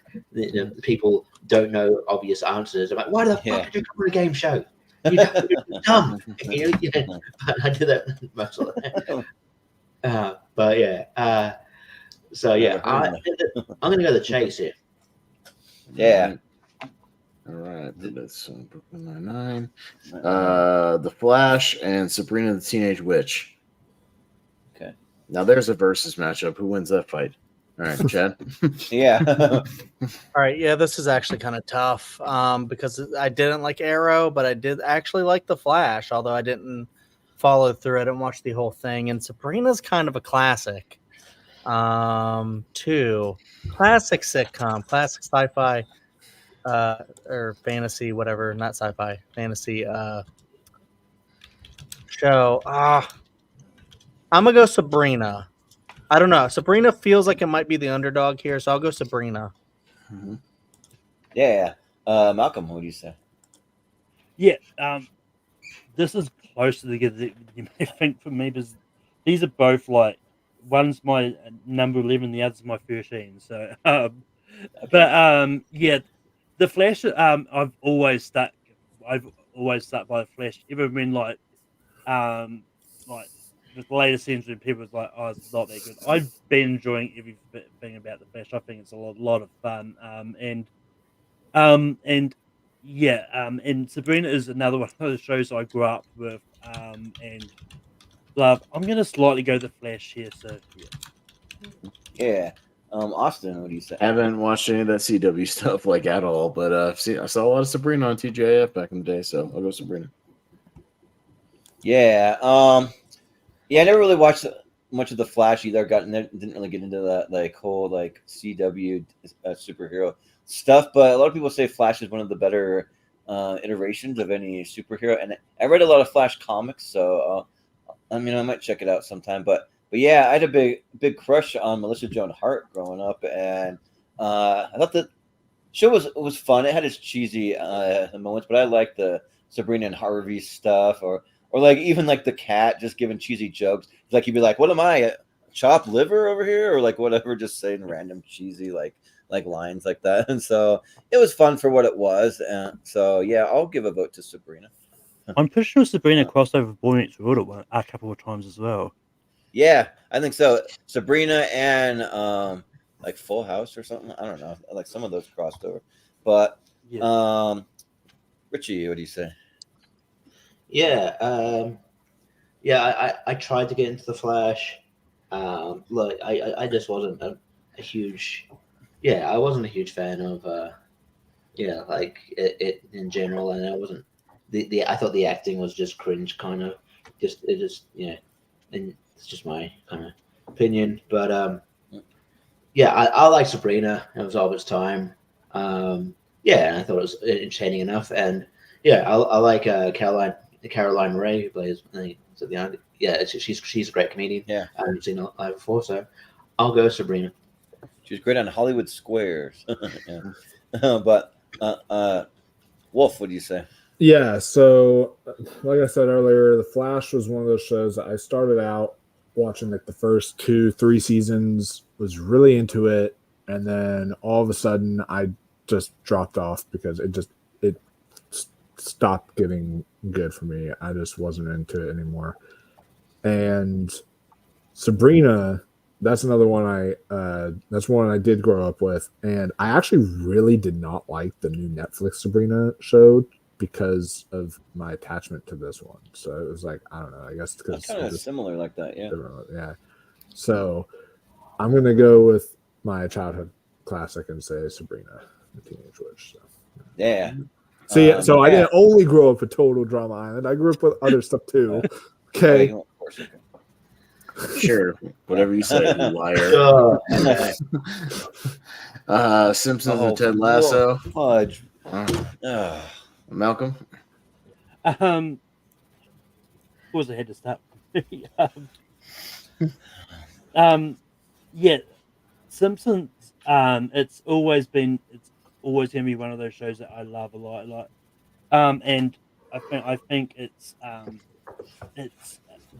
G: people don't know obvious answers. I'm like, why the fuck did you come on a game show? You're dumb. I do that most of the time. But yeah, so yeah, I'm gonna go The Chase here.
B: Yeah.
C: All right, that's Brooklyn Nine-Nine. The Flash and Sabrina the Teenage Witch.
B: Okay.
C: Now there's a versus matchup. Who wins that fight? All right, Chad.
B: Yeah.
E: All right, yeah, this is actually kind of tough because I didn't like Arrow, but I did actually like The Flash, although I didn't follow through. I didn't watch the whole thing. And Sabrina's kind of a classic, too. Classic sitcom, classic sci-fi or fantasy, whatever, not sci-fi, fantasy show. I'm going to go Sabrina. I don't know. Sabrina feels like it might be the underdog here, so I'll go Sabrina.
C: Mhm.
B: Yeah. Malcolm, what do you say?
D: Yeah, this is close to the you may think for me because these are both like one's my number 11, the other's my 13. So, yeah, the Flash. I've always stuck by the Flash. Even when like the latest seasons when people was like, "Oh, it's not that good." I've been enjoying everything about the Flash. I think it's a lot of fun. And yeah, and Sabrina is another one of those shows I grew up with, and love. I'm gonna slightly go the Flash here, so yeah.
B: Yeah. Austin, what do you say?
C: Haven't watched any of that CW stuff like at all, but I saw a lot of Sabrina on TJF back in the day, so I'll go Sabrina.
B: Yeah. Yeah, I never really watched much of the Flash either. Didn't really get into that like whole like CW superhero stuff. But a lot of people say Flash is one of the better iterations of any superhero, and I read a lot of Flash comics, so I mean I might check it out sometime. But yeah, I had a big crush on Melissa Joan Hart growing up, and I thought the show was fun. It had its cheesy moments, but I liked the Sabrina and Harvey stuff, or like even like the cat just giving cheesy jokes. Like he'd be like, "What am I, a chopped liver over here?" or like whatever, just saying random cheesy like lines like that. And so it was fun for what it was. So yeah, I'll give a vote to Sabrina.
D: I'm pretty sure Sabrina crossed over Boy Meets World a couple of times as well.
B: Yeah, I think so. Sabrina and like Full House or something. I don't know. Like some of those crossed over, but
D: Yeah.
B: Richie, what do you say?
G: Yeah, I tried to get into the Flash. Look, I just wasn't a huge, I wasn't a huge fan of, like it in general, and I wasn't I thought the acting was just cringe, kind of, and it's just my kind of opinion, but I like Sabrina. It was all its time. And I thought it was entertaining enough, and I like Caroline Ray, who plays. I think it's at the end. Yeah, she's a great comedian.
B: Yeah,
G: I haven't seen her live before, so I'll go Sabrina.
B: she was great on Hollywood Squares. Yeah. But Wolf, what do you say?
F: Yeah, so like I said earlier, The Flash was one of those shows that I started out watching like the first 2-3 seasons, was really into it, and then all of a sudden I just dropped off because it stopped getting good for me. I just wasn't into it anymore. And Sabrina, that's another one that's one I did grow up with, and I actually really did not like the new Netflix Sabrina show because of my attachment to this one. So it was like, I don't know, I guess because
B: it's kind of similar like that.
F: Yeah. So I'm gonna go with my childhood classic and say Sabrina the Teenage Witch. So
B: yeah.
F: See, so I didn't only grow up with Total Drama Island. I grew up with other stuff too. Okay.
C: Sure, whatever you say, you liar. Simpsons and Ted Lasso.
B: Fudge.
C: Malcolm.
D: Of course, I had to start. Yeah, Simpsons. It's always gonna be one of those shows that I love a lot. And I think it's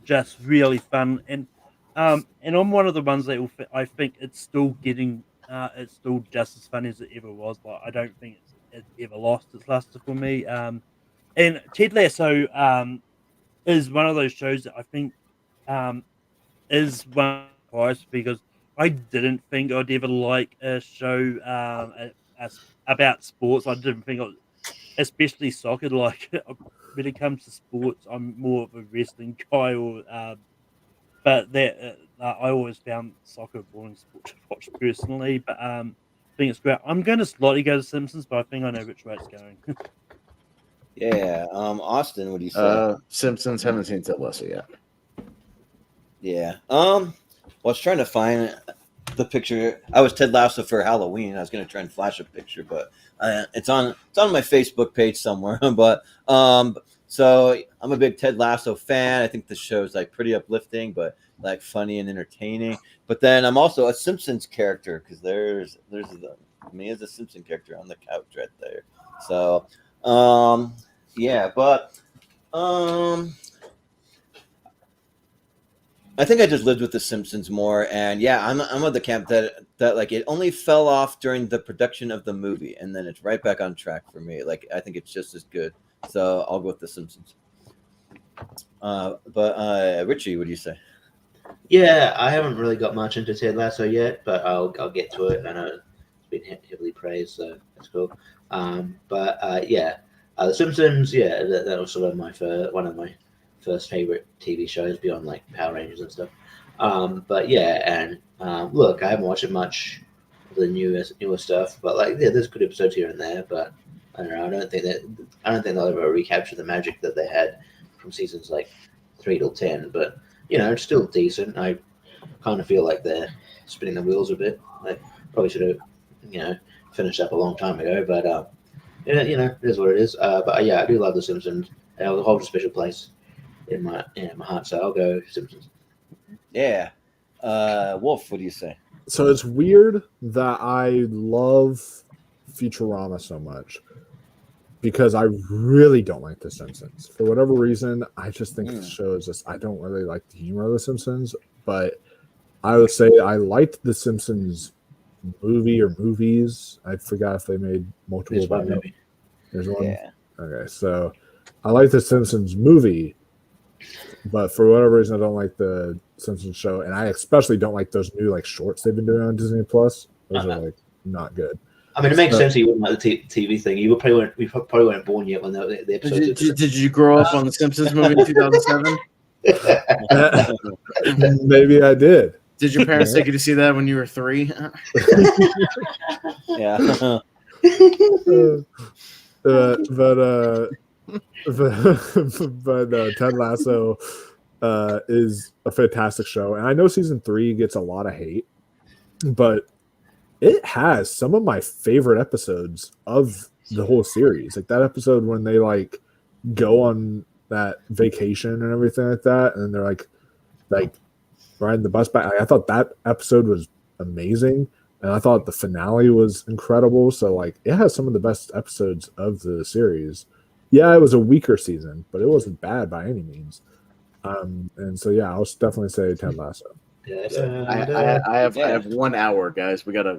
D: just really fun, and I'm one of the ones that I think it's still it's still just as fun as it ever was. Like I don't think it ever lost its luster for me. And Ted Lasso is one of those shows that I think is one price because I didn't think I'd ever like a show about sports. I didn't think especially soccer. Like when it comes to sports, I'm more of a wrestling guy, but that I always found soccer a boring sport to watch personally. But I think it's great. I'm going to slightly go to Simpsons, but I think I know which way it's going.
B: Yeah. Austin, what do you say?
C: Simpsons, haven't seen Ted Lasso yet.
B: Yeah. Well, I was trying to find the picture. I was Ted Lasso for Halloween. I was going to try and flash a picture, but it's on my Facebook page somewhere. But so I'm a big Ted Lasso fan. I think the show's like pretty uplifting, but like funny and entertaining. But then I'm also a Simpsons character because there's me as a Simpson character on the couch right there. So yeah, but I think I just lived with the Simpsons more, and yeah, I'm of the camp that like it only fell off during the production of the movie, and then it's right back on track for me. Like I think it's just as good, so I'll go with the Simpsons. But Richie, what do you say?
G: Yeah, I haven't really got much into Ted Lasso yet, but I'll get to it. I know it's been heavily praised, so that's cool. Yeah, The Simpsons. Yeah, that was sort of one of my first favorite TV shows beyond like Power Rangers and stuff. But yeah, and look, I haven't watched it much of the newer stuff, but like yeah, there's good episodes here and there. But I don't know. I don't think they'll ever recapture the magic that they had from seasons like 3 till 10. But you know, it's still decent. I kind of feel like they're spinning the wheels a bit. Like probably should have finished up a long time ago. But yeah, it is what it is. But yeah, I do love The Simpsons. It'll hold a special place in my heart, so I'll go Simpsons.
B: Yeah, Wolf, what do you say?
F: So it's weird that I love Futurama so much because I really don't like The Simpsons. For whatever reason, I just think the show is just, I don't really like the humor of The Simpsons, but I would say I liked The Simpsons movie or movies. I forgot if they made multiple.
G: There's one movie.
F: There's one?
B: Yeah.
F: Okay, so I like The Simpsons movie, but for whatever reason, I don't like the Simpsons show, and I especially don't like those new like shorts they've been doing on Disney Plus. Those are like not good.
G: I mean, it makes sense that you wouldn't like the TV thing. You probably weren't born yet when the episodes.
C: Did you grow up on the Simpsons movie in 2007?
F: Maybe I did.
C: Did your parents take you to see that when you were 3?
B: Yeah.
F: But Ted Lasso is a fantastic show, and I know season 3 gets a lot of hate, but it has some of my favorite episodes of the whole series. Like that episode when they like go on that vacation and everything like that, and then they're like riding the bus back. I thought that episode was amazing, and I thought the finale was incredible. So like it has some of the best episodes of the series. Yeah, it was a weaker season, but it wasn't bad by any means. And so yeah, I'll definitely say Ted Lasso.
C: I have 1 hour, guys. We gotta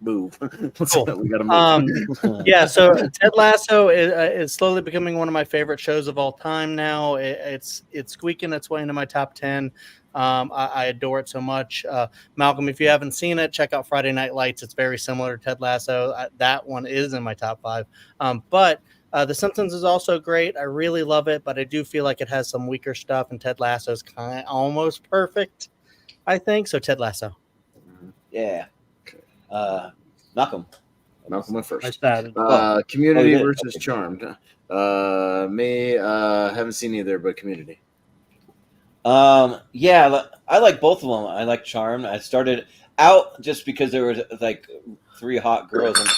C: move.
E: Cool.
C: We gotta move.
E: Yeah, so Ted Lasso is slowly becoming one of my favorite shows of all time now. It's squeaking its way into my top 10. I adore it so much. Malcolm, if you haven't seen it, check out Friday Night Lights. It's very similar to Ted Lasso. That one is in my top 5. But The Simpsons is also great. I really love it, but I do feel like it has some weaker stuff, and Ted Lasso is kind of almost perfect, I think. So Ted Lasso.
B: Yeah. Malcolm
C: went first.
D: I started.
C: Community
B: did?
C: versus
B: Okay.
C: Charmed. Haven't seen either, but Community.
B: Yeah, I like both of them. I like Charmed. I started out just because there was like 3 hot girls, and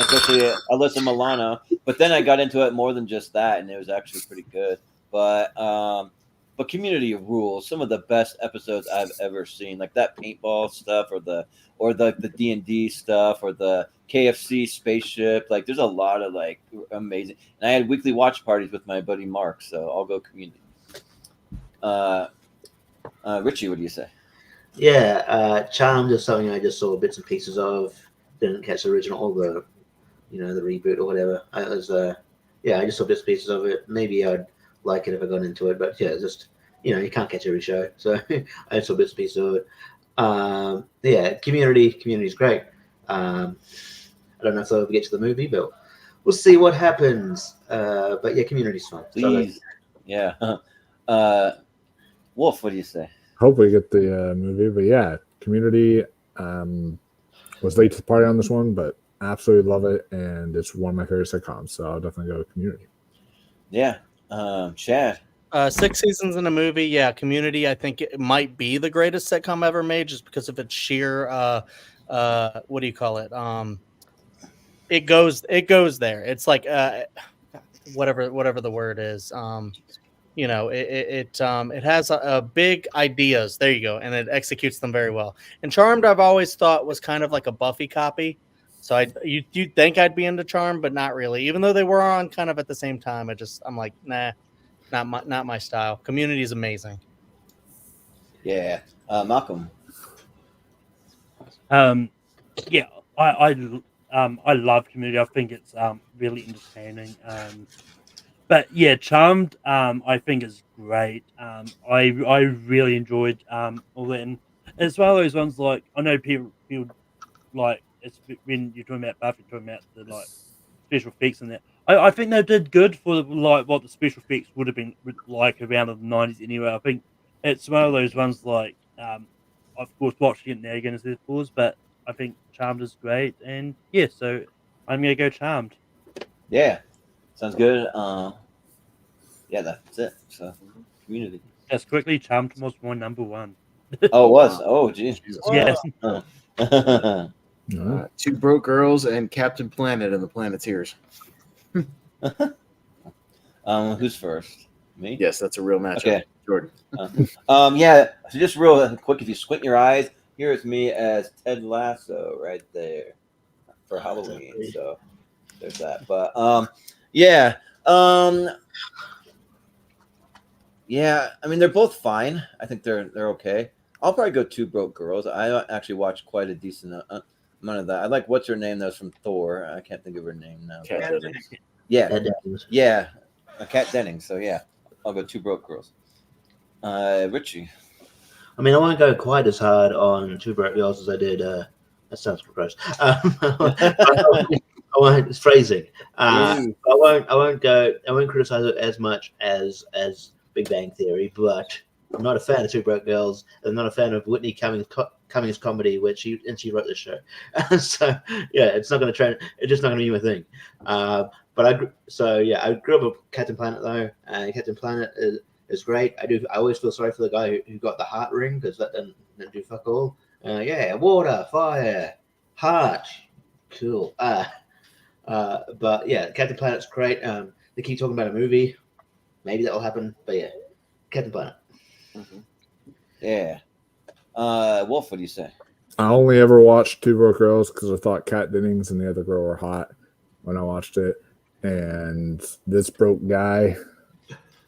B: especially Alyssa Milano. But then I got into it more than just that, and it was actually pretty good. But Community rules. Some of the best episodes I've ever seen, like that paintball stuff, or the D&D stuff, or the KFC spaceship. Like, there's a lot of like amazing. And I had weekly watch parties with my buddy Mark, so I'll go Community. Richie, what do you say?
G: Yeah, Charmed is something I just saw bits and pieces of. Didn't catch the original or the reboot or whatever. I just saw bits and pieces of it. Maybe I'd like it if I got into it, but yeah, just you can't catch every show, so I saw bits and pieces of it. Community's great. I don't know if they'll ever get to the movie, but we'll see what happens. But yeah, Community's fun. So
B: Please. Yeah. Wolf, what do you say?
F: Hope we get the movie, but yeah, Community was late to the party on this one, but absolutely love it, and it's one of my favorite sitcoms, so I'll definitely go with Community.
B: Yeah. Chad.
E: 6 seasons in a movie, yeah. Community, I think it might be the greatest sitcom ever made, just because of its sheer, what do you call it? It goes there. It's like whatever the word is. It has a big ideas. There you go, and it executes them very well. And Charmed, I've always thought was kind of like a Buffy copy. So you'd think I'd be into Charmed, but not really. Even though they were on kind of at the same time, I'm like, nah, not my style. Community is amazing.
B: Yeah. Malcolm.
D: Yeah, I love Community. I think it's really entertaining. But yeah, Charmed, I think is great. I really enjoyed all that, and it's one of those ones like I know people like it's when you're talking about Buffy, talking about the like special effects and that. I think they did good for like what the special effects would have been like around the 90s anyway. I think it's one of those ones like of course watching it now you're going to see pause, but I think Charmed is great, and yeah, so I'm gonna go Charmed.
B: Yeah. Sounds good. Yeah, that's it. So Community.
D: Just quickly, Charmed was my number one.
B: Oh, it was. Oh, geez.
D: Yeah.
C: Two Broke Girls and Captain Planet and the Planeteers.
B: Who's first? Me?
C: Yes, that's a real matchup.
B: Okay.
C: Jordan.
B: Yeah. So just real quick, if you squint your eyes, here's me as Ted Lasso right there for Halloween. So there's that. But yeah. Yeah, I mean they're both fine. I think they're okay. I'll probably go Two Broke Girls. I actually watched quite a decent amount of that. I like what's her name that was from Thor. I can't think of her name now. Yeah, yeah, Kat Dennings. So yeah, I'll go Two Broke Girls. Richie.
G: I mean, I won't go quite as hard on Two Broke Girls as I did. That sounds gross. I won't. It's phrasing. I won't criticize it as much as Big Bang Theory, but I'm not a fan of Two Broke Girls. I'm not a fan of Whitney Cummings comedy, she wrote this show. So yeah, it's not going to trend. It's just not going to be my thing. I grew up with Captain Planet though, and Captain Planet is great. I always feel sorry for the guy who got the heart ring because that didn't do fuck all. Water, fire, heart, cool. But yeah, Captain Planet's great. They keep talking about a movie. Maybe that'll happen, but yeah, Captain Planet.
B: Mm-hmm. Yeah. Wolf, what do you say?
F: I only ever watched Two Broke Girls because I thought Kat Dennings and the other girl were hot when I watched it. And this broke guy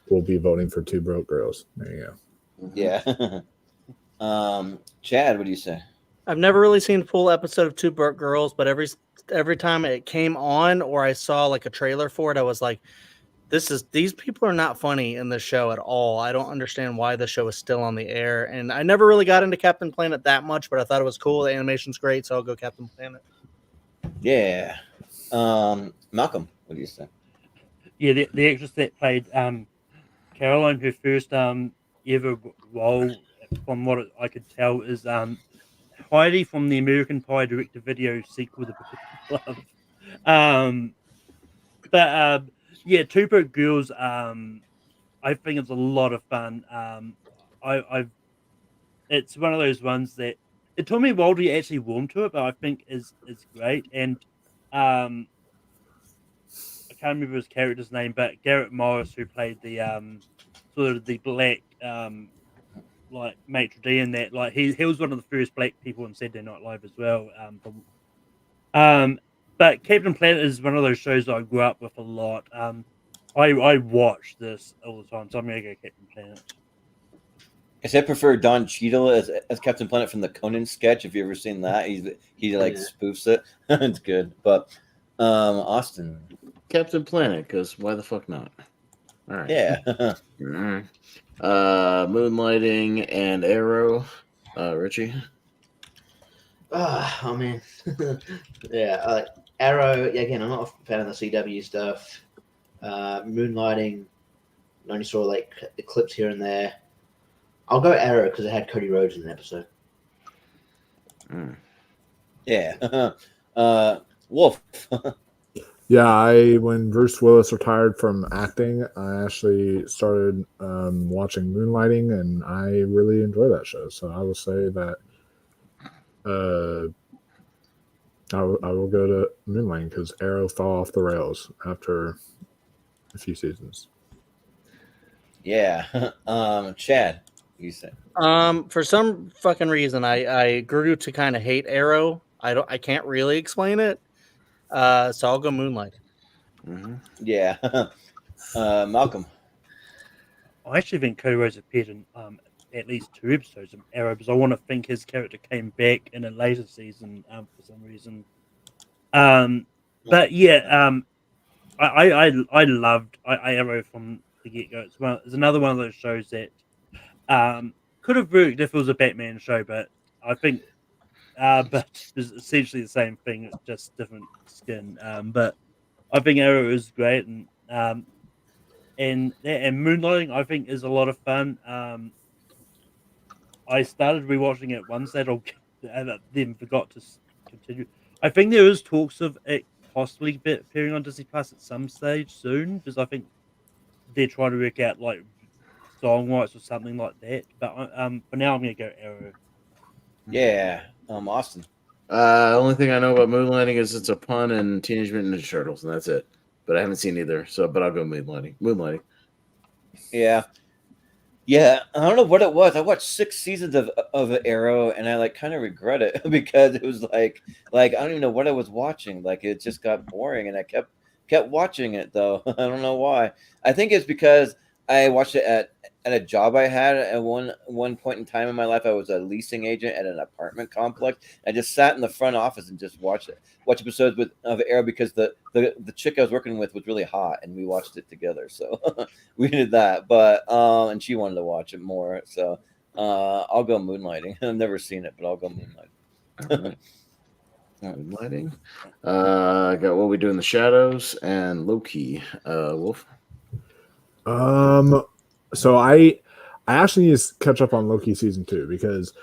F: will be voting for Two Broke Girls. There you go.
B: Yeah. Chad, what do you say?
E: I've never really seen a full episode of Two Broke Girls, but every time it came on or I saw like a trailer for it, I was like, these people are not funny in this show at all. I don't understand why the show is still on the air. And I never really got into Captain Planet that much, but I thought it was cool. The animation's great, so I'll go Captain Planet.
B: Yeah. Malcolm, what do you say?
D: Yeah, the actress that played Caroline, her first ever role, from what I could tell, is Heidi from the American Pie direct-to-video sequel, The Book of Love. Yeah, Two Broke Girls. I think it's a lot of fun. It's one of those ones that it took me a while to actually warm to it, but I think is great. And I can't remember his character's name, but Garrett Morris, who played the sort of the black like maitre d' in that, like he was one of the first black people on Saturday Night Live as well. But Captain Planet is one of those shows that I grew up with a lot. I watch this all the time, so I'm gonna go Captain Planet.
B: I prefer Don Cheadle as Captain Planet from the Conan sketch. If you ever seen that, he spoofs it. It's good. But Austin,
C: Captain Planet, because why the fuck not? All right.
B: Yeah.
C: All right. Moonlighting and Arrow. Richie.
G: Oh man, yeah. Arrow, yeah, again, I'm not a fan of the CW stuff. Moonlighting, I only saw like the clips here and there. I'll go Arrow because it had Cody Rhodes in an episode.
B: Yeah. Wolf.
F: Yeah, when Bruce Willis retired from acting, I actually started watching Moonlighting, and I really enjoy that show. So I will say that I will go to Moonlighting because Arrow fell off the rails after a few seasons.
B: Yeah. Chad, you say.
E: For some fucking reason, I grew to kind of hate Arrow. I can't really explain it. So I'll go Moonlight.
B: Yeah. Malcolm.
D: I actually think Cody Rhodes appeared in at least 2 episodes of Arrow because I want to think his character came back in a later season for some reason. But yeah, I loved Arrow from the get go. It's another one of those shows that could have worked if it was a Batman show, but I think but it's essentially the same thing. It's just different skin. But I think Arrow is great, and Moonlighting I think is a lot of fun. I started rewatching it once and then forgot to continue. I think there is talks of it possibly appearing on Disney Plus at some stage soon because I think they're trying to work out like song rights or something like that. But for now I'm gonna go Arrow.
B: Yeah. Austin.
C: Only thing I know about Moonlighting is it's a pun in Teenage Mutant Ninja Turtles, and that's it. But I haven't seen either, but I'll go Moonlighting.
B: Yeah. Yeah, I don't know what it was. I watched 6 seasons of Arrow, and I kind of regret it because it was like I don't even know what I was watching. Like it just got boring, and I kept watching it though. I don't know why. I think it's because I watched it at a job I had at one point in time in my life. I was a leasing agent at an apartment complex. I just sat in the front office and just watch episodes of Arrow because the chick I was working with was really hot, and we watched it together. So we did that. But and she wanted to watch it more. So I'll go Moonlighting. I've never seen it, but I'll go Moonlighting.
C: Moonlighting. Got What We Do in the Shadows and Loki. Wolf.
F: So I actually need to catch up on Loki season 2 because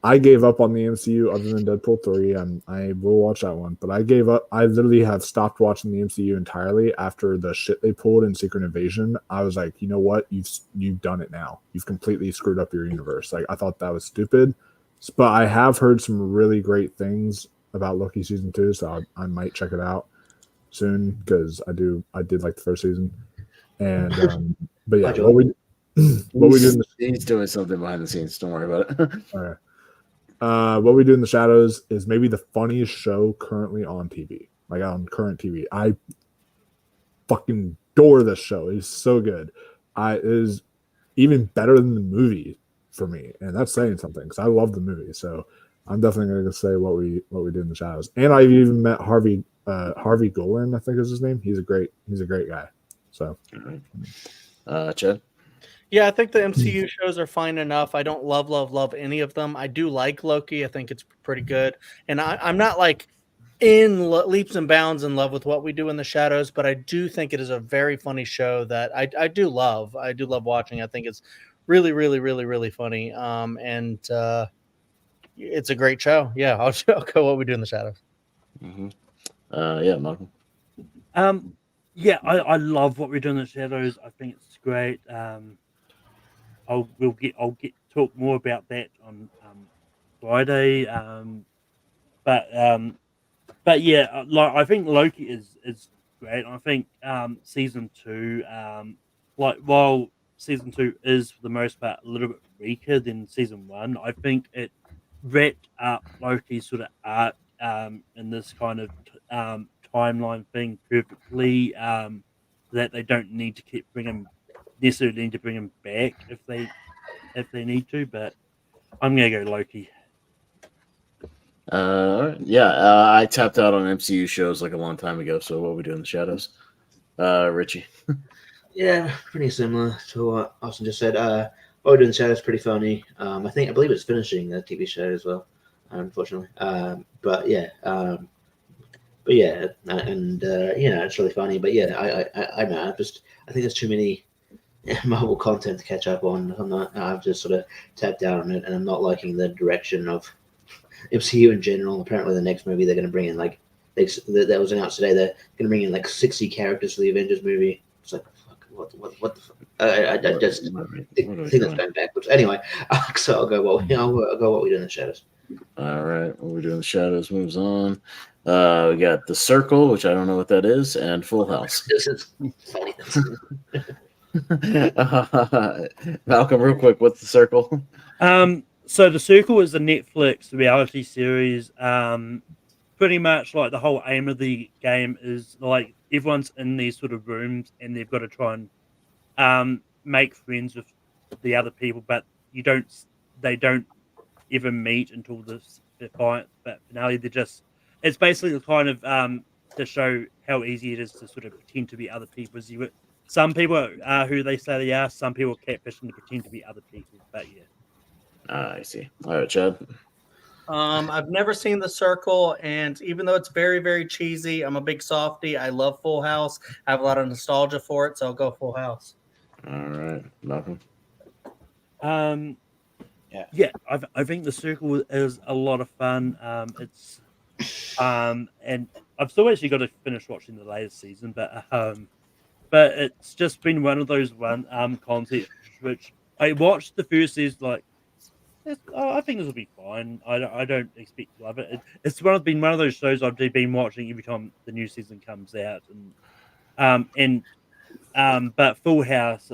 F: I gave up on the MCU other than Deadpool 3. I will watch that one, but I gave up. I literally have stopped watching the MCU entirely after the shit they pulled in Secret Invasion. I was like, you know what? You've done it now. You've completely screwed up your universe. Like I thought that was stupid, but I have heard some really great things about Loki season 2, so I might check it out soon because I did like the first season. And but yeah, what we do
C: he's doing something behind the scenes. Don't worry about it.
F: All right. What We Do in the Shadows is maybe the funniest show currently on TV, like on current TV. I fucking adore this show. It's so good. It is even better than the movie for me, and that's saying something because I love the movie. So I'm definitely going to say what we do in the shadows. And I've even met Harvey Golan, I think is his name. He's a great guy. So,
C: Chad.
E: Yeah, I think the MCU shows are fine enough. I don't love any of them. I do like Loki. I think it's pretty good. And I'm not like in leaps and bounds in love with What We Do in the Shadows, but I do think it is a very funny show that I do love. I do love watching. I think it's really, really, really, really funny. And it's a great show. Yeah, I'll go What We Do in the Shadows.
C: Mm-hmm. Yeah, Malcolm.
D: Yeah, I love What We Do in the Shadows. I think it's great. I'll talk more about that on Friday. But yeah, I think Loki is great. I think season 2, while season 2 is for the most part a little bit weaker than season 1, I think it wrapped up Loki's sort of arc in this kind of timeline thing perfectly. That they don't need to necessarily need to bring him back if they need to, but I'm gonna go Loki.
C: I tapped out on MCU shows like a long time ago. So What We Do in the Shadows, Richie.
G: Yeah, pretty similar to what Austin just said. What We Do in the Shadows is pretty funny. I believe it's finishing the TV show as well, unfortunately. But yeah, But yeah, and it's really funny. But yeah, I know. I think there's too many Marvel content to catch up on. I've just sort of tapped out on it, and I'm not liking the direction of MCU in general. Apparently, the next movie they're going to bring in that was announced today. They're going to bring in like 60 characters for the Avengers movie. It's like fuck, what the fuck? I just think that's going backwards. Anyway, so I'll go what we do in the shadows.
C: All right, what we do in the shadows moves on. We got The Circle, which I don't know what that is, and Full House.
G: This is funny.
C: Malcolm, real quick, what's The Circle?
D: So The Circle is a Netflix reality series. Pretty much like the whole aim of the game is like everyone's in these sort of rooms and they've got to try and make friends with the other people, but they don't ever meet until the finale. It's basically kind of to show how easy it is to sort of pretend to be other people. Some people are who they say they are, some people catfishing to pretend to be other people, but yeah.
C: I see. All right, Chad.
E: I've never seen The Circle, and even though it's very, very cheesy, I'm a big softie. I love Full House. I have a lot of nostalgia for it, so I'll go Full House.
C: All right, Malcolm.
D: Yeah, I think The Circle is a lot of fun. And I've still actually got to finish watching the latest season, but it's just been one of those concepts which I watched the first season like. I think this will be fine. I don't expect to love it. It's been one of those shows I've been watching every time the new season comes out, but Full House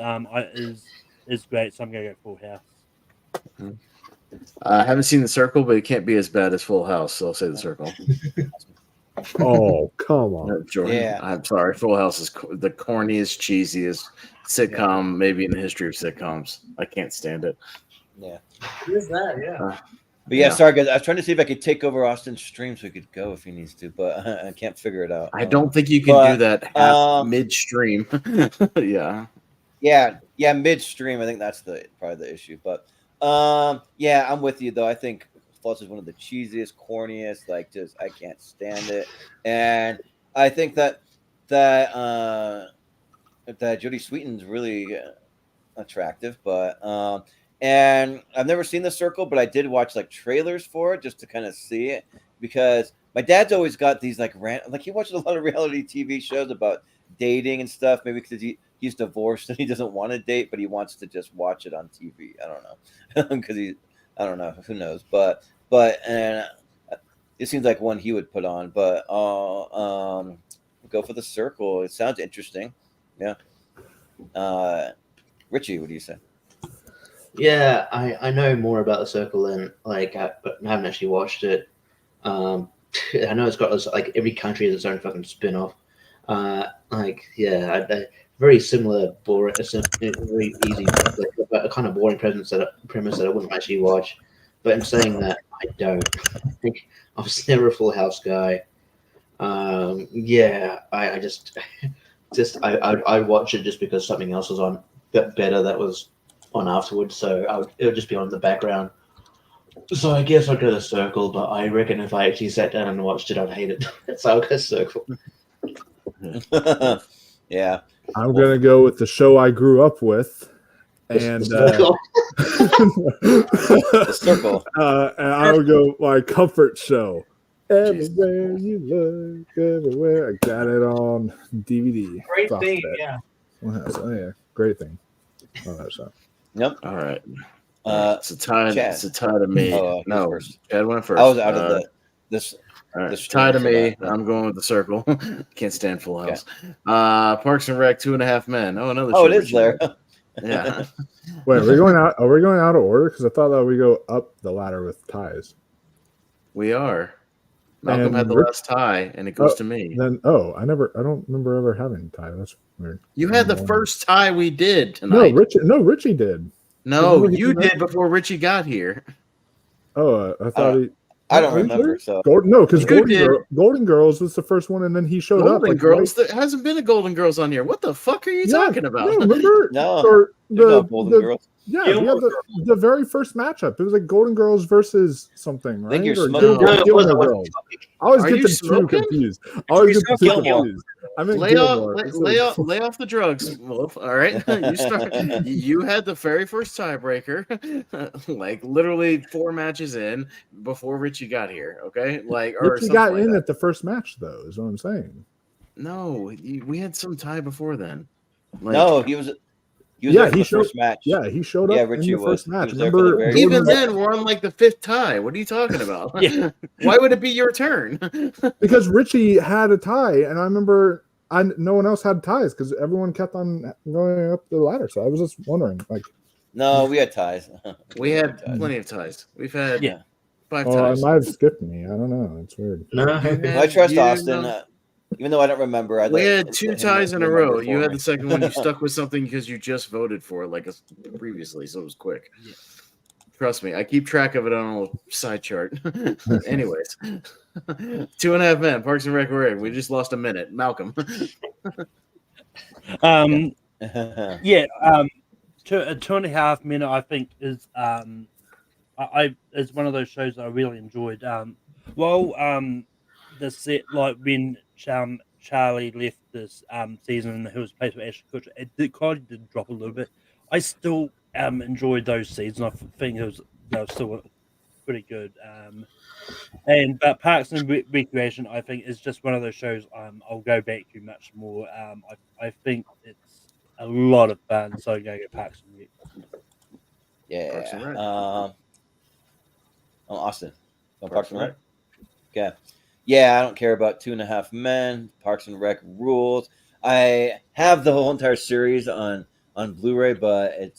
D: is great, so I'm gonna go Full House.
C: I haven't seen The Circle, but it can't be as bad as Full House, so I'll say The Circle.
F: Oh, come on.
C: Jordan.
B: Yeah.
C: I'm sorry. Full House is the corniest, cheesiest sitcom maybe in the history of sitcoms. I can't stand it.
B: Yeah.
E: Who's that? Yeah.
B: But yeah, sorry guys. I was trying to see if I could take over Austin's stream so he could go if he needs to, but I can't figure it out.
C: I don't think you can do that midstream. Yeah.
B: Yeah, midstream. I think that's probably the issue. But yeah, I'm with you though. I think Floss is one of the cheesiest, corniest. Like, just I can't stand it. And I think that Jodie Sweetin's really attractive, but and I've never seen The Circle, but I did watch like trailers for it just to kind of see it, because my dad's always got these like he watches a lot of reality TV shows about dating and stuff, maybe because he's divorced and he doesn't want to date, but he wants to just watch it on TV. I don't know, because I don't know, who knows, but and it seems like one he would put on, but go for The Circle. It sounds interesting. Yeah. Richie, what do you say?
G: Yeah, I know more about The Circle than but I haven't actually watched it. I know it's got like every country has its own fucking spin-off. Very similar, boring, very easy, like a kind of boring premise that I wouldn't actually watch. But in saying that, I don't. I think I was never a Full House guy. I I'd watch it just because something else was on better that was on afterwards, so it would just be on the background. So I guess I'd go The Circle, but I reckon if I actually sat down and watched it, I'd hate it. So I'll go Circle.
B: Yeah.
F: I'm going to go with the show I grew up with. And
B: The Circle.
F: And I would go my comfort show. Everywhere you look, everywhere. I got it on DVD.
E: Great thing, yeah.
F: Oh, yeah. Great thing. Oh, that's that.
B: Yep.
C: All right. It's a tie.
B: Chad.
C: It's a tie to me. No,
B: first.
C: Chad went first.
B: I was out of this.
C: All right.
B: This
C: Tie to me.
B: that.
C: I'm going with The Circle. Can't stand Full House. Parks and Rec, 2.5 Men. Oh, another.
B: Oh, it is there.
C: Yeah.
F: Wait, are we going out? Are we going out of order? Because I thought that we go up the ladder with ties.
C: We are. Malcolm
F: And
C: had the last tie, and it goes to me.
F: Then I don't remember ever having a tie. That's weird.
C: You had the first tie we did tonight.
F: Richie did.
C: No, you did before Richie got here.
F: Oh, I thought he.
B: I don't
F: Are you
B: remember.
F: sure?
B: So
F: No, because
C: You did.
F: Golden Girls was the first one, and then he showed up.
C: Golden
F: Like,
C: Girls. There hasn't been a Golden Girls on here. What the fuck are you talking about?
F: No, remember?
B: no,
F: Or
B: there's no Golden Girls.
F: Yeah,
E: Gilmore
F: we had the very first matchup. It was like Golden Girls versus something, right?
B: think you're
F: Or
B: smoking.
G: No, it
F: Gilmore
G: wasn't.
F: Girls. I always
C: Are
F: get
C: you
F: them too
C: smoking?
F: confused. I always get them too
B: Gilmore.
F: confused. I meant
C: Lay
F: Gilmore.
C: off the drugs, Wolf. All right, you start. You had the very first tiebreaker, like literally 4 matches in before Richie got here. Okay, like or
F: Richie
C: something
F: got
C: like
F: in
C: that.
F: at the first match, though. Is what I'm saying.
C: No, we had some tie before then. Like,
B: No, he was
F: Yeah,
B: there for
F: he
B: the
F: showed-
B: first match.
F: Yeah, he showed up
B: Yeah,
F: in
B: Richie
F: the first
B: was.
F: match.
B: He was there for the
F: Remember?
B: very
C: even
B: first
C: then, we're on like the 5th tie. What are you talking about?
D: Yeah.
C: Why would it be your turn?
F: Because Richie had a tie, and I remember no one else had ties because everyone kept on going up the ladder. So I was just wondering, like,
B: No, we had ties.
C: We had
B: ties.
C: plenty of ties. We've had
D: Yeah.
C: 5
F: oh, I
C: ties.
F: might have skipped me. I don't know. It's weird.
G: No.
B: Well, I trust
C: You
B: Austin.
C: know-
B: Even though I don't remember,
C: We had 2 ties in a
B: remember
C: row.
B: for
C: You had
B: me.
C: the second one. You stuck with something because you just voted for it, like previously, so it was quick.
D: Yeah.
C: Trust me, I keep track of it on a little side chart. Anyways, 2.5 men, Parks and Rec. We just lost a minute. Malcolm.
D: Yeah. 2.5 minute, I think, is is one of those shows that I really enjoyed. The set, like when Charlie left this season and he was placed with Ashton Kutcher, it kind of did drop a little bit. I still enjoyed those seasons. I think they were still pretty good. But Parks and Recreation, I think, is just one of those shows I'll go back to much more. I think it's a lot of fun, so I'm going to go Parks and Rec.
B: Yeah.
C: Parks and Rec.
B: Austin. Parks and Rec. Okay. Yeah, I don't care about 2.5 Men. Parks and Rec rules. I have the whole entire series on Blu-ray, but I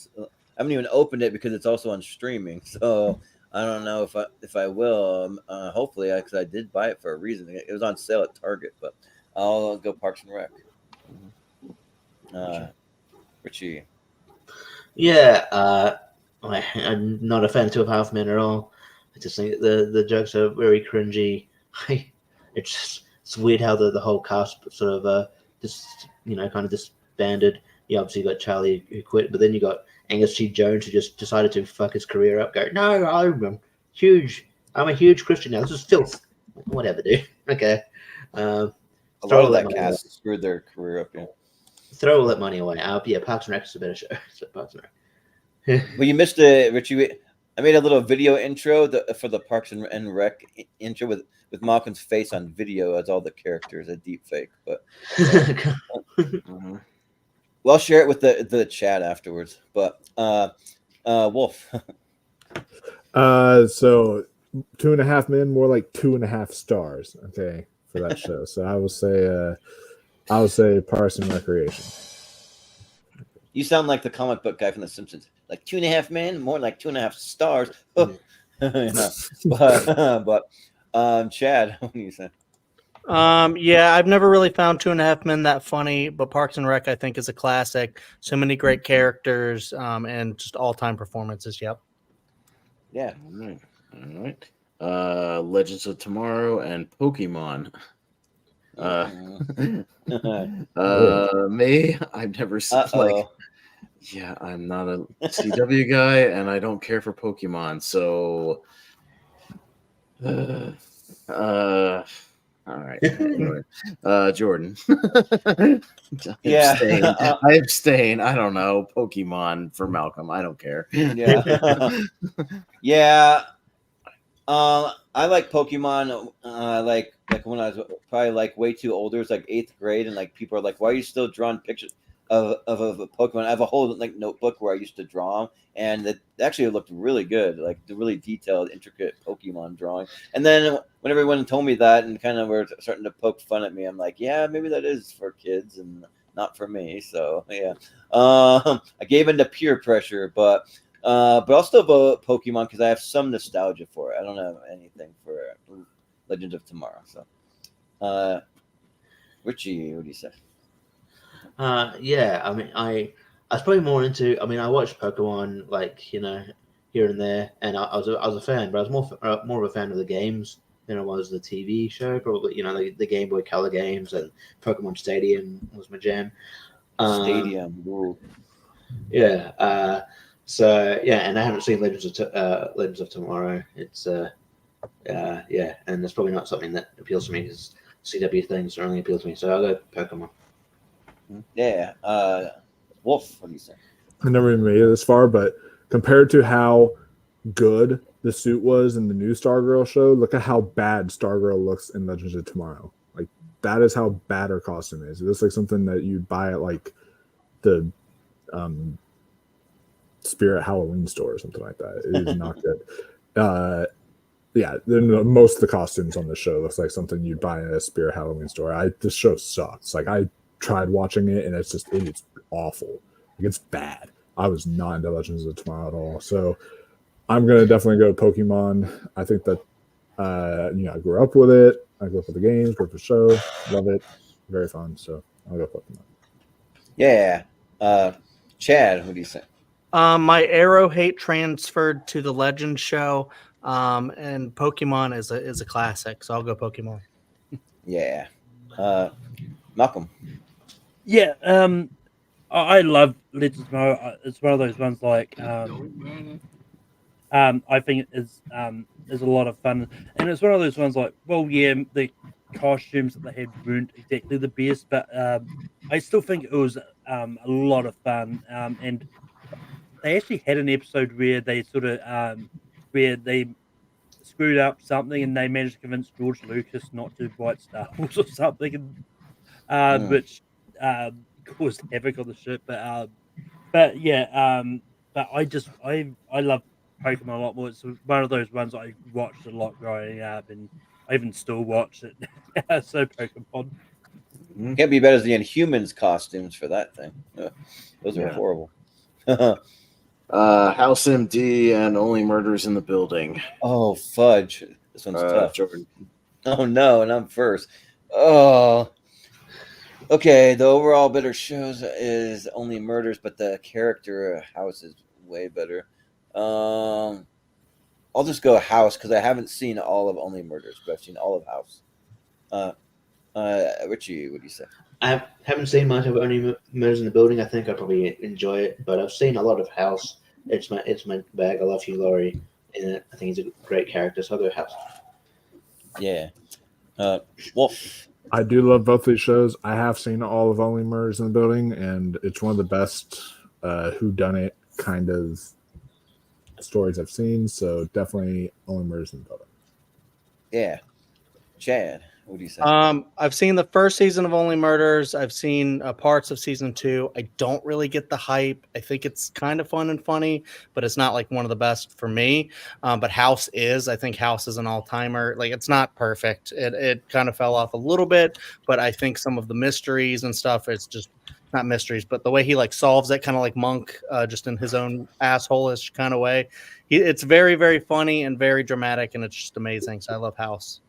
B: haven't even opened it because it's also on streaming. So I don't know if I will. Hopefully, because I did buy it for a reason. It was on sale at Target, but I'll go Parks and Rec. Richie.
G: Yeah, I'm not a fan of 2.5 Men at all. I just think the jokes are very cringy. It's weird how the whole cast sort of kind of disbanded. You obviously got Charlie who quit, but then you got Angus G. Jones who just decided to fuck his career up. Go, no, I'm a huge Christian now. This is filth. Whatever, dude. Okay.
B: A lot of that cast screwed their career up. Yeah.
G: Throw all that money away. Yeah, Parks and Rec is a better show. So Parks and Rec.
B: Well, you missed it, Richie. I made a little video intro for the Parks and Rec intro with Malcolm's face on video as all the characters, a deep fake. But we'll share it with the chat afterwards. But Wolf.
F: So 2.5 Men, more like 2.5 stars. Okay, for that show. So I would say Parks and Recreation.
B: You sound like the comic book guy from The Simpsons. Like 2.5 Men, more like 2.5 stars. But Chad, what do you say?
E: Yeah, I've never really found 2.5 Men that funny, but Parks and Rec I think is a classic. So many great characters, and just all-time performances. Yep.
B: Yeah.
C: All right. Legends of Tomorrow and Pokemon. Me, I've never seen yeah, I'm not a CW guy, and I don't care for Pokemon. So, all right. Anyway, Jordan.
B: Yeah.
C: I abstain. I don't know. Pokemon for Malcolm. I don't care.
B: Yeah. Yeah. I like Pokemon. Like when I was probably like way too older. It was like 8th grade, and like people are like, "Why are you still drawing pictures of a Pokemon?" I have a whole like notebook where I used to draw them, and it actually looked really good, like the really detailed, intricate Pokemon drawing. And then when everyone told me that and kind of were starting to poke fun at me, I'm like, yeah, maybe that is for kids and not for me. So yeah, I gave in to peer pressure, but I'll still vote Pokemon because I have some nostalgia for it. I don't have anything for Legends of Tomorrow. So, Richie, what do you say?
G: Yeah, I mean, I was probably more into. I mean, I watched Pokemon like here and there, and I was a fan, but I was more of a fan of the games than I was the TV show. Probably, the Game Boy Color games and Pokemon Stadium was my jam.
B: Stadium. Ooh.
G: Yeah. So yeah, and I haven't seen Legends of Tomorrow. It's yeah, and it's probably not something that appeals to me because CW things only appeal to me. So I'll go Pokemon.
B: Yeah. Wolf, what do you say?
F: I never even made it this far, but compared to how good the suit was in the new Stargirl show, look at how bad Stargirl looks in Legends of Tomorrow. Like, that is how bad her costume is. It looks like something that you'd buy at like the Spirit Halloween store or something like that. It is not good. Yeah, most of the costumes on the show looks like something you'd buy at a Spirit Halloween store. This show sucks. Like, I tried watching it and it's awful. Like, it's bad. I was not into Legends of Tomorrow at all. So I'm gonna definitely go Pokemon. I think that I grew up with it. I grew up with the games, grew up with the show, love it, very fun. So I'll go Pokemon.
B: Yeah. Chad, what do you say?
E: My Arrow hate transferred to the Legends show, and Pokemon is a classic, so I'll go Pokemon.
B: Yeah. Malcolm.
D: Yeah, I love Legends of Tomorrow. It's one of those ones like I think it is a lot of fun, and it's one of those ones like, well, yeah, the costumes that they had weren't exactly the best, but I still think it was a lot of fun. And they actually had an episode where they sort of where they screwed up something and they managed to convince George Lucas not to write Star Wars or something, which caused havoc on the ship. But yeah, but I love Pokemon a lot more. It's one of those ones I watched a lot growing up, and I even still watch it. So Pokemon.
B: Can't be better than the Inhumans costumes for that thing. Those are horrible.
C: House MD and Only Murders in the Building.
B: Oh, fudge. This one's tough.
C: Jordan.
B: Oh, no, and I'm first. Oh. Okay, the overall better shows is Only Murders, but the character House is way better. I'll just go House because I haven't seen all of Only Murders, but I've seen all of House. Richie, what do you say?
G: I haven't seen much of Only Murders in the Building. I think I probably enjoy it, but I've seen a lot of House. It's my bag. I love Hugh Laurie in it. I think he's a great character, so I'll go House.
B: Yeah. Wolf.
F: I do love both these shows. I have seen all of Only Murders in the Building, and it's one of the best whodunit kind of stories I've seen. So definitely Only Murders in the Building.
B: Yeah. Chad, what do you say?
E: I've seen the first season of Only Murders. I've seen parts of season 2. I don't really get the hype. I think it's kind of fun and funny, but it's not like one of the best for me. But House is. I think House is an all-timer. Like, it's not perfect. It kind of fell off a little bit, but I think some of the mysteries and stuff, it's just not mysteries, but the way he like solves it, kind of like Monk, just in his own asshole-ish kind of way. It's very, very funny and very dramatic, and it's just amazing. So I love House.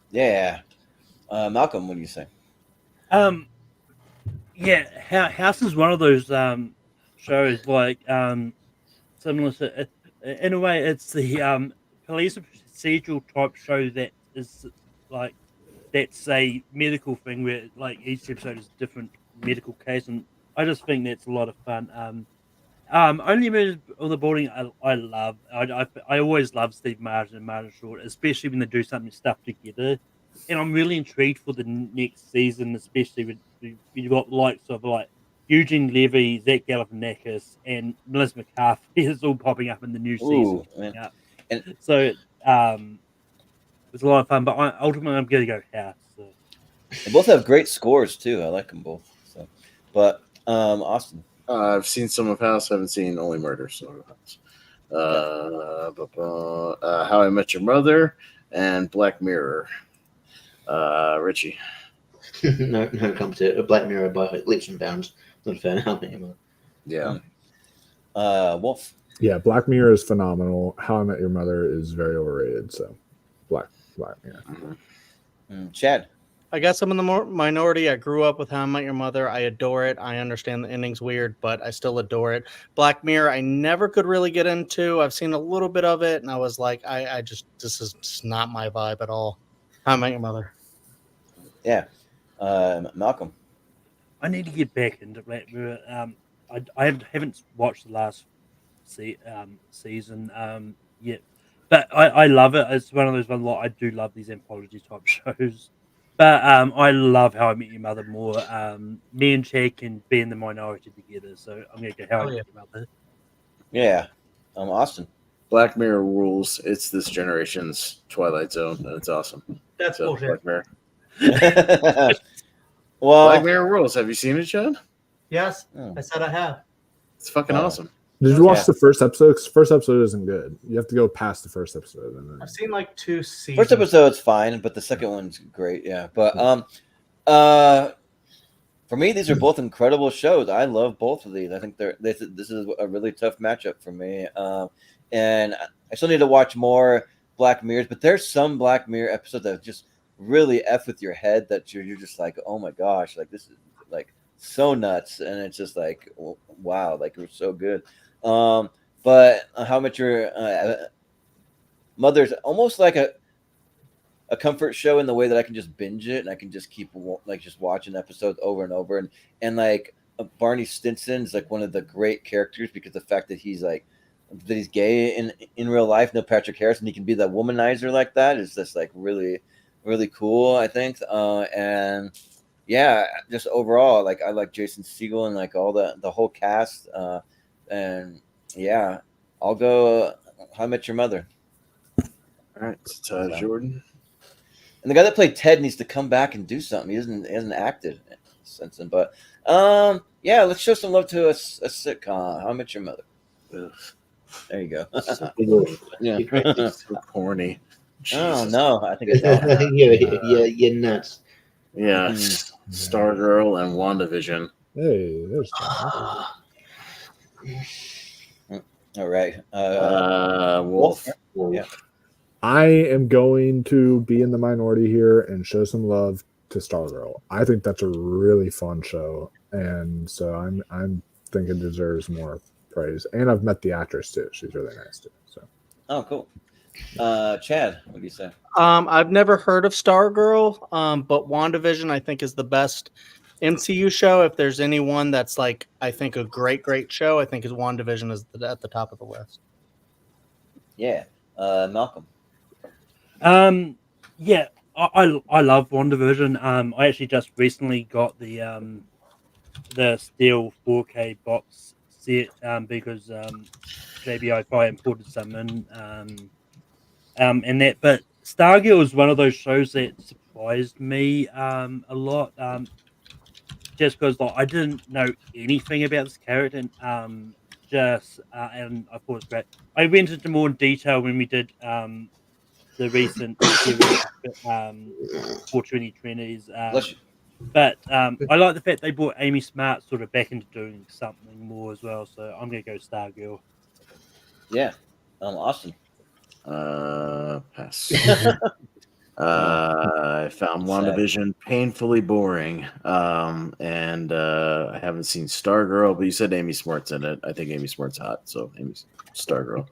B: Yeah. Malcolm, what do you say?
D: Yeah, House is one of those shows like similar to, in a way, it's the police procedural type show that is like, that's a medical thing where like each episode is a different medical case, and I just think that's a lot of fun. Only Murders on the Building, I love. I always love Steve Martin and Martin Short, especially when they do something stuff together. And I'm really intrigued for the next season, especially with you've got likes of like Eugene Levy, Zach Galifianakis, and Melissa McCarthy is all popping up in the new season.
B: Man.
D: And so it's a lot of fun, but ultimately I'm going to go House. So.
B: They both have great scores too. I like them both. So, but Austin.
C: I've seen some of House. I haven't seen Only Murders. So How I Met Your Mother and Black Mirror. Richie.
G: no competition. Black Mirror by leaps and bounds. Not a fan of it.
C: Yeah.
B: Wolf.
F: Yeah, Black Mirror is phenomenal. How I Met Your Mother is very overrated. So, Black Mirror.
B: Chad.
E: I guess I'm in the minority. I grew up with How I Met Your Mother. I adore it. I understand the ending's weird, but I still adore it. Black Mirror, I never could really get into. I've seen a little bit of it, and I was like, this is just not my vibe at all. How I Met Your Mother.
B: Yeah. Malcolm.
D: I need to get back into Black Mirror. I haven't watched the last season yet, but I love it. It's one of those ones. Like, I do love these anthology type shows, but I love How I Met Your Mother more. Me and Chad can be in the minority together, so I'm gonna go How I Met Your Mother.
B: Yeah. Austin.
C: Black Mirror rules. It's this generation's Twilight Zone, and it's awesome.
E: That's bullshit.
C: Black Mirror.
B: Well,
C: Black Mirror rules. Have you seen it, Chad?
E: Yes,
B: Oh.
E: I said I have.
C: It's fucking awesome.
F: Did you watch the first episode? 'Cause first episode isn't good. You have to go past the first episode. And then...
E: I've seen like 2 seasons.
B: First episode's fine, but the second one's great. Yeah, but for me, these are both incredible shows. I love both of these. I think this is a really tough matchup for me. And I still need to watch more Black Mirrors, but there's some Black Mirror episodes that just really F with your head that you're just like, oh my gosh, like this is like so nuts, and it's just like, wow, like it was so good. But How Much Your Mother's almost like a comfort show in the way that I can just binge it and I can just keep like just watching episodes over and over, and like Barney Stinson's like one of the great characters because the fact that he's gay in real life, no Patrick Harris, and he can be that womanizer like that is just like really cool, I think. And yeah, just overall, like I like Jason Segel and like all the whole cast. And yeah, I'll go How I Met Your Mother.
C: All right, Jordan.
B: And the guy that played Ted needs to come back and do something. He hasn't acted since then. But yeah, let's show some love to a sitcom. How I Met Your Mother.
C: Ugh.
B: There you go.
C: Yeah, so corny.
B: Oh
C: Jesus.
B: no, I think it's
J: you're nuts.
C: Yeah, Stargirl and WandaVision.
F: Hey, there's
B: all right.
C: Wolf.
B: Yeah.
F: I am going to be in the minority here and show some love to Stargirl. I think that's a really fun show, and so I'm thinking it deserves more praise. And I've met the actress too; she's really nice too. So,
B: oh, cool. Chad, what do you say?
E: I've never heard of Stargirl, but WandaVision I think is the best MCU show. If there's anyone that's like I think a great show, I think is WandaVision is at the top of the list.
B: Yeah, Malcolm.
D: Yeah, I love WandaVision. I actually just recently got the Steel 4K box set because JBI imported some in and that. But Stargirl is one of those shows that surprised me a lot. Just because like I didn't know anything about this character, and and I thought it was great. I went into more detail when we did the recent 42020s. But I like the fact they brought Amy Smart sort of back into doing something more as well. So I'm going to go Stargirl.
B: Yeah, Austin.
C: Pass. I found WandaVision painfully boring. And I haven't seen Stargirl, but you said Amy Smart's in it. I think Amy Smart's hot, so Amy's Stargirl.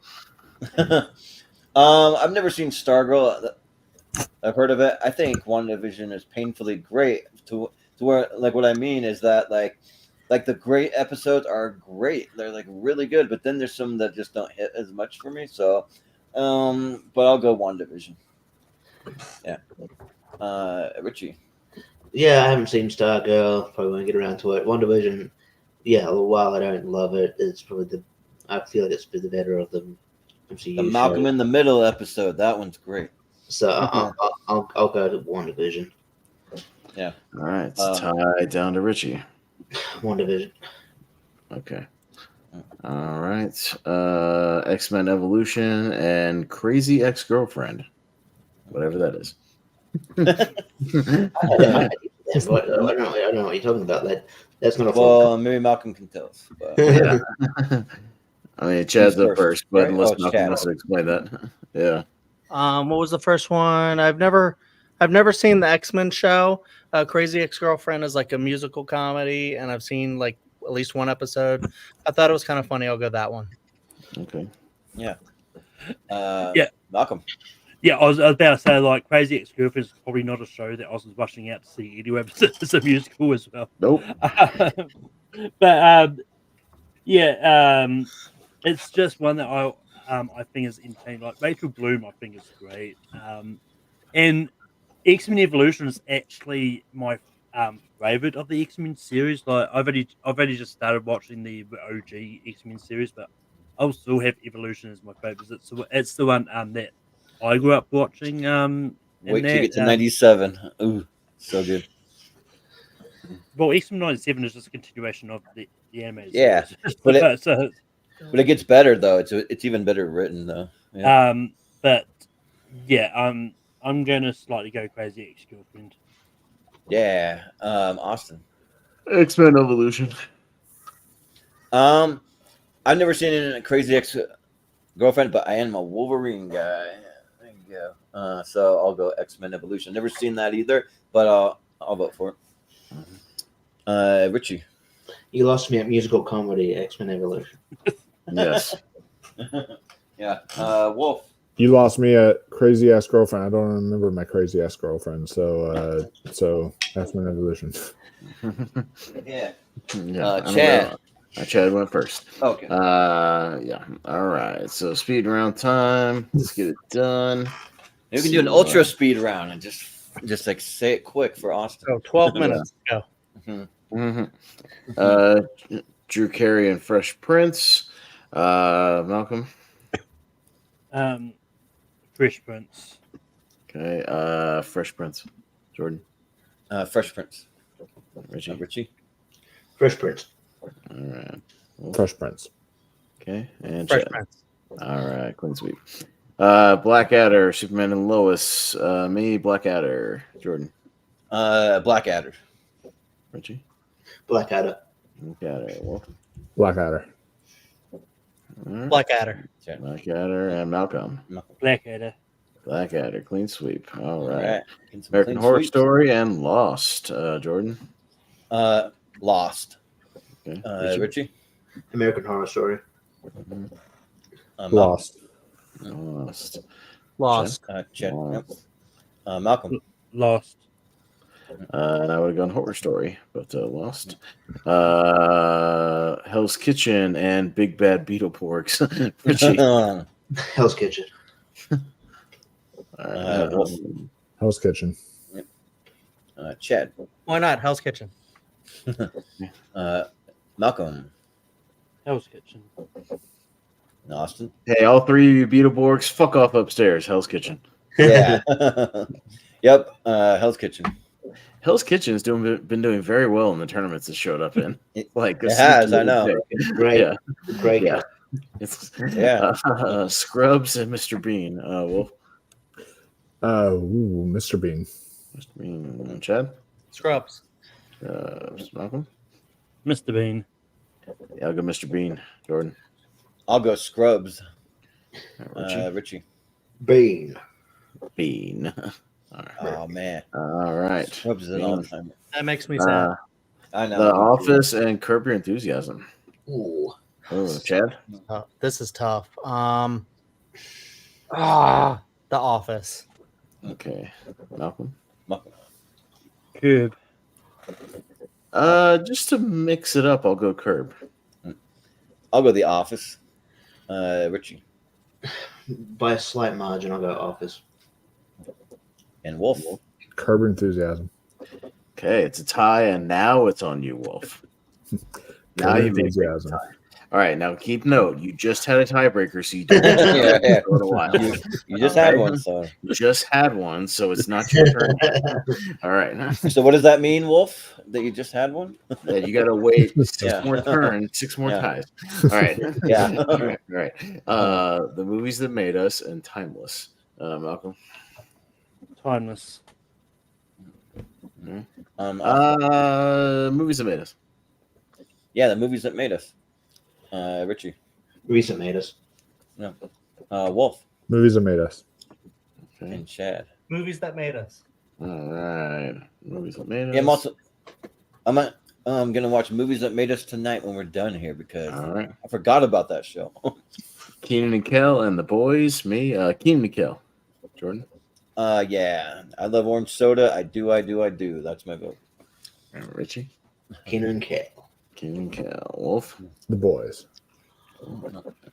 B: I've never seen Stargirl. I've heard of it. I think WandaVision is painfully great to where, like, what I mean is that like the great episodes are great. They're like really good, but then there's some that just don't hit as much for me. So, but I'll go WandaVision. Yeah. Richie.
J: Yeah, I haven't seen Stargirl. Probably won't get around to it. WandaVision. Yeah, while I don't love it, it's probably I feel like it's the better of them.
B: The Malcolm in the Middle episode. That one's great.
J: So I'll go to WandaVision.
B: Yeah.
C: All right. It's tied down to Richie.
J: WandaVision.
C: Okay. All right. X-Men Evolution and Crazy Ex-Girlfriend. Whatever that is.
J: I don't know what you're talking about. That's not a
B: well, maybe Malcolm can tell us. But.
C: Yeah. I mean, Chad's up first, but
B: right?
C: unless Malcolm
B: Chad.
C: wants to explain that. Yeah.
E: What was the first one? I've never I've never seen the X-Men show. Crazy Ex-Girlfriend is like a musical comedy, and I've seen like at least one episode. I thought it was kind of funny. I'll go that one.
C: Okay.
B: Yeah.
D: Yeah.
B: Malcolm.
D: Yeah, I was about to say, like, Crazy Ex-Girlfriend is probably not a show that I was rushing out to see anyway, but it's a musical as well.
C: Nope.
D: But it's just one that I think is entertaining. Like Rachel Bloom, I think is great. And X-Men Evolution is actually my favorite of the X-Men series. Like I've already just started watching the OG X-Men series, but I'll still have Evolution as my favorite. It's the one that I grew up watching.
B: Wait till you get to 97. Ooh, so good.
D: Well, X-Men 97 is just a continuation of the animated
B: Yeah,
D: series.
B: but it,
D: So,
B: but it gets better though. It's even better written though. Yeah.
D: But yeah, I'm gonna slightly go Crazy Ex-Girlfriend.
B: Yeah. Austin.
C: X-Men Evolution.
B: I've never seen a Crazy Ex-Girlfriend, but I am a Wolverine guy. There you go. So I'll go X-Men Evolution. Never seen that either, but I'll vote for it. Richie.
J: You lost me at musical comedy, X-Men Evolution.
C: Yes.
B: Yeah. Wolf.
F: You lost me at Crazy Ass Girlfriend. I don't remember my Crazy Ass Girlfriend. So X-Men Evolution.
B: Yeah.
C: Yeah.
B: Chad.
C: Chad went first.
B: Okay.
C: Yeah. All right. So speed round time. Let's get it done.
B: We can do an ultra speed round and just like say it quick for Austin.
E: So 12 minutes. Go.
C: Drew Carey and Fresh Prince. Malcolm.
D: Fresh Prince.
C: Okay. Fresh Prince. Jordan.
B: Fresh Prince.
C: Richie.
J: Fresh Prince.
C: All right.
F: Fresh Prince.
C: Okay. And
E: Fresh
C: Chad.
E: Prince.
C: All right. Clean sweep. Blackadder, Superman and Lois. Me, Blackadder. Jordan.
B: Blackadder.
C: Richie.
J: Blackadder.
C: Blackadder. Wolf.
F: Blackadder.
C: Right.
E: Blackadder.
C: Blackadder and Malcolm.
D: Blackadder.
C: Blackadder. Clean sweep. All right.
B: All right.
C: American Horror Story and Lost. Jordan.
B: Lost.
C: Okay.
B: Richie.
J: American Horror Story.
F: Lost.
E: Lost.
B: Chad. Yep. Malcolm.
D: Lost.
C: And I would have gone Horror Story, but Lost. Hell's Kitchen and Big Bad Beetleborgs. Richie.
J: Hell's Kitchen.
B: Wolf.
F: Hell's Kitchen.
B: Chad.
E: Why not? Hell's Kitchen.
B: Malcolm.
D: Hell's Kitchen.
B: Austin.
C: Hey, all three of you Beetleborgs, fuck off upstairs. Hell's Kitchen.
B: Yeah. Yep. Hell's Kitchen.
C: Hell's Kitchen has been doing very well in the tournaments it showed up in. Like
B: it has, I know.
J: Great.
C: Yeah.
J: Great.
C: Yeah. It's Scrubs and Mr. Bean. Wolf.
F: Mr. Bean.
C: Mr. Bean. Chad.
E: Scrubs.
C: Malcolm.
D: Mr. Bean.
C: Yeah, I'll go Mr. Bean. Jordan.
B: I'll go Scrubs.
C: Richie.
J: Bean.
C: Bean. All right.
B: Oh man.
C: All right.
B: Scrubs is an all-time.
E: That makes me sad.
B: I know.
C: The Office and Curb Your Enthusiasm.
J: Ooh.
C: Oh, Chad.
E: This is tough. The Office.
C: Okay. Malcolm.
D: Curb.
C: Just to mix it up, I'll go Curb.
B: I'll go The Office. Richie.
J: By a slight margin, I'll go Office.
B: And Wolf.
F: Curb Your Enthusiasm.
C: Okay, it's a tie, and now it's on you, Wolf. Now you make it a tie. All right, now keep note. You just had a tiebreaker, so you don't
B: Yeah.
C: for a while.
B: You just had one, so.
C: You just had one, so it's not your turn. All right.
B: So what does that mean, Wolf? That you just had one?
C: Yeah, you got to wait six
B: Yeah.
C: more turns, 6 more
B: Yeah.
C: ties. All right.
B: Yeah.
C: All right. The movies that made us and Timeless. Malcolm.
D: Timeless.
C: Movies that made us.
B: Yeah, the movies that made us. Richie.
J: Movies that made us.
B: No. Wolf.
F: Movies that made us.
C: Okay.
B: And Chad.
E: Movies that made us.
C: All right. Movies that made us.
B: Yeah, I'm gonna watch movies that made us tonight when we're done here because
C: All right.
B: I forgot about that show.
C: Keenan and Kel and the boys. Me, Keenan and Kel. Jordan.
B: Yeah, I love orange soda. I do. That's my vote.
C: All right, Richie.
J: Keenan and Kel.
C: Keenan and Kel. Wolf.
F: The boys.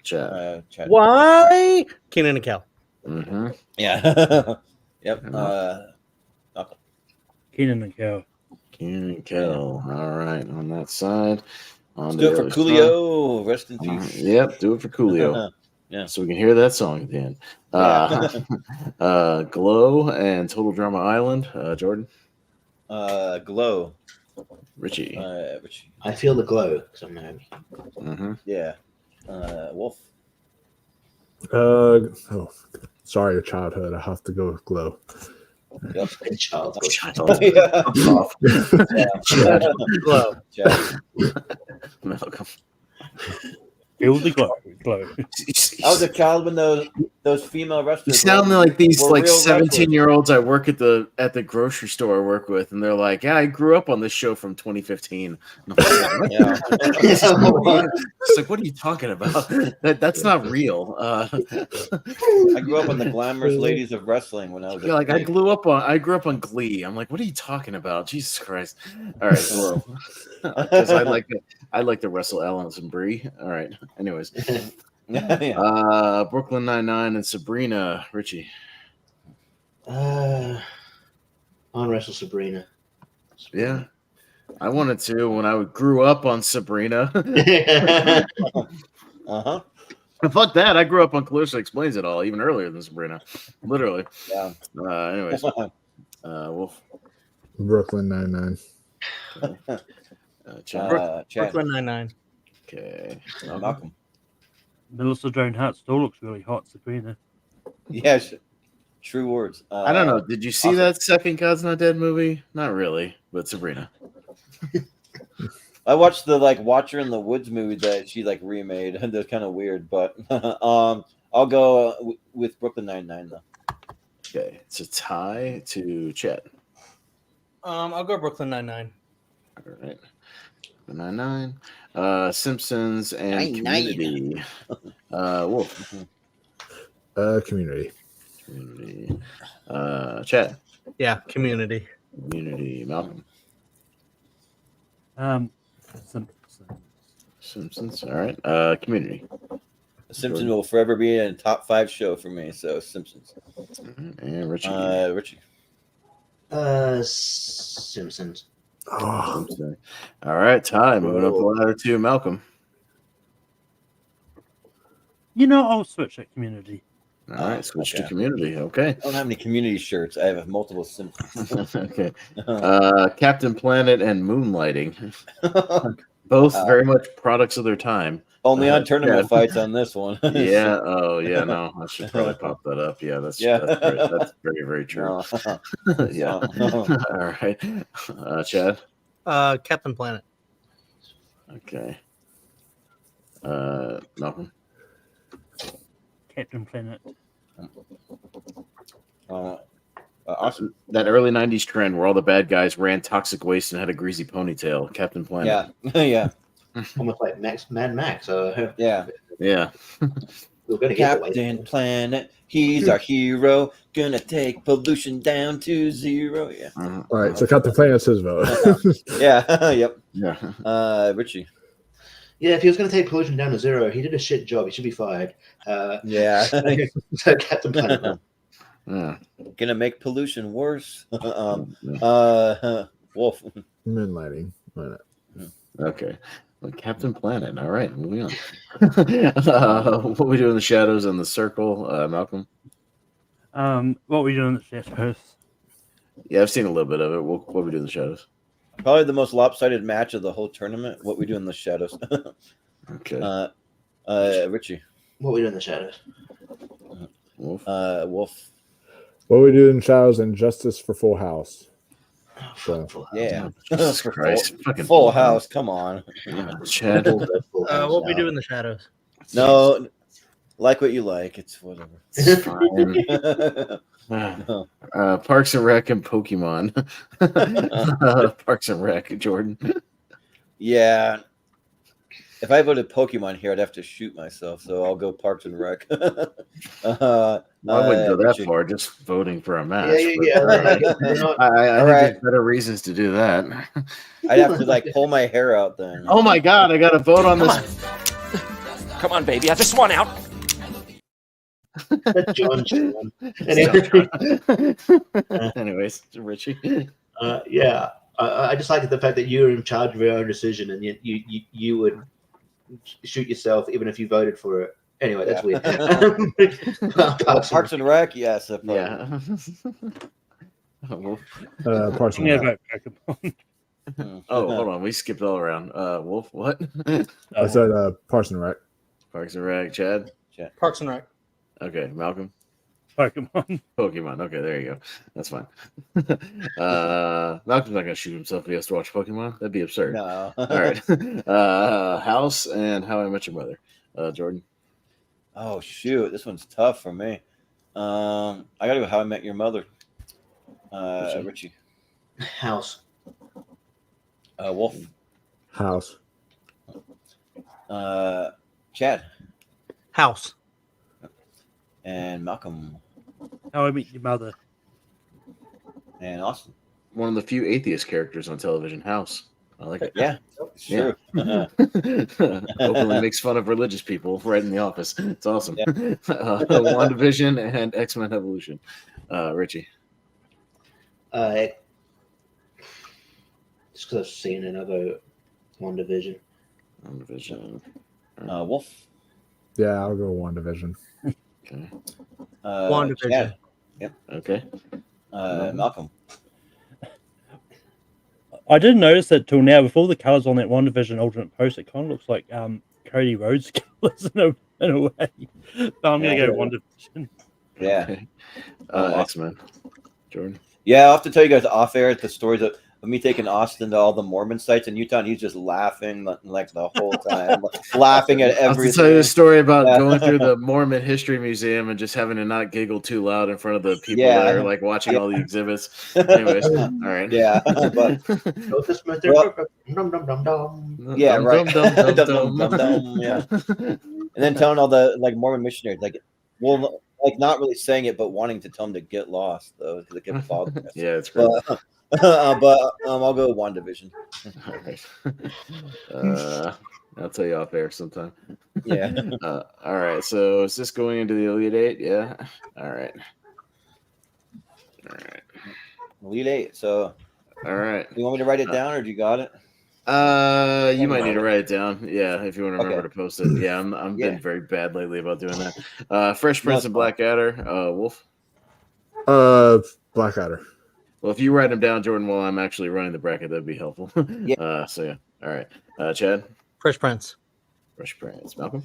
C: Chad.
B: Chad.
E: Why? Keenan and Kel.
C: Mm-hmm.
B: Yeah. Yep.
D: Keenan and Kel.
C: Keenan and Kel. All right, on that side.
B: Let's do it for Coolio. Rest in
C: side.
B: peace.
C: Yep, do it for Coolio.
B: Yeah.
C: So we can hear that song at the end. Glow and Total Drama Island. Jordan.
B: Glow.
C: Richie.
B: Richie.
J: I feel the glow because I'm married.
C: Mm-hmm.
B: Yeah. Wolf.
F: Sorry, your childhood. I have to go with Glow.
B: Yep.
J: Childhood.
B: Yeah.
C: Chad.
E: Glow.
B: Chad.
C: Malcolm.
D: Feel the glow.
B: I was a child when those female wrestlers.
C: You sound like these
B: were
C: like
B: real
C: 17-year-olds I work at the grocery store I work with, and they're like, "Yeah, I grew up on this show from 2015." And I'm like,
B: Yeah.
C: it's like, what are you talking about? That's not real.
B: I grew up on the glamorous ladies of wrestling when I was.
C: Yeah, like I grew up on Glee. I'm like, what are you talking about? Jesus Christ! All right, well, because I like to wrestle Ellen and Brie. All right. Anyways, Brooklyn Nine-Nine and Sabrina. Richie.
J: On wrestle Sabrina.
C: Yeah, I wanted to when I grew up on Sabrina. Fuck that! I grew up on Clarissa Explains It All even earlier than Sabrina, literally.
B: Yeah.
C: Anyways, Wolf.
F: Brooklyn Nine-Nine.
B: Chad.
E: Brooklyn Nine-Nine.
C: Okay.
B: Malcolm.
D: Melissa Joan Hart still looks really hot, Sabrina.
B: Yeah. True words.
C: I don't know. Did you see that second God's Not Dead movie? Not really, but Sabrina.
B: I watched the Watcher in the Woods movie that she remade. That's kind of weird, but I'll go with Brooklyn Nine-Nine though.
C: Okay, it's a tie to Chet.
E: I'll go Brooklyn Nine-Nine.
C: All right, Nine-Nine. Simpsons and Community. Wolf.
F: Community.
C: Chet.
E: Yeah, Community.
C: Community. Malcolm. Simpsons. All right. Community.
B: Simpsons will forever be in a top 5 show for me. So Simpsons.
C: And Richie.
B: Richie.
J: Simpsons.
F: Oh.
C: All right, tie. Moving up the ladder to Malcolm.
D: I'll switch at Community.
C: All right, switch to Community. Okay.
B: I don't have any Community shirts. I have multiple Simpsons.
C: Okay. Captain Planet and Moonlighting. Both very much products of their time.
B: Only on tournament fights on this one.
C: Yeah. Oh, yeah. No, I should probably pop that up. Yeah, that's very, very true. Yeah. All right. Chad.
E: Captain Planet.
C: Okay. Malcolm.
D: Captain Planet.
B: Awesome.
C: That early 90s trend where all the bad guys ran toxic waste and had a greasy ponytail. Captain Planet.
B: Yeah. Yeah.
J: Almost like Mad Max.
B: Yeah.
C: Yeah.
J: We're gonna get
B: Captain Planet. He's our hero. Gonna take pollution down to 0. Yeah.
F: All right. So Captain Planet's his vote.
B: Yeah. Yep.
C: Yeah.
B: Richie.
J: Yeah, if he was going to take pollution down to 0, he did a shit job. He should be fired.
B: Yeah.
J: So Captain Planet.
C: Yeah.
B: Gonna make pollution worse. Wolf.
F: Moonlighting.
C: Okay. Well, Captain Planet. All right, moving on. What we do in the shadows and the circle, Malcolm?
D: What we do in the shadows?
C: Yeah, I've seen a little bit of it. What we do in the shadows?
B: Probably the most lopsided match of the whole tournament. What we do in the shadows.
C: Okay.
B: Richie.
J: What we do in the shadows?
C: Wolf.
B: Wolf.
F: What we do in shadows and Justice for Full House.
J: So,
B: Yeah.
C: Jesus Christ. Fucking
B: Full House. Come on.
C: Chad.
E: What we do in the shadows?
B: No. Like what you like. It's whatever.
C: It's fine.
B: No.
C: Parks and Rec and Pokemon. Parks and Rec, Jordan.
B: Yeah. If I voted Pokemon here, I'd have to shoot myself. So I'll go Parks and Rec.
C: I wouldn't go that
B: Richie.
C: far. Just voting for a match.
J: Yeah.
C: I think
B: All
C: there's better reasons to do that.
B: I'd have to like pull my hair out then.
C: Oh my God! I got to vote on this.
H: Come on, baby. I just want out.
J: John.
C: Anyways, Richie.
J: Yeah, I just like the fact that you're in charge of your own decision, and you would shoot yourself even if you voted for it. Anyway, that's weird.
B: Parks and Rec, yes.
C: Yeah.
F: Parks and
D: Yeah,
F: Rec.
D: about Pokemon.
C: Oh, hold on. We skipped all around. Wolf, what?
F: I said Parks and Rec.
C: Parks and Rec, Chad.
E: Parks and Rec.
C: Okay, Malcolm.
D: Pokemon.
C: Pokemon. Okay, there you go. That's fine. Malcolm's not gonna shoot himself if he has to watch Pokemon. That'd be absurd.
B: No.
C: All right. House and How I Met Your Mother. Jordan.
B: Oh shoot, this one's tough for me. I gotta go How I Met Your Mother. Richie.
J: House.
B: Wolf.
F: House.
B: Chad.
E: House.
B: And Malcolm.
D: How I Met Your Mother.
B: And Austin.
C: One of the few atheist characters on television. House. I like it.
B: Yeah, it's true.
C: Openly makes fun of religious people right in the office. It's awesome.
B: Yeah.
C: WandaVision and X-Men Evolution. Richie.
J: Just because I've seen another WandaVision.
C: WandaVision.
B: Wolf.
F: Yeah, I'll go WandaVision.
C: Okay.
E: WandaVision.
B: Chad.
C: Okay.
B: Malcolm.
D: I didn't notice that till now. With all the colors on that WandaVision Ultimate Post, it kind of looks like Cody Rhodes colors in a way. But I'm gonna go WandaVision.
B: Yeah.
C: Okay. X-Men. Jordan.
B: Yeah, I'll have to tell you guys off air the stories of me taking Austin to all the Mormon sites in Utah, and he's just laughing like the whole time, laughing at
C: I'll
B: everything.
C: tell you a story about going through the Mormon History Museum and just having to not giggle too loud in front of the people that are like watching all the exhibits. Anyways, all right.
B: Yeah, but yeah, right. Yeah, and then telling all the like Mormon missionaries, like, well, like not really saying it, but wanting to tell them to get lost though, because it gets bothered.
C: Yeah, it's great.
B: But I'll go WandaVision.
C: All right. I'll tell you off air sometime.
B: Yeah.
C: All right. So is this going into the Elite Eight? Yeah. All right. All right.
B: Elite Eight. So,
C: all right.
B: You want me to write it down, or do you got it?
C: You might need to write it down. Yeah, if you want to remember to post it. Yeah, I'm been very bad lately about doing that. Fresh Prince and Blackadder. Wolf.
F: Blackadder.
C: Well, if you write them down, Jordan, while I'm actually running the bracket, that'd be helpful.
B: Yeah.
C: So yeah. All right. Chad.
E: Fresh Prince.
C: Fresh Prince. Malcolm.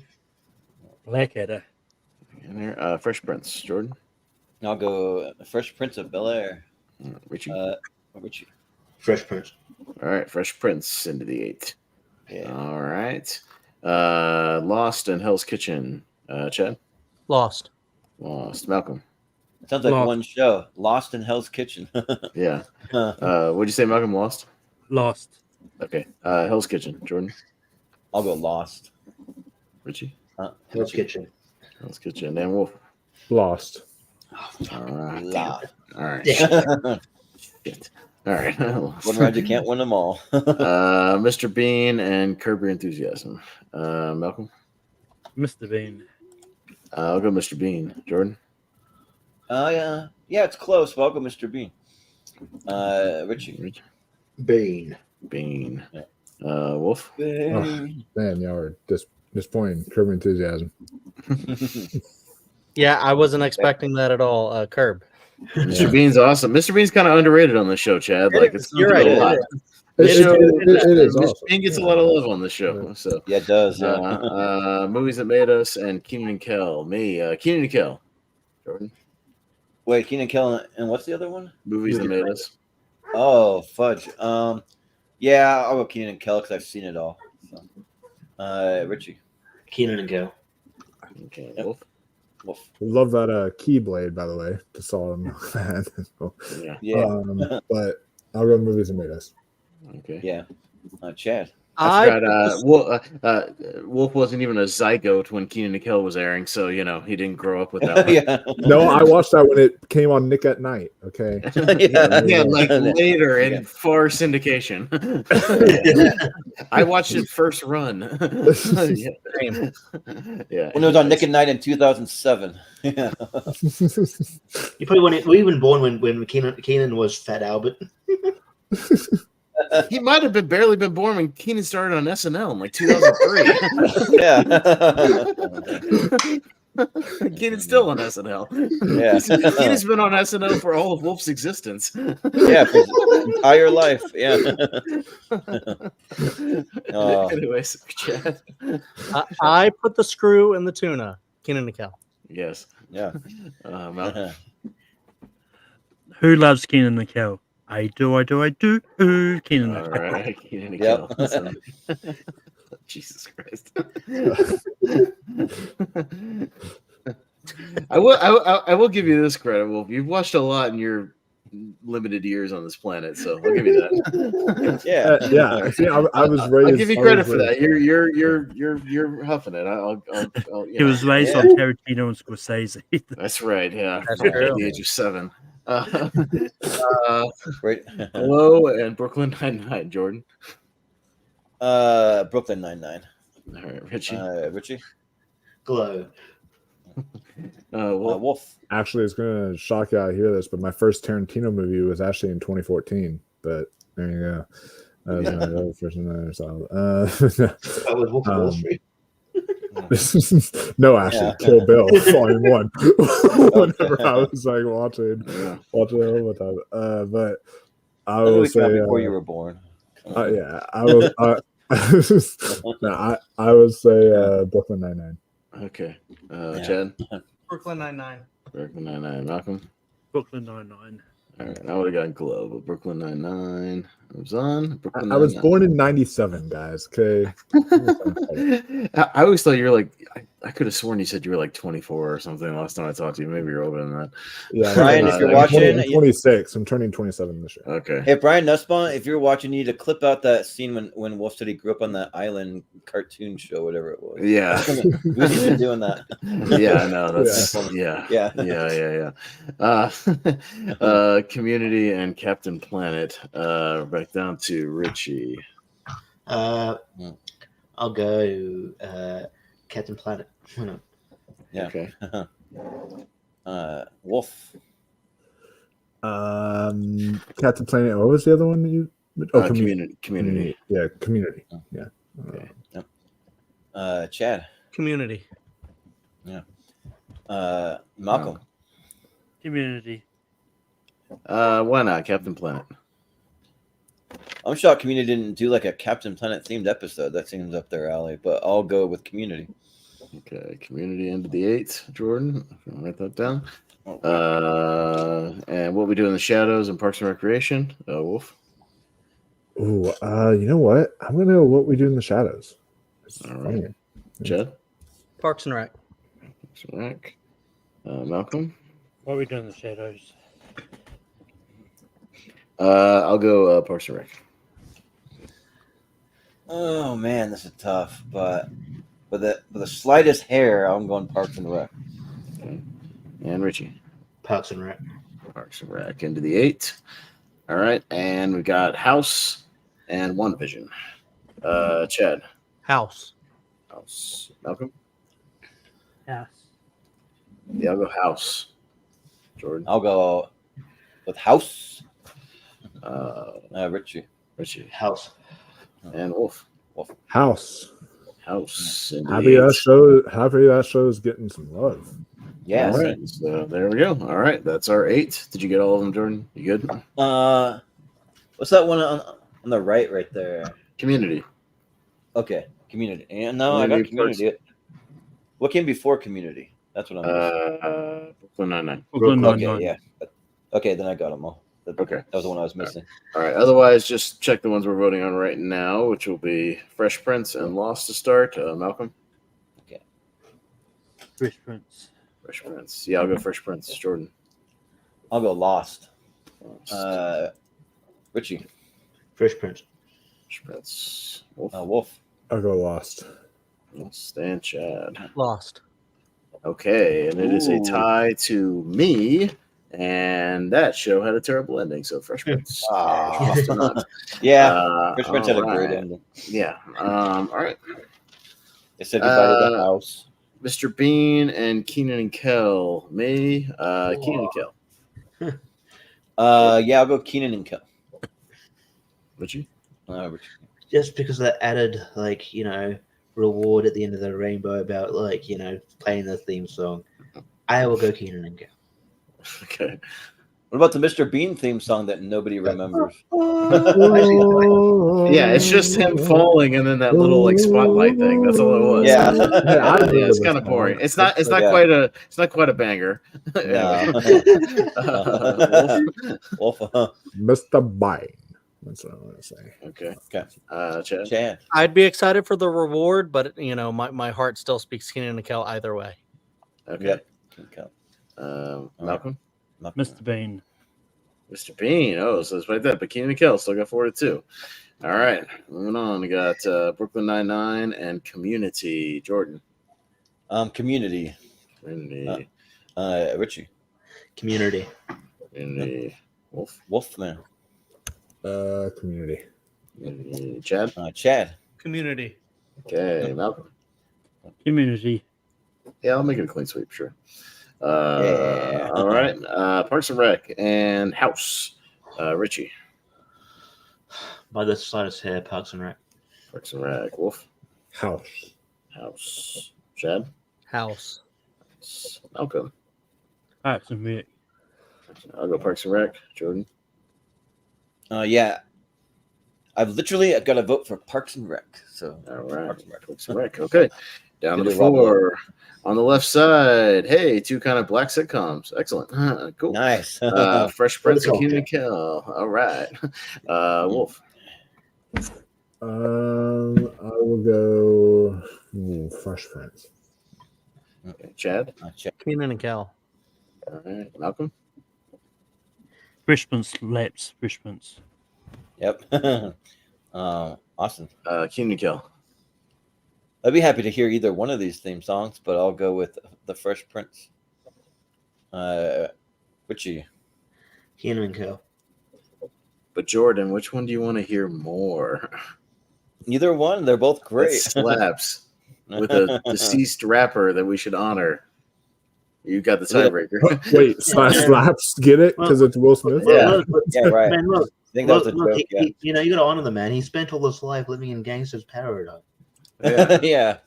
D: Blackadder.
C: In there. Fresh Prince. Jordan.
B: I'll go Fresh Prince of Bel-Air.
C: Richie.
B: Richie.
J: Fresh Prince.
C: All right. Fresh Prince into the 8.
B: Yeah.
C: All right. Lost and Hell's Kitchen. Chad.
E: Lost.
C: Lost. Malcolm.
B: Sounds like
D: Lost.
B: one show. Lost in Hell's Kitchen.
C: Yeah. What'd you say, Malcolm? Lost?
D: Lost.
C: Okay. Hell's Kitchen. Jordan.
B: I'll go Lost.
C: Richie.
J: Hell's Kitchen.
C: Hell's Kitchen. And Wolf.
F: Lost.
C: All right.
B: Lost.
C: All right. Shit. All right.
B: One round you can't win them all.
C: Mr. Bean and Curb Your Enthusiasm. Malcolm.
D: Mr. Bean.
C: I'll go Mr. Bean. Jordan.
B: Yeah, it's close. But I'll go Mr. Bean. Richie.
J: Bean.
C: Bean. Wolf.
F: Oh, man, y'all are disappointing. Curb Your Enthusiasm.
E: Yeah, I wasn't expecting that at all. Curb.
C: Mr. Bean's awesome. Mr. Bean's kind of underrated on the show, Chad. Like it's
E: You're right.
C: a lot.
F: It is
C: Mr.
F: awesome.
C: Bean gets a lot of love on the show. So
B: Yeah, it does. Yeah.
C: movies that made us and Keenan and Kel. Keenan and Kel. Jordan.
B: Wait, Keenan Kel and what's the other one?
C: Movies that made us.
B: Oh, fudge. Yeah, I'll go Keenan and Kel because I've seen it all. So. Richie.
J: Keenan and Kel.
C: Okay,
B: Yep.
C: Wolf.
F: Love that Keyblade, by the way. Just saw him.
C: Yeah.
B: Yeah.
F: But I'll go movies and tomatoes.
C: Okay.
B: Yeah. Chad.
C: I
E: I
C: forgot. Wolf wasn't even a zygote when Keenan and Kel was airing, so he didn't grow up with that one.
B: Yeah.
F: No, I watched that when it came on Nick at Night. Okay.
C: Yeah, like later in far syndication. I watched it first run. Yeah.
B: When it was on Nick at Night in 2007. Yeah.
J: You probably weren't even born when Keenan was Fat Albert.
C: He might have barely been born when Keenan started on SNL in like 2003.
B: Yeah.
C: Keenan's still on SNL.
B: Yeah.
C: Keenan's been on SNL for all of Wolf's existence.
B: Yeah, for his entire life. Yeah.
C: Anyways, Chad.
E: I put the screw in the tuna. Keenan and Kel.
C: Yes.
B: Yeah.
C: Malcolm.
D: Who loves Keenan and Kel? I do. Keenan
C: All
D: and Kel.
C: right, Keenan and
B: Yep.
C: Kel. Listen. Jesus Christ. I will give you this credit, Wolf. You've watched a lot in your limited years on this planet, so I'll give you that.
B: Yeah.
F: Yeah. See, I was raised.
C: I'll give you credit for that. You're huffing it. I'll
D: He was raised
B: Yeah.
D: on Tarantino and Scorsese.
C: That's right. Yeah,
E: That's
C: at
E: true.
C: the age of 7.
B: Great.
C: Hello and Brooklyn Nine-Nine, Jordan.
B: Brooklyn Nine-Nine.
C: All right, Richie.
B: Richie.
J: Glow.
B: Wolf.
F: Actually, it's going to shock you out to hear this, but my first Tarantino movie was actually in 2014. But there you go. That was my other first one.
J: That was Wolf of Wall Street.
F: No, actually, Kill Bill Volume 1. Whenever I was like watching it all the time. But I will say
B: before you were born.
F: yeah, I will. No, I would say Brooklyn Nine-Nine.
C: Okay, Chad.
E: Brooklyn Nine-Nine.
C: Brooklyn Nine-Nine. Malcolm.
D: Brooklyn Nine-Nine.
C: All right, I would have gotten Glow, but Brooklyn Nine-Nine was on. Brooklyn
F: I was
C: Nine-Nine.
F: born in '97, guys. Okay.
C: I always thought you were like, I could have sworn you said you were like 24 or something last time I talked to you. Maybe you're older than that.
F: Yeah,
B: Brian, if you're watching,
F: I'm 26. I'm turning 27 this year.
C: Okay.
B: Hey, Brian Nussbaum, if you're watching, you need to clip out that scene when Wolf said he grew up on that island cartoon show, whatever it was.
C: Yeah.
B: Who's even doing that?
C: Yeah, I know. That's yeah. Community and Captain Planet. Back down to Richie.
J: I'll go Captain Planet.
B: Yeah.
C: Okay.
B: Wolf.
F: Captain Planet. What was the other one that you? Oh,
C: Community.
F: Yeah, Community. Yeah.
C: Okay.
B: Chad.
E: Community.
B: Yeah. Malcolm.
D: Community.
C: Why not Captain Planet?
B: I'm shocked Community didn't do like a Captain Planet themed episode. That seems up their alley, but I'll go with Community.
C: Okay, Community into the 8. Jordan, if you want to write that down. And what we do in the shadows and Parks and Recreation. Wolf.
F: Ooh, you know what? I'm gonna know what we do in the shadows.
C: All right. Chad.
E: Parks and Rec.
C: Parks and Rec. Malcolm.
D: What are we doing in the shadows?
C: I'll go Parks and Rec.
B: Oh man, this is tough, but with the slightest hair, I'm going Parks and Rec.
C: Okay. And Richie.
J: Parks and Rec.
C: Parks and Rec into the 8. All right, and we got House and WandaVision. Chad.
E: House.
C: House. Malcolm.
D: House.
C: Yeah, I'll go House. Jordan.
B: I'll go with House.
C: Richie.
J: House.
C: And Wolf.
F: House.
C: House.
F: Happy that show is getting some love.
B: Yeah.
C: All right. So there we go. All right. That's our 8. Did you get all of them, Jordan? You good?
B: What's that one on the right there?
C: Community.
B: Okay. Community. And no, I got Community. What came before Community? That's what I'm
C: Brooklyn Nine-Nine.
B: Okay, yeah. Okay, then I got them all.
C: Okay.
B: That was the one I was missing.
C: All right. Otherwise, just check the ones we're voting on right now, which will be Fresh Prince and Lost to start. Malcolm.
B: Okay.
D: Fresh Prince.
C: Fresh Prince. Yeah, I'll go Fresh Prince. Jordan.
B: I'll go Lost.
C: Lost.
B: Richie.
J: Fresh Prince.
C: Fresh Prince. Wolf.
B: Wolf.
F: I'll go Lost.
C: Lost and Chad.
E: Lost.
C: Okay, and it is a
B: Ooh.
C: tie to me. And that show had a terrible ending. So Fresh Prince.
B: Ah.
C: Lost or not.
B: Yeah. Fresh Prince had a
C: all
B: great
C: right.
B: ending.
C: Yeah. All right.
B: They said goodbye to the house.
C: Mr. Bean and Keenan and Kel. Me, Keenan and Kel.
B: Yeah, I'll go Keenan and Kel.
C: Richie?
B: Richie.
J: Just because of that added, reward at the end of the rainbow about, playing the theme song, I will go Keenan and Kel.
C: Okay.
B: What about the Mr. Bean theme song that nobody remembers?
C: Yeah, it's just him falling and then that little spotlight thing. That's all it was.
B: Yeah.
C: It's kind of boring. It's not quite a banger.
B: No. Wolf.
F: Mr. Bean. That's what I want to say.
C: Okay.
B: Okay.
C: Chad.
E: I'd be excited for the reward, but my heart still speaks Keenan and Kel either way.
C: Okay.
B: Yep.
C: Malcolm.
D: Mr. Bean.
C: Mr. Bean. Oh, so it's right there. But Keenan and Kel still got 4-2. All right. Moving on. We got Brooklyn Nine-Nine and Community. Jordan.
B: Community. Richie.
J: Community.
C: Wolf.
B: Wolfman.
F: Community.
C: Chad.
B: Chad.
E: Community.
C: Okay. Malcolm.
D: Community.
C: Yeah, I'll make it a clean sweep. Sure.
B: Yeah.
C: All right. Parks and Rec and House. Richie.
J: By the slightest hair, Parks and Rec.
C: Parks and Rec. Wolf.
F: House.
C: Chad.
E: House.
C: Malcolm.
D: Parks and Rec.
C: I'll go Parks and Rec. Jordan.
B: Yeah. I've literally got to vote for Parks and Rec. So
C: All right.
B: Parks and Rec.
C: Okay. Down to the floor. On the left side. Hey, two kind of black sitcoms. Excellent. Cool.
B: Nice.
C: Fresh Prince and Keenan and Kel. All right. Wolf.
F: I will go Fresh Prince.
C: Okay. Chad.
E: Keenan and Kel.
C: All right. Malcolm.
D: Fresh Prince laps. Fresh Prince.
B: Yep. Awesome.
C: Keenan and Kel.
B: I'd be happy to hear either one of these theme songs, but I'll go with the Fresh Prince. Richie.
J: Keenan and Kel.
C: But Jordan, which one do you want to hear more?
B: Either one. They're both great.
C: It slaps with a deceased rapper that we should honor. You got the tiebreaker.
F: Wait, slaps? Get it? Because it's Will Smith?
C: Yeah.
B: Yeah, right.
J: Man, look,
B: I think that was a
J: look,
B: joke. Yeah.
J: you got to honor the man. He spent all his life living in gangster's paradise.
C: Yeah.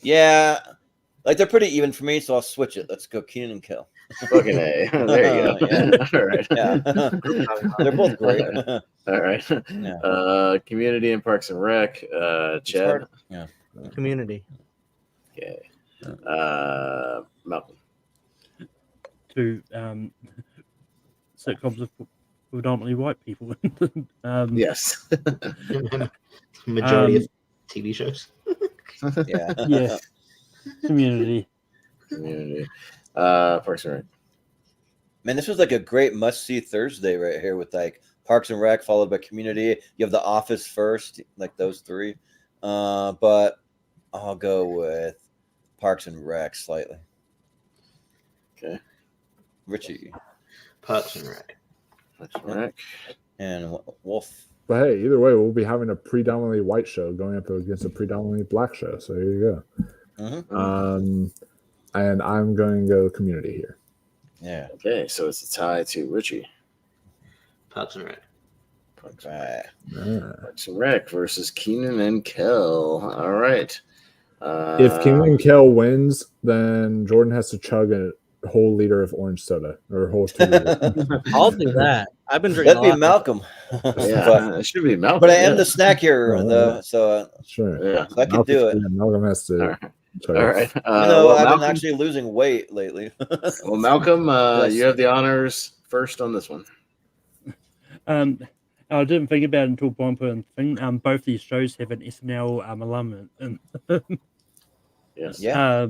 B: Yeah. Like they're pretty even for me, so I'll switch it. Let's go Keenan and Kel.
C: Fucking A. There you go.
B: Yeah.
C: All right.
B: Yeah. They're both great.
C: All right.
B: Yeah.
C: Community and Parks and Rec. Chad.
B: Yeah.
E: Community.
C: Okay. Malcolm.
D: Two sitcoms of predominantly white people.
C: Yes.
J: Majority of TV shows.
B: Yeah.
D: Yeah. Community.
C: Parks and Rec.
B: Man, this was like a great must-see Thursday right here with like Parks and Rec followed by Community. You have The Office first, like those three. But I'll go with Parks and Rec slightly.
C: Okay.
B: Richie.
J: Parks and Rec.
C: Parks and Rec.
B: And Wolf.
F: But hey, either way, we'll be having a predominantly white show going up against a predominantly black show. So here you go.
B: Mm-hmm.
F: And I'm going to go Community here.
B: Yeah.
C: Okay, so it's a tie to Richie.
J: Parks and Rec.
C: Parks
F: Ah.
C: and Rec versus Keenan and Kel. All right.
F: If Keenan and Kel wins, then Jordan has to chug a whole liter of orange soda or a whole 2 liters.
E: I'll do that. I've been drinking.
B: That'd be Malcolm.
C: Yeah, it should be Malcolm.
B: But I am the snack hero, though, so
F: Sure.
C: Yeah.
B: I could do it.
F: Yeah, Malcolm has to.
C: All right.
F: chug
C: All
F: it.
C: right.
B: I've
C: Malcolm,
B: been actually losing weight lately.
C: well, Malcolm,
B: Yes.
C: you have the honors first on this one.
D: I didn't think about it until Brian put in the thing. Both these shows have an SNL alum in.
C: Yes.
B: Yeah.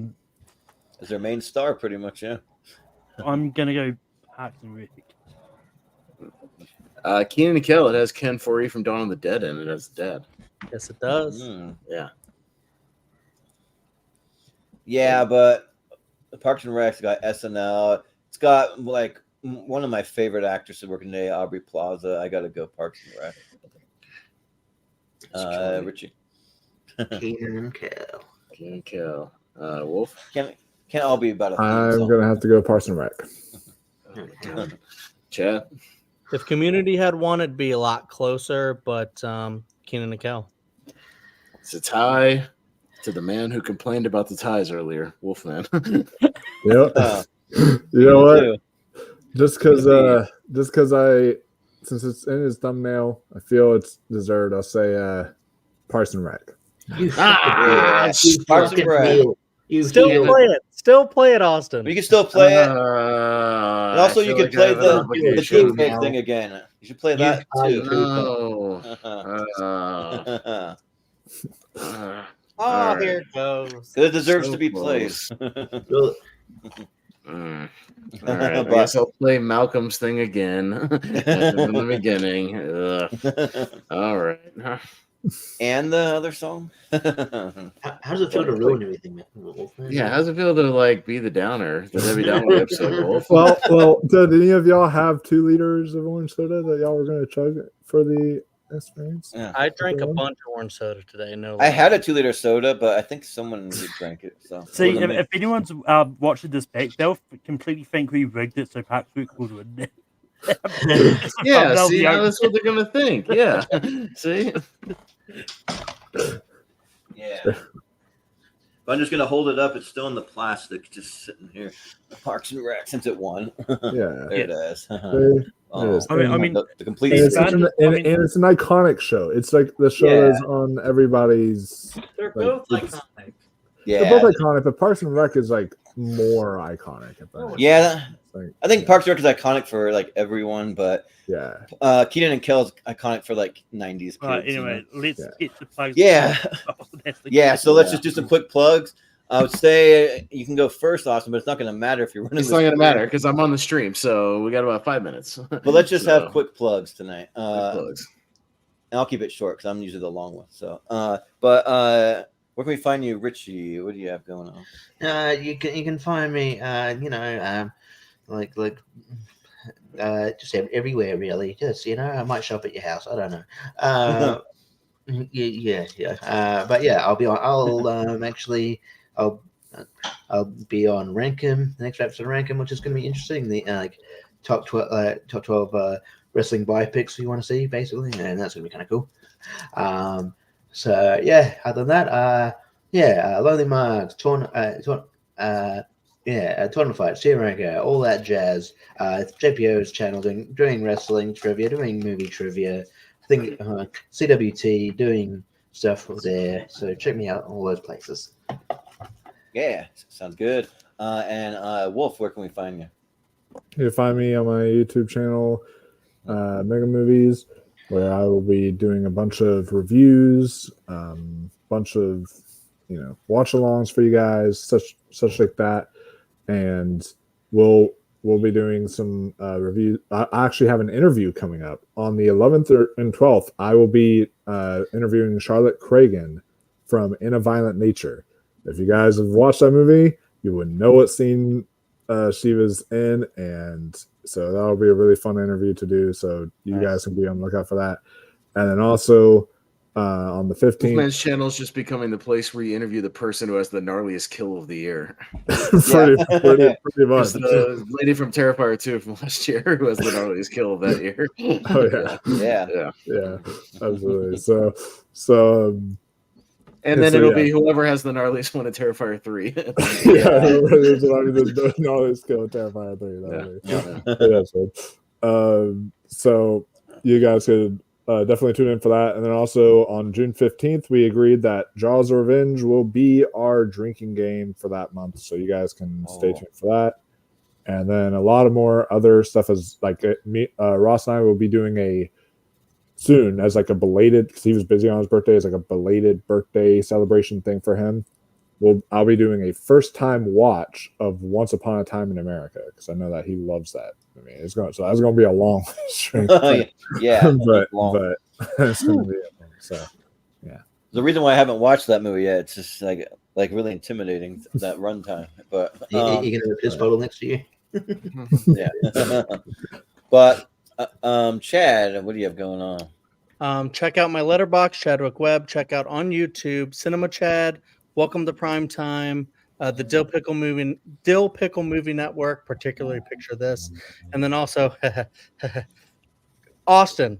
B: Is their main star pretty much? Yeah.
D: I'm gonna go Parks and Rec.
C: Keenan and Kel, it has Ken Foree from Dawn of the Dead in it as dad.
E: Yes, it does.
C: Yeah.
B: Yeah, but Parks and Rec's got SNL. It's got like one of my favorite actresses working today, Aubrey Plaza. I gotta go Parks and Rec. Richie.
J: Keenan and Kel.
C: Keenan and Kel. Wolf.
B: Can't all be about a theme
F: I'm
B: song.
F: gonna have to go Parks and Rec.
C: Chad.
E: If Community had one, it'd be a lot closer, but Keenan and Kel.
C: It's a tie to the man who complained about the ties earlier, Wolfman.
F: Yep. You know what? Just because since it's in his thumbnail, I feel it's deserved. I'll say Parks and Rec.
J: You
B: Parks and Rec.
E: Still play it. Still play it, Austin.
B: You can still play it. And
C: And
B: also, you can play the deepfake thing again. You should play that too.
E: Oh, here it goes.
B: Because it deserves
C: So
B: to be
C: close.
B: played.
C: All right, I guess I'll play Malcolm's thing again in the beginning. All right.
B: And the other song.
J: How does it feel to ruin everything, Wolfman?
C: Yeah, how's it feel to like be the downer? The Debbie Downer episode, Wolf.
F: Well, did any of y'all have 2 liters of orange soda that y'all were gonna chug for the experience?
B: Yeah.
E: I drank a bunch of orange soda today. No,
B: I had a 2-liter soda, but I think someone drank it. So
D: See, if anyone's watching this back, they'll completely think we rigged it so Parks and Rec would win.
C: Yeah,
D: They'll
C: see,
D: be
C: that's what they're gonna think. Yeah, see.
B: yeah. But I'm just gonna hold it up. It's still in the plastic, just sitting here. Parks and Rec, since it won.
F: Yeah.
B: There it is.
F: It is.
D: I mean,
B: the complete.
F: And it's,
D: It's
F: it's an iconic show. It's like the show that's on everybody's.
E: they're
F: like,
E: both iconic.
B: Yeah.
F: They're both iconic, but Parks and Rec is like more iconic.
B: Yeah.
F: Like,
B: I think Parks and Rec is iconic for like everyone, but
F: yeah.
B: Keenan and Kel is iconic for like 90s kids.
D: Right, anyway, let's get the plugs.
B: Yeah.
D: That's the
B: Yeah,
D: key.
B: so let's just do some quick plugs. I would say you can go first, Austin, but it's not going to matter if you're running.
C: It's not gonna matter because I'm on the stream, so we got about 5 minutes.
B: But let's just
C: So,
B: have quick plugs tonight.
C: plugs.
B: And I'll keep it short because I'm usually the long one. So, where can we find you, Richie? What do you have going on?
J: You can find me, just everywhere really. Just I might shop at your house. I don't know. But yeah, I'll be on. I'll be on Rankum, the next episode of Rankum, which is going to be interesting. The top 12 wrestling biopics you want to see, basically, and that's going to be kind of cool. So yeah, other than that, Lonely Marks, tournament fights, Ranker, all that jazz. JPO's channel doing wrestling trivia, doing movie trivia. I think CWT doing stuff there. So check me out all those places.
B: Yeah, sounds good. And Wolf, where can we find you?
F: You can find me on my YouTube channel, Mega Movies, where I will be doing a bunch of reviews, bunch of watch-alongs for you guys, such like that, and we'll be doing some reviews. I actually have an interview coming up on the 11th and 12th. I will be interviewing Charlotte Cragen from In a Violent Nature. If you guys have watched that movie, you would know what scene she was in, and so that'll be a really fun interview to do. So you guys can be on the lookout for that. And then also on the 15th,
C: Wolfman's channel is just becoming the place where you interview the person who has the gnarliest kill of the year.
F: pretty much.
C: It's the lady from Terrifier 2 from last year who has the gnarliest kill of that year.
F: Oh yeah, absolutely. So
C: and then it'll be whoever has the gnarliest one at Terrifier 3.
F: There's the gnarliest kill at Terrifier 3. That's good. So you guys could definitely tune in for that. And then also on June 15th, we agreed that Jaws of Revenge will be our drinking game for that month. So you guys can stay tuned for that. And then a lot of more other stuff is like Ross and I will be doing soon as like a belated, because he was busy on his birthday, as like a belated birthday celebration thing for him. I'll be doing a first time watch of Once Upon a Time in America because I know that he loves that. I mean, that's going to be a long stream.
B: Yeah,
F: but
B: long.
F: it's going to be a long. So yeah.
B: The reason why I haven't watched that movie yet, it's just like really intimidating that runtime. But
J: you gonna have a piss bottle next to you?
B: Yeah. But Chad, what do you have going on?
E: Check out my letterbox, Chadwick Webb. Check out on YouTube, Cinema Chad. Welcome to Prime Time. The Dill Pickle Movie Network. Particularly picture this, and then also Austin,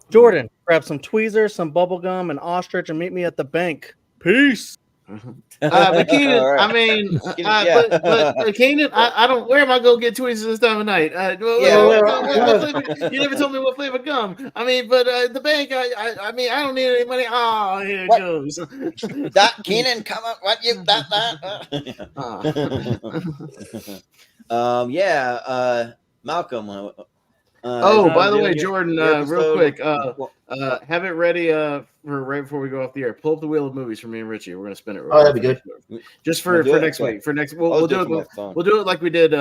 E: Jordan. Grab some tweezers, some bubble gum, and ostrich, and meet me at the bank. Peace.
C: But Keenan,
B: All right.
C: I mean,
B: yeah.
C: but Keenan, I don't. Where am I gonna get tweezers this time of night? What flavor, you never told me what flavor gum. I mean, but the bank, I mean, I don't need any money. Oh, here it goes.
B: That Keenan, come up. What you that? Malcolm.
C: By the way, Jordan, real
B: episode?
C: quick, have it ready for right before we go off the air. Pull up the wheel of movies for me and Richie. We're gonna spin it.
J: Oh, that'd be good.
C: Just for next week. For next, we'll do it. We'll do it like we did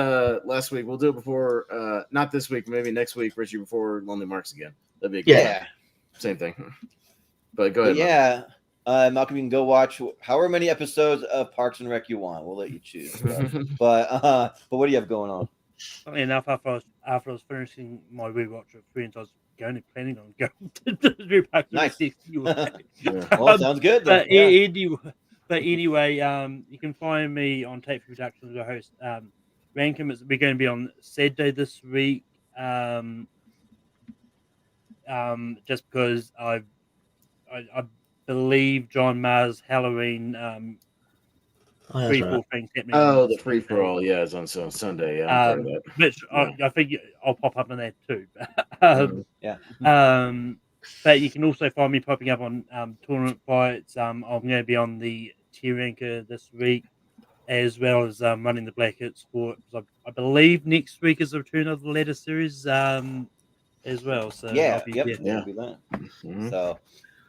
C: last week. We'll do it before, not this week, maybe next week, Richie, before Lonely Marks again. That'd be a good time. Same thing. But go ahead.
B: Yeah. Malcolm, you can go watch however many episodes of Parks and Rec you want. We'll let you choose. But what do you have going on?
D: Funny enough, after I was finishing my rewatch of Friends, I was planning on going to do Parks and Rec.
B: Well, sounds good.
D: But anyway, you can find me on Tape Productions as a host. Rankin we're going to be on Saturday this week. Just because I believe John Maher's Halloween free for all things happening.
C: Oh, the free for all, yeah, it's on Sunday. Yeah,
D: which I think I'll pop up in there too. But you can also find me popping up on tournament fights. I'm going to be on the tier ranker this week, as well as running the Black Hit Sport. I believe next week is the return of the ladder series as well. So
B: yeah,
D: I'll be
B: So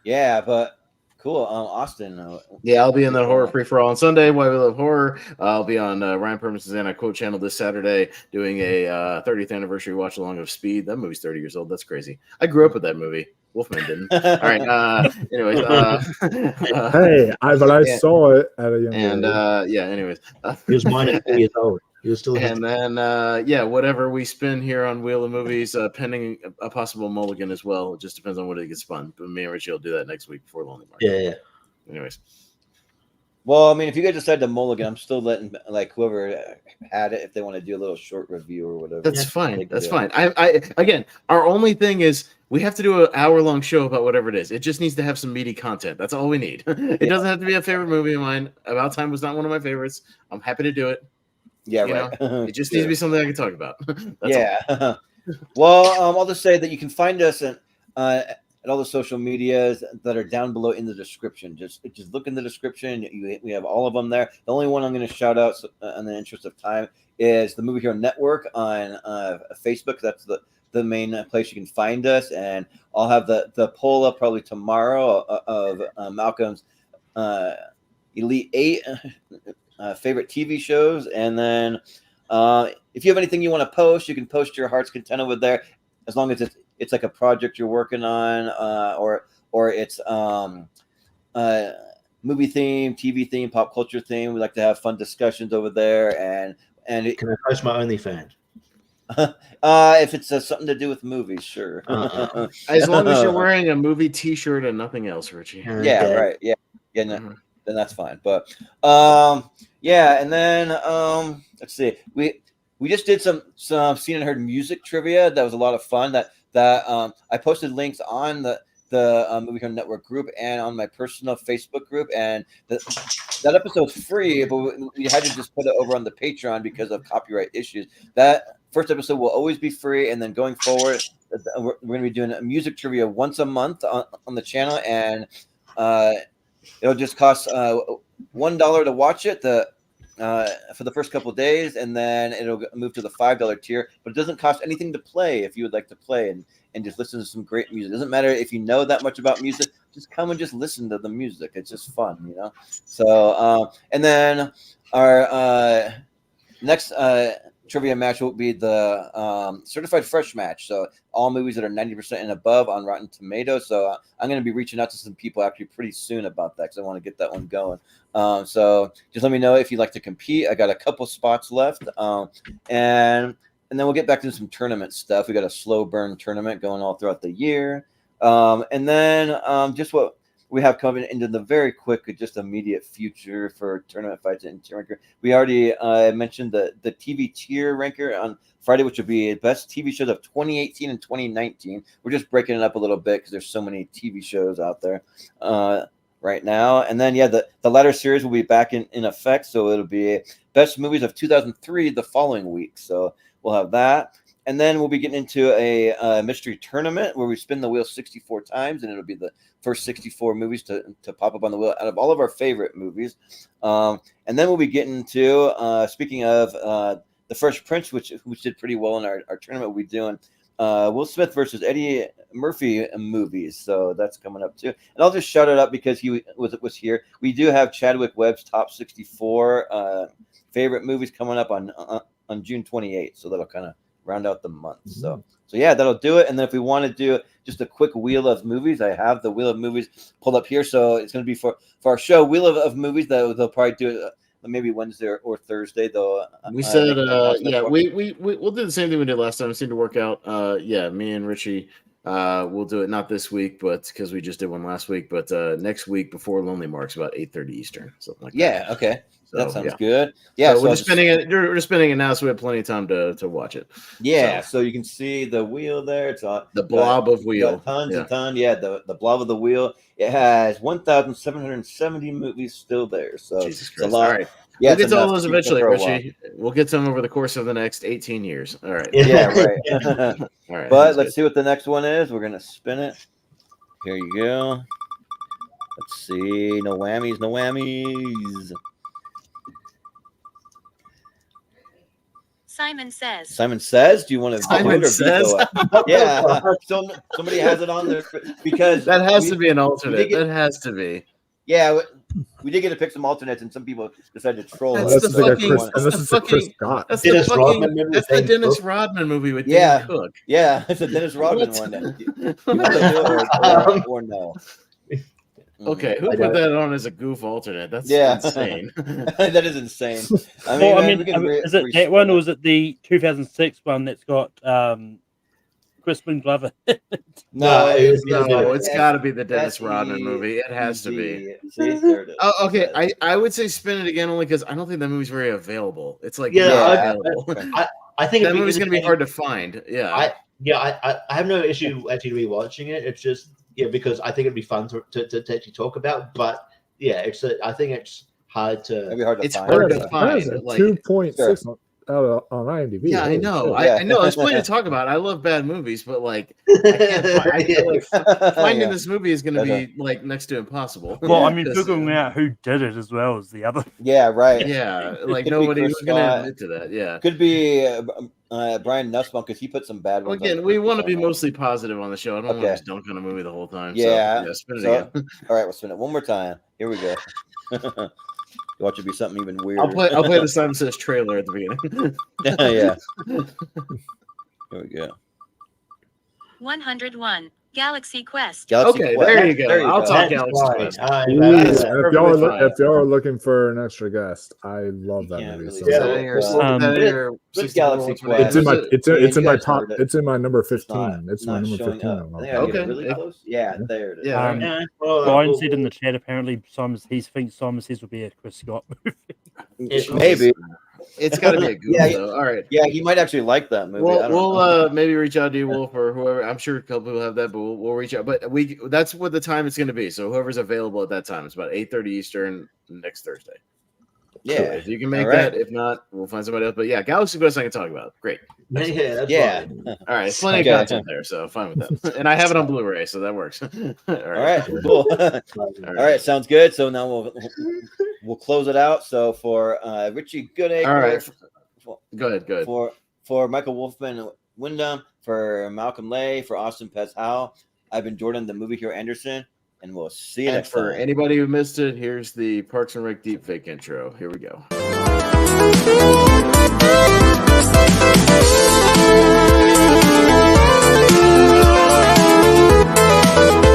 B: but. Cool. Austin.
C: I'll be in the horror free for all on Sunday. Why We Love Horror. I'll be on Ryan Permis's Anna Quote channel this Saturday doing a 30th anniversary watch along of Speed. That movie's 30 years old. That's crazy. I grew up with that movie. Wolfman didn't. All right. Anyways.
F: I saw it at a young age.
C: Anyways.
J: He was mine at 3 years old.
C: And then, whatever we spin here on Wheel of Movies, pending a possible mulligan as well. It just depends on what it gets spun. But me and Richie will do that next week before Lonely Mark.
J: Yeah.
C: Anyways.
B: Well, I mean, if you guys decide to mulligan, I'm still letting whoever had it, if they want to do a little short review or whatever.
C: That's fine. That's fine. I again, our only thing is we have to do an hour-long show about whatever it is. It just needs to have some meaty content. That's all we need. It doesn't have to be a favorite movie of mine. About Time was not one of my favorites. I'm happy to do it.
B: Yeah, right.
C: It just needs to be something I can talk about.
B: Well, I'll just say that you can find us at all the social medias that are down below in the description. Just look in the description. We have all of them there. The only one I'm going to shout out in the interest of time is the Movie Hero Network on Facebook. That's the main place you can find us. And I'll have the poll up probably tomorrow of Malcolm's Elite 8 favorite TV shows, and then if you have anything you want to post, you can post your heart's content over there, as long as it's like a project you're working on, or it's movie theme, TV theme, pop culture theme. We like to have fun discussions over there, and
J: can I post my OnlyFans?
B: If it's something to do with movies, sure.
C: As long as you're wearing a movie T-shirt and nothing else, Richie.
B: Right. Yeah. No, then that's fine. But and then let's see. We just did some seen and heard music trivia. That was a lot of fun. That I posted links on the Movie Hero Network group and on my personal Facebook group, and that episode's free, but we had to just put it over on the Patreon because of copyright issues. That first episode will always be free, and then going forward, we're going to be doing a music trivia once a month on the channel, and it'll just cost $1 to watch it for the first couple of days, and then it'll move to the $5 tier. But it doesn't cost anything to play if you would like to play and just listen to some great music. It doesn't matter if you know that much about music. just come and just listen to the music. It's just fun, you know. So and then our next trivia match will be the certified fresh match. So all movies that are 90% and above on Rotten Tomatoes. So I'm going to be reaching out to some people actually pretty soon about that because I want to get that one going. So just let me know if you'd like to compete. I got a couple spots left, and then we'll get back to some tournament stuff. We got a slow burn tournament going all throughout the year, and then just what we have coming into the very quick, just immediate future for tournament fights and tier ranker. We already mentioned the TV tier ranker on Friday, which will be best TV shows of 2018 and 2019. We're just breaking it up a little bit because there's so many TV shows out there right now. And then, the latter series will be back in effect. So it'll be best movies of 2003 the following week. So we'll have that. And then we'll be getting into a mystery tournament where we spin the wheel 64 times, and it'll be the first 64 movies to pop up on the wheel out of all of our favorite movies. And then we'll be getting to, speaking of The Fresh Prince, which did pretty well in our tournament, we'll be doing Will Smith versus Eddie Murphy movies. So that's coming up too. And I'll just shout it up because he was here. We do have Chadwick Webb's top 64 favorite movies coming up on June 28th. So that'll kind of round out the month. So that'll do it. And then if we want to do just a quick wheel of movies, I have the wheel of movies pulled up here. So it's going to be for our show wheel of movies that they'll probably do it maybe Wednesday or Thursday. Though
C: we said we'll do the same thing we did last time. It seemed to work out. Me and Richie we'll do it not this week, but because we just did one last week, but next week before Lonely Marks about 8:30 Eastern, something like that.
B: Yeah, okay.
C: So,
B: that sounds good. Yeah,
C: so we're just spinning it. We're just spinning it now, so we have plenty of time to watch it.
B: Yeah, so you can see the wheel there. It's on
C: the blob of wheel.
B: Tons and tons. Yeah, the blob of the wheel. It has 1,770 movies still there. So
C: Jesus Christ.
B: It's a lot.
C: All right.
B: Yeah,
C: we'll get to all those eventually, Richie. We'll get to them over the course of the next 18 years. All right.
B: Yeah, right.
C: All right.
B: But let's see what the next one is. We're gonna spin it. Here you go. Let's see. No whammies. No whammies.
K: Simon says.
B: Simon says. Do you want to?
C: Simon says.
B: Yeah. So somebody has it on there because
C: that has to be an alternate. That has to be.
B: Yeah. We did get to pick some alternates, and some people decided to troll us.
C: That's the Dennis Rodman movie with Dan Cook.
B: Yeah, it's a Dennis Rodman one. Or no.
C: Okay, who put that on as a goof alternate? That's insane.
B: That is insane.
D: Is it that one, or is it the 2006 one that's got Crispin Glover?
B: No,
C: it's got to be the Dennis Rodman movie. It has to be. Oh, okay. I would say spin it again only because I don't think that movie's very available. It's like available.
J: I think
C: that movie's going to be hard to find. Yeah.
J: I have no issue actually rewatching it. It's just because I think it'd be fun to actually talk about. But I think it's hard to.
B: It'd be hard to
C: it's
B: find.
C: hard to find.
F: 2.6 on IMDb.
C: Yeah, I know. I know. It's plenty to talk about. I love bad movies, but like, I can't finding this movie is going to be like next to impossible.
D: Well, I mean, figuring out who did it as well as the other.
B: Yeah, right.
C: Yeah, like nobody was going to admit to that. Yeah,
B: could be Brian Nussbaum because he put some bad ones.
C: Again, we want to be mostly positive on the show. I don't want to just dunk on a movie the whole time.
B: Yeah,
C: so spin it again.
B: All right, we'll spin it one more time. Here we go. Watch it be something even weirder.
C: I'll play the Simon Says trailer at the beginning.
B: Yeah. Here we go.
K: 101 Galaxy Quest.
C: There you go. I'll talk Galaxy Quest.
F: If y'all are looking for an extra guest, I love that movie.
B: Which Galaxy Quest?
F: It's in my top. It's in my number 15. It's my number 15.
B: Okay, really close. Yeah, there it is.
C: Yeah.
D: Brian said in the chat apparently he thinks Simon Says will be a Chris Scott movie.
B: Maybe.
C: It's got to be a good though. All right.
B: Yeah, he might actually like that movie.
C: We'll maybe reach out to you, Wolf, or whoever. I'm sure a couple people have that, but we'll reach out. But that's what the time it's going to be. So whoever's available at that time, it's about 8:30 Eastern next Thursday.
B: Yeah,
C: so if you can make that. If not, we'll find somebody else. But yeah, Galaxy Quest I can talk about. Great.
J: Yeah.
C: All right, plenty of content there, so fine with that. And I have it on Blu-ray, so that works. All
B: right, cool. All right, sounds good. So now we'll close it out. So for Richie Goodacre,
C: all right, go ahead.
B: For Michael Wolfman, Wyndham, for Malcolm Lay, for Austin Pez Howell, I've been Jordan, the movie hero Anderson. And we'll see you
C: And
B: next
C: for
B: time.
C: anybody who missed it, here's the Parks and Rec deepfake intro. Here we go.